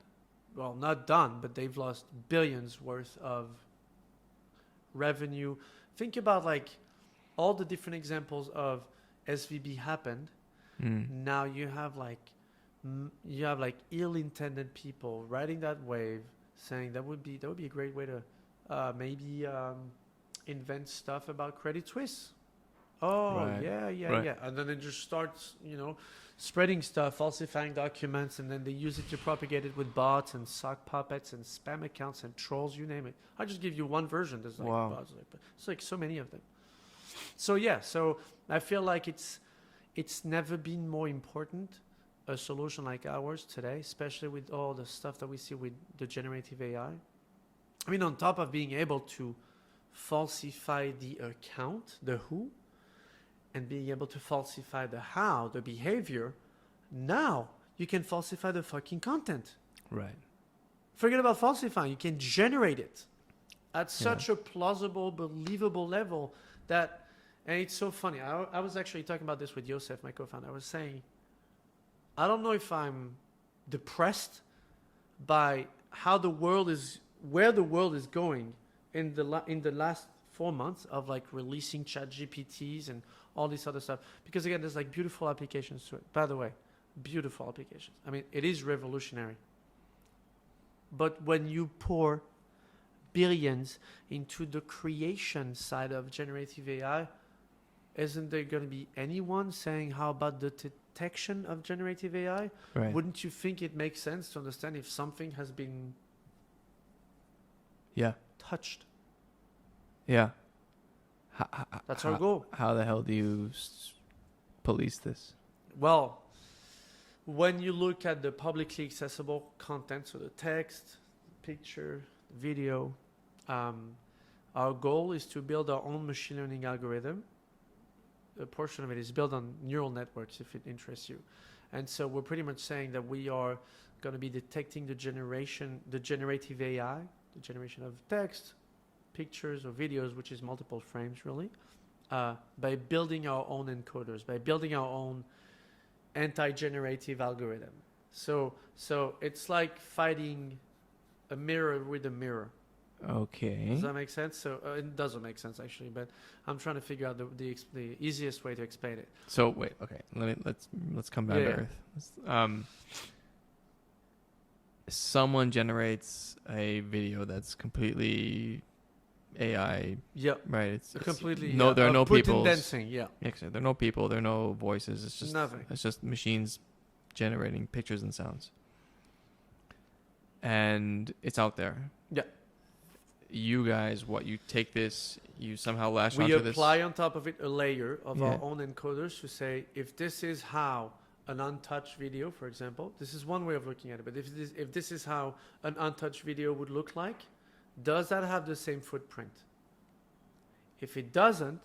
Well, not done, but they've lost billions worth of revenue. Think about like all the different examples of SVB happened. Now you have like ill-intended people riding that wave, saying that would be a great way to maybe invent stuff about Credit Suisse. Oh, Right. yeah, Right. yeah. And then it just starts, spreading stuff, falsifying documents, and then they use it to propagate it with bots and sock puppets and spam accounts and trolls, you name it. I just give you one version. There's like Wow. bots, but it's like so many of them. So yeah, so I feel like it's never been more important a solution like ours today, especially with all the stuff that we see with the generative AI. I mean, on top of being able to falsify the account, the who, and being able to falsify the how, the behavior, now you can falsify the fucking content. Right. Forget about falsifying. You can generate it at such a plausible, believable level that, and it's so funny. I was actually talking about this with Joseph, my co-founder. I was saying, I don't know if I'm depressed by where the world is going in the last 4 months of like releasing chat GPTs and all this other stuff. Because again, there's like beautiful applications to it. By the way, beautiful applications. I mean, it is revolutionary. But when you pour billions into the creation side of generative AI, isn't there going to be anyone saying, how about the detection of generative AI? Right. Wouldn't you think it makes sense to understand if something has been Yeah. touched? Yeah. That's our goal. How the hell do you police this? Well, when you look at the publicly accessible content, so the text, picture, video, our goal is to build our own machine learning algorithm. A portion of it is built on neural networks if it interests you. And so we're pretty much saying that we are going to be detecting the generative AI, the generation of text, pictures or videos, which is multiple frames really, by building our own encoders, by building our own anti-generative algorithm. So it's like fighting a mirror with a mirror. Okay. Does that make sense? So it doesn't make sense actually, but I'm trying to figure out the easiest way to explain it. So wait, okay. Let's come down to Yeah. earth. Someone generates a video that's completely AI, Yeah, right? It's completely. no. There are no Putin people. dancing. Yeah, There are no people. There are no voices. It's just nothing. It's just machines generating pictures and sounds, and it's out there. Yeah. You guys, you take this, you somehow lash We onto this. apply on top of it a layer of Yeah. our own encoders to say if this is how an untouched video, for example, this is one way of looking at it. But if this is how an untouched video would look like, does that have the same footprint? If it doesn't,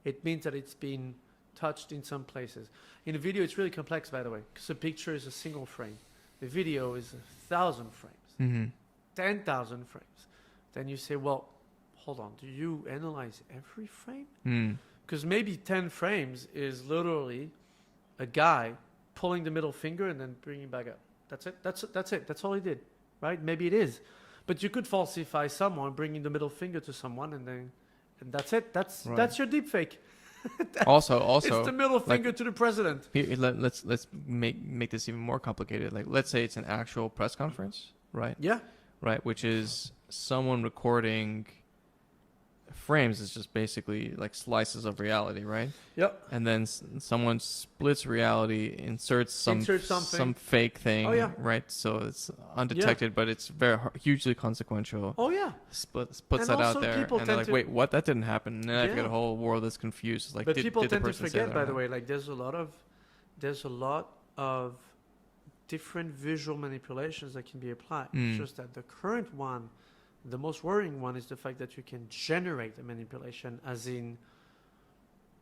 it means that it's been touched in some places. In a video, it's really complex, by the way, because a picture is a single frame. The video is 1,000 frames, Mm-hmm. 10,000 frames. Then you say, well, hold on, do you analyze every frame? Mm. Because maybe 10 frames is literally a guy pulling the middle finger and then bringing it back up. That's it. That's it. That's all he did, right? Maybe it is. But you could falsify someone bringing the middle finger to someone and that's it. That's your deep fake. Also, It's the middle finger to the president. here, let's make this even more complicated. Like, let's say it's an actual press conference, right? Yeah. Right, which is someone recording frames is just basically like slices of reality, right? Yep. And then someone splits reality, inserts Insert something. some fake thing, Oh, yeah. right? So it's undetected, but it's hugely consequential. Oh yeah. Puts And that out also there, people and they're tend like, to- "Wait, what? That didn't happen." And then I've got Yeah. a whole world that's confused. It's like, But did people the tend to person say forget, that by or the not? way, like there's a lot of different visual manipulations that can be applied. It's just that the current one, the most worrying one, is the fact that you can generate a manipulation, as in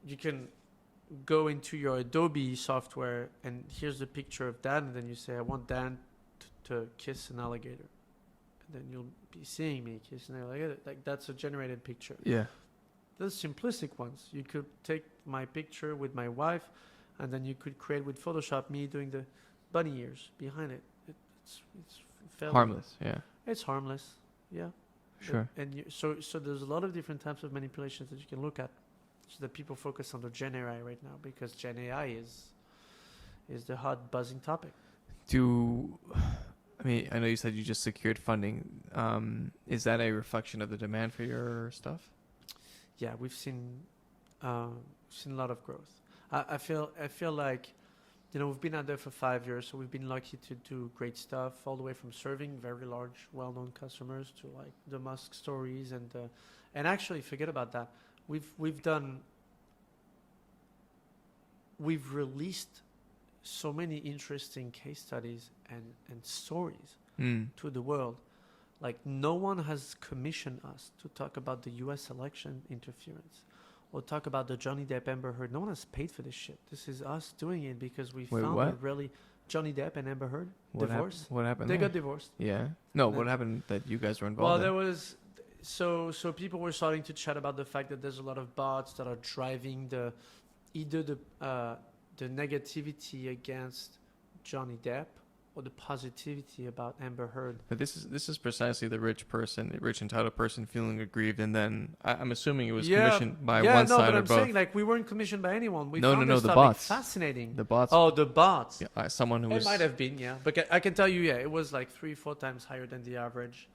you can go into your Adobe software and here's the picture of Dan, and then you say, I want Dan to kiss an alligator. And then you'll be seeing me kiss an alligator. Like that's a generated picture. Yeah. Those simplistic ones. You could take my picture with my wife, and then you could create with Photoshop me doing the bunny ears behind it. It's fairly Harmless. Yeah. It's harmless. Yeah. Sure. So there's a lot of different types of manipulations that you can look at. So that people focus on the Gen AI right now because Gen AI is the hot buzzing topic. I mean, I know you said you just secured funding. Is that a reflection of the demand for your stuff? Yeah, we've seen seen a lot of growth. I feel like, we've been out there for 5 years, so we've been lucky to do great stuff, all the way from serving very large, well-known customers to like the Musk stories and actually forget about that. We've released so many interesting case studies and stories to the world. Like, no one has commissioned us to talk about the U.S. election interference or talk about the Johnny Depp Amber Heard. No one has paid for this shit. This is us doing it because we found a really Johnny Depp and Amber Heard divorce. What happened? They there? got divorced. Yeah. No, what happened that you guys were involved Well, in? there was so people were starting to chat about the fact that there's a lot of bots that are driving either the negativity against Johnny Depp or the positivity about Amber Heard. But this is precisely the rich entitled person feeling aggrieved, and then I'm assuming it was commissioned by one side but or I'm both. saying, like, we weren't commissioned by anyone. We No, found no, this the topic bots. fascinating. The bots. Oh, the bots. Yeah, someone who was. It might have been, yeah. But I can tell you, yeah, it was like 3-4 times higher than the average.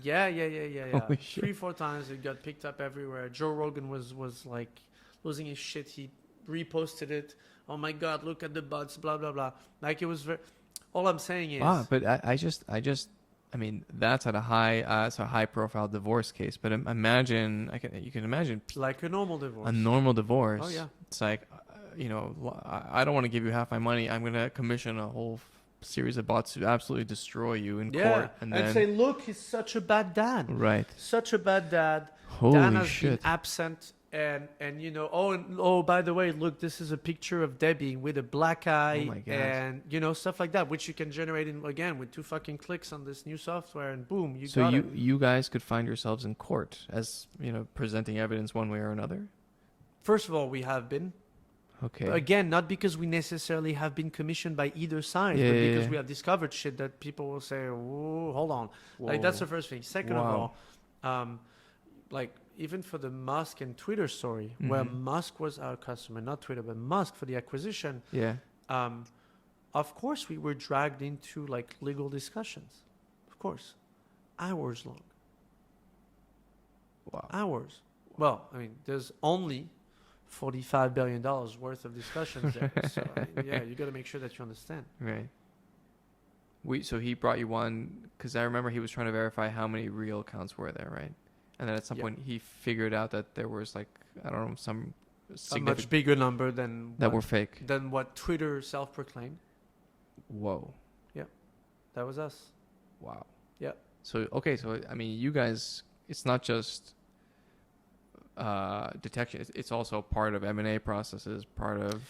Yeah. Holy shit. 3-4 times. It got picked up everywhere. Joe Rogan was like losing his shit. He reposted it. Oh my God, look at the bots, blah, blah, blah. Like, it was very... All I'm saying is... Wow, but I mean, that's at a high profile divorce case. But you can imagine like a normal divorce. a normal divorce. Oh, yeah. It's like, I don't want to give you half my money. I'm going to commission a whole series of bots to absolutely destroy you in court. And then say, look, he's such a bad dad. Right. Such a bad dad. Holy Dan has shit. been absent. And by the way, look, this is a picture of Debbie with a black eye. Oh my God. And stuff like that, which you can generate again with 2 fucking clicks on this new software, and boom, you got So it. you guys could find yourselves in court as presenting evidence one way or another. First of all, we have been. Okay. But again, not because we necessarily have been commissioned by either side, but because we have discovered shit that people will say, "Whoa, hold on." Like, that's the first thing. Second of all, like, even for the Musk and Twitter story, where Musk was our customer, not Twitter, but Musk for the acquisition. Yeah. Of course, we were dragged into like legal discussions. Of course, hours long. Wow. Hours. Well, I mean, there's only $45 billion worth of discussions there. So, you got to make sure that you understand. Right. So he brought you one because I remember he was trying to verify how many real accounts were there, right? And then at some point he figured out that there was like, I don't know, some a much bigger number than that were fake. Than what Twitter self-proclaimed. Whoa. Yeah, that was us. Wow. Yeah. So I mean, you guys, it's not just detection. It's also part of M&A processes, part of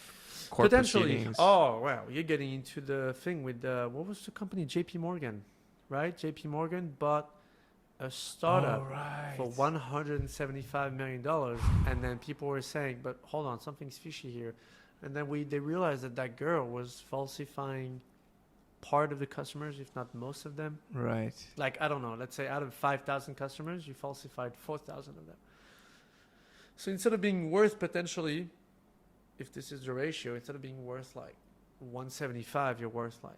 court proceedings. Oh, wow. You're getting into the thing with what was the company? JP Morgan, right? JP Morgan bought a startup for $175 million. And then people were saying, but hold on, something's fishy here. And then they realized that girl was falsifying part of the customers, if not most of them. Right. Like, I don't know, let's say out of 5,000 customers, you falsified 4,000 of them. So instead of being worth potentially, if this is the ratio, instead of being worth like 175, you're worth like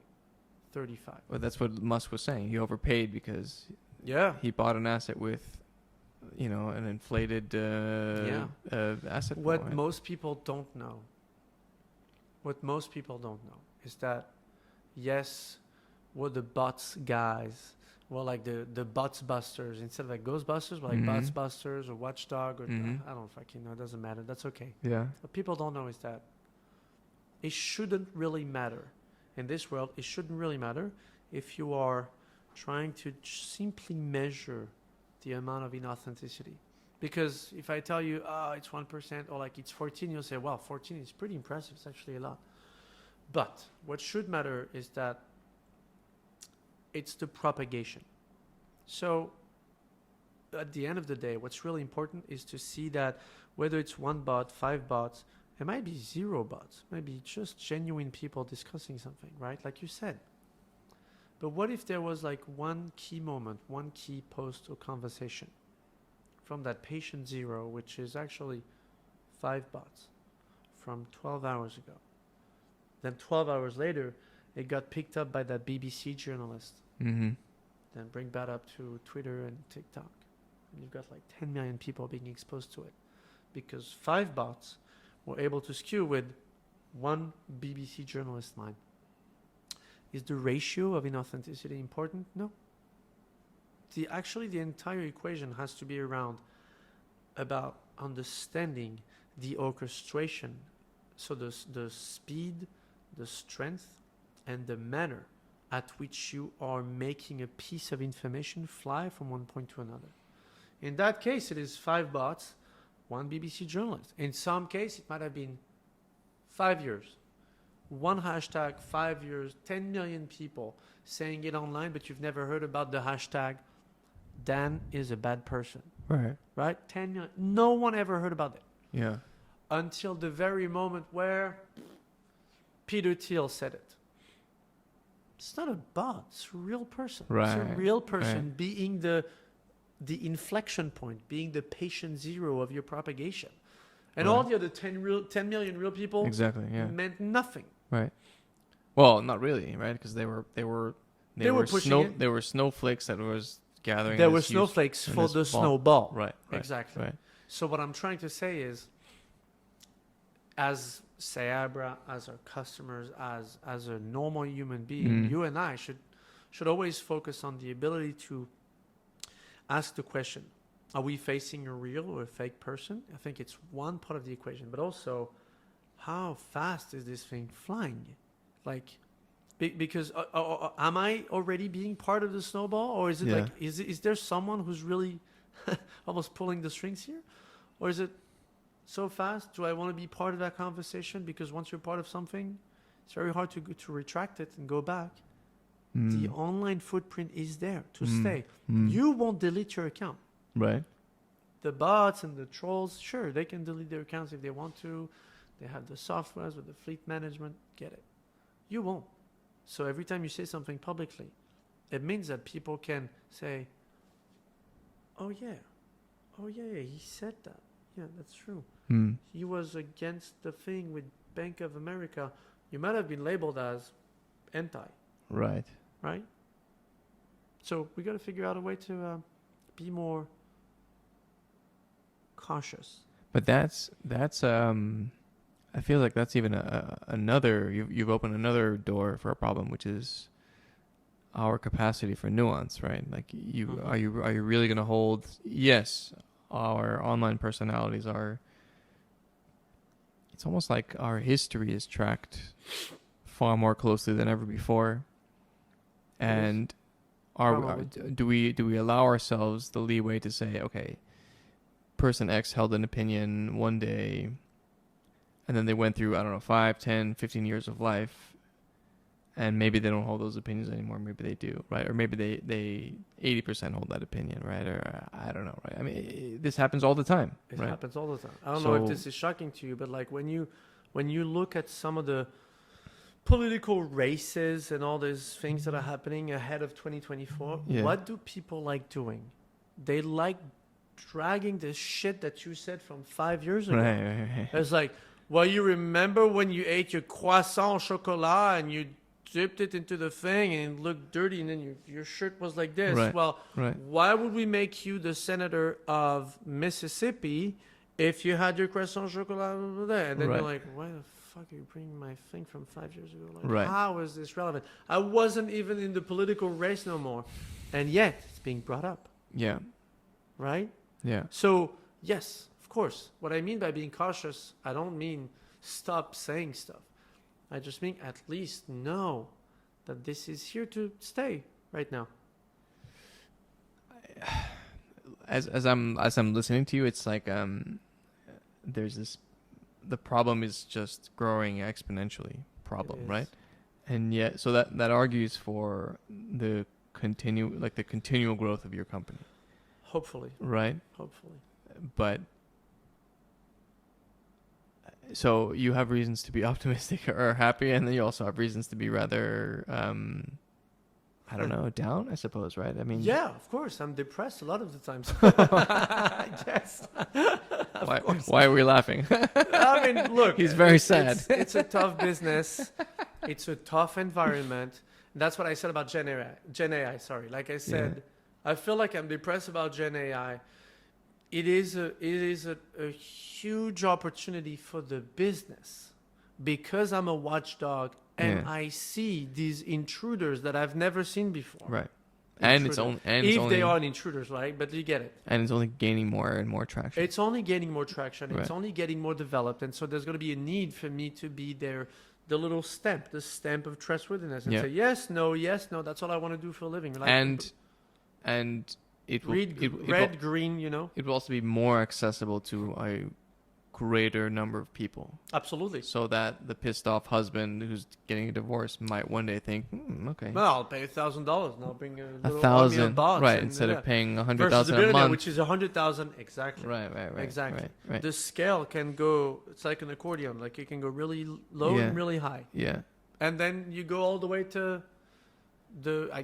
35. Well, that's what Musk was saying. He overpaid because he bought an asset with, an inflated asset. What most people don't know is that, yes, we're the bots guys. Well, like the bots busters, instead of like Ghostbusters, we're like bots busters or Watchdog or I don't fucking know. It doesn't matter. That's okay. Yeah. What people don't know is that it shouldn't really matter in this world. It shouldn't really matter if you are trying to simply measure the amount of inauthenticity. Because if I tell you, it's 1% or like it's 14, you'll say, well, 14 is pretty impressive. It's actually a lot. But what should matter is that it's the propagation. So at the end of the day, what's really important is to see that whether it's 1 bot, 5 bots, it might be 0 bots, maybe just genuine people discussing something, right? Like you said. But what if there was like one key moment, one key post or conversation from that patient 0, which is actually 5 bots from 12 hours ago. Then 12 hours later, it got picked up by that BBC journalist. Then bring that up to Twitter and TikTok. And you've got like 10 million people being exposed to it. because 5 bots were able to skew with one BBC journalist mind. Is the ratio of inauthenticity important? No. The entire equation has to be about understanding the orchestration, so the speed, the strength, and the manner at which you are making a piece of information fly from one point to another. In that case, it is 5 bots, one BBC journalist. In some case, it might have been 5 years. One hashtag, 5 years, 10 million people saying it online, but you've never heard about the hashtag Dan is a bad person. Right. Right? 10 million. No one ever heard about it. Yeah. Until the very moment where Peter Thiel said it. It's not a bot. It's a real person. Right. It's a real person Right. being the inflection point, being the patient zero of your propagation. And all Right. the other 10 million real people Exactly. Yeah. meant nothing. Right. Well, not really, right? Because they were pushing it. They were snowflakes that was gathering. There were this huge- snowflakes in for this the ball. snowball. Right. Exactly. Right. So what I'm trying to say is, as Seabra, as our customers, as a normal human being, Mm. you and I should always focus on the ability to ask the question, are we facing a real or a fake person? I think it's one part of the equation, but also how fast is this thing flying? Like, because am I already being part of the snowball, or is it Yeah. like is there someone who's really almost pulling the strings here, or is it so fast? Do I want to be part of that conversation? Because once you're part of something, it's very hard to retract it and go back. The online footprint is there to stay. You won't delete your account. Right. The bots and the trolls, sure, they can delete their accounts if they want to. They have the softwares with the fleet management. Get it. You won't. So every time you say something publicly, it means that people can say, oh yeah, he said that. Yeah, that's true. He was against the thing with Bank of America. You might have been labeled as anti, Right. right? So we got to figure out a way to be more cautious. But that's I feel like that's even another you've opened another door for a problem, which is our capacity for nuance, right? Like are you really going to hold? Yes, our online personalities are. It's almost like our history is tracked far more closely than ever before, and do we allow ourselves the leeway to say, okay, person X held an opinion one day, and then they went through, I don't know, 5, 10, 15 years of life, and maybe they don't hold those opinions anymore. Maybe they do, right? Or maybe they 80% hold that opinion, right? Or I don't know, right? I mean, this happens all the time, It right? happens all the time. I don't know if this is shocking to you, but like when you look at some of the political races and all these things that are happening ahead of 2024, what do people like doing? They like dragging the shit that you said from 5 years ago. Right. It's like, well, you remember when you ate your croissant au chocolat and you dipped it into the thing and it looked dirty and then your shirt was like this. Right. Well, Right. why would we make you the senator of Mississippi if you had your croissant au chocolat over there? And then Right. you're like, why the fuck are you bringing my thing from 5 years ago? Like, Right. how is this relevant? I wasn't even in the political race no more. And yet it's being brought up, Yeah. right? Yeah. So, yes, of course. What I mean by being cautious, I don't mean stop saying stuff. I just mean at least know that this is here to stay right now. As I'm listening to you, it's like there's this, the problem is just growing exponentially, It right? is. And yet, so that argues for the continual growth of your company, Hopefully. right? Hopefully. But so you have reasons to be optimistic or happy, and then you also have reasons to be rather, I don't know, down, I suppose, right? I mean, Yeah, of course. I'm depressed a lot of the times. Yes. why are we laughing? I mean, look. He's very sad. It's a tough business. It's a tough environment. That's what I said about Gen AI. Sorry. Like I said, I feel like I'm depressed about Gen AI. it is a huge opportunity for the business because I'm a watchdog and Yeah. I see these intruders that I've never seen before. Right. And it's Intruder. only If they are intruders, right? But you get it. and it's only gaining more and more traction. It's only gaining more traction. It's Right. only getting more developed, and so there's going to be a need for me to be there, the little stamp, the stamp of trustworthiness, and Yeah. say yes, no, yes, no. That's all I want to do for a living. Like, and it will read it, it red, will, green. You know, it will also be more accessible to a greater number of people, absolutely. so that the pissed off husband who's getting a divorce might one day think, okay, Well, I'll pay $1,000, and I'll bring a little army of 1,000, bots, right? and, Instead yeah. of paying versus 100,000 the a billionaire, month, which is 100,000 exactly. right, Exactly. right. The scale can go. It's like an accordion. Like it can go really low Yeah. and really high, Yeah, and then you go all the way to I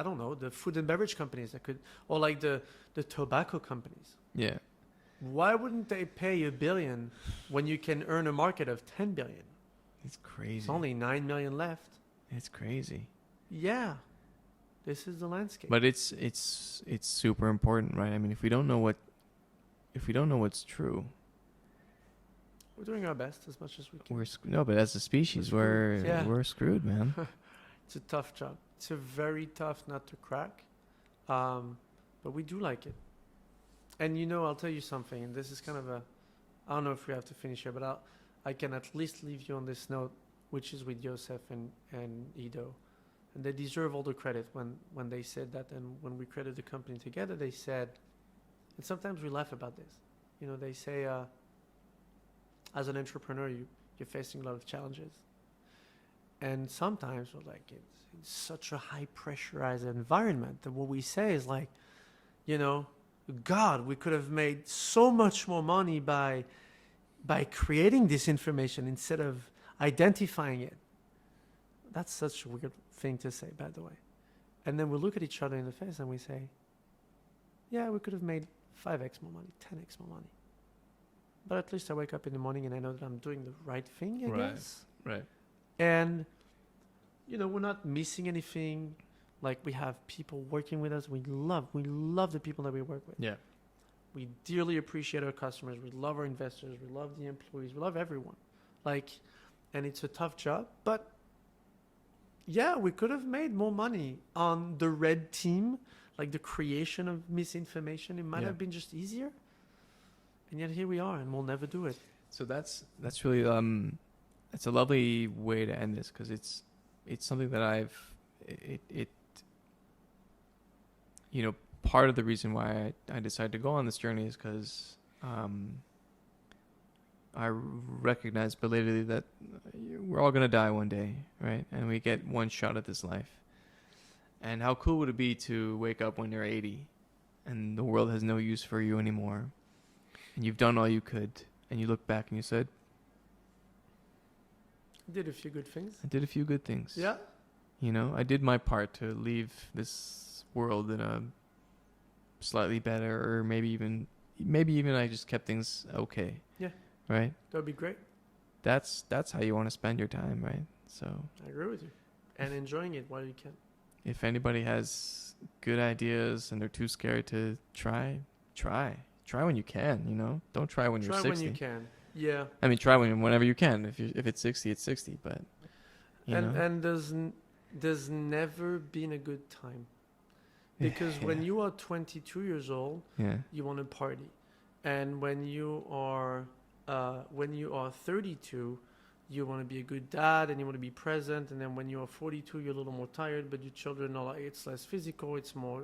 don't know, the food and beverage companies that could, or like the tobacco companies. yeah. Why wouldn't they pay $1 billion when you can earn a market of 10 billion? It's crazy. It's only 9 million left. It's crazy. Yeah, this is the landscape. But it's super important, right? I mean, if we don't know what's true, we're doing our best as much as we can. no. But as a species, We're screwed. Yeah. we're screwed, man. It's a tough job. It's a very tough nut to crack, but we do like it. And you know, I'll tell you something, and this is kind of I don't know if we have to finish here, but I can at least leave you on this note, which is with Joseph and Ido. And they deserve all the credit when they said that, and when we created the company together, they said, and sometimes we laugh about this, you know, they say, as an entrepreneur, you're facing a lot of challenges. And sometimes we're like, it's such a high pressurized environment that what we say is like, you know, God, we could have made so much more money by creating this information instead of identifying it. That's such a weird thing to say, by the way. And then we look at each other in the face and we say, yeah, we could have made 5x more money, 10x more money. But at least I wake up in the morning and I know that I'm doing the right thing, I guess. Right. And, you know, we're not missing anything. Like, we have people working with us. We love the people that we work with. Yeah. We dearly appreciate our customers. We love our investors. We love the employees. We love everyone. Like, and it's a tough job, but yeah, we could have made more money on the red team, like the creation of misinformation. It might have been just easier. And yet here we are, and we'll never do it. So that's really it's a lovely way to end this, because it's something that you know, part of the reason why I decided to go on this journey is because I recognize belatedly that we're all gonna die one day, right? And we get one shot at this life. And how cool would it be to wake up when you're 80 and the world has no use for you anymore, and you've done all you could, and you look back and you said, Did a few good things. I did a few good things. Yeah. You know, I did my part to leave this world in a slightly better, or maybe even I just kept things okay. Yeah. Right? That would be great. That's how you want to spend your time, right? So I agree with you. And enjoying it while you can. if anybody has good ideas and they're too scared to try when you can, you know? Don't try when you're 60. Try when you can. Yeah. I mean, try whenever you can. If it's 60, it's 60, but you know. And there's never been a good time. Because when you are 22 years old, you want to party. And when you are 32, you want to be a good dad and you want to be present. And then when you are 42, you're a little more tired, but your children are like, it's less physical, it's more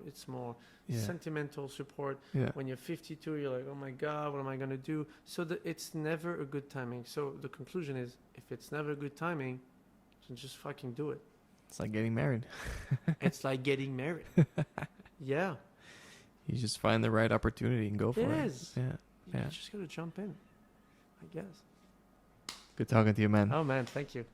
sentimental support. Yeah. When you're 52, you're like, oh my God, what am I going to do? So it's never a good timing. So the conclusion is, if it's never a good timing, then just fucking do it. It's like getting married. It's like getting married. Yeah. You just find the right opportunity and go for it. It is. Yeah. You just got to jump in, I guess. Good talking to you, man. Oh, man. Thank you.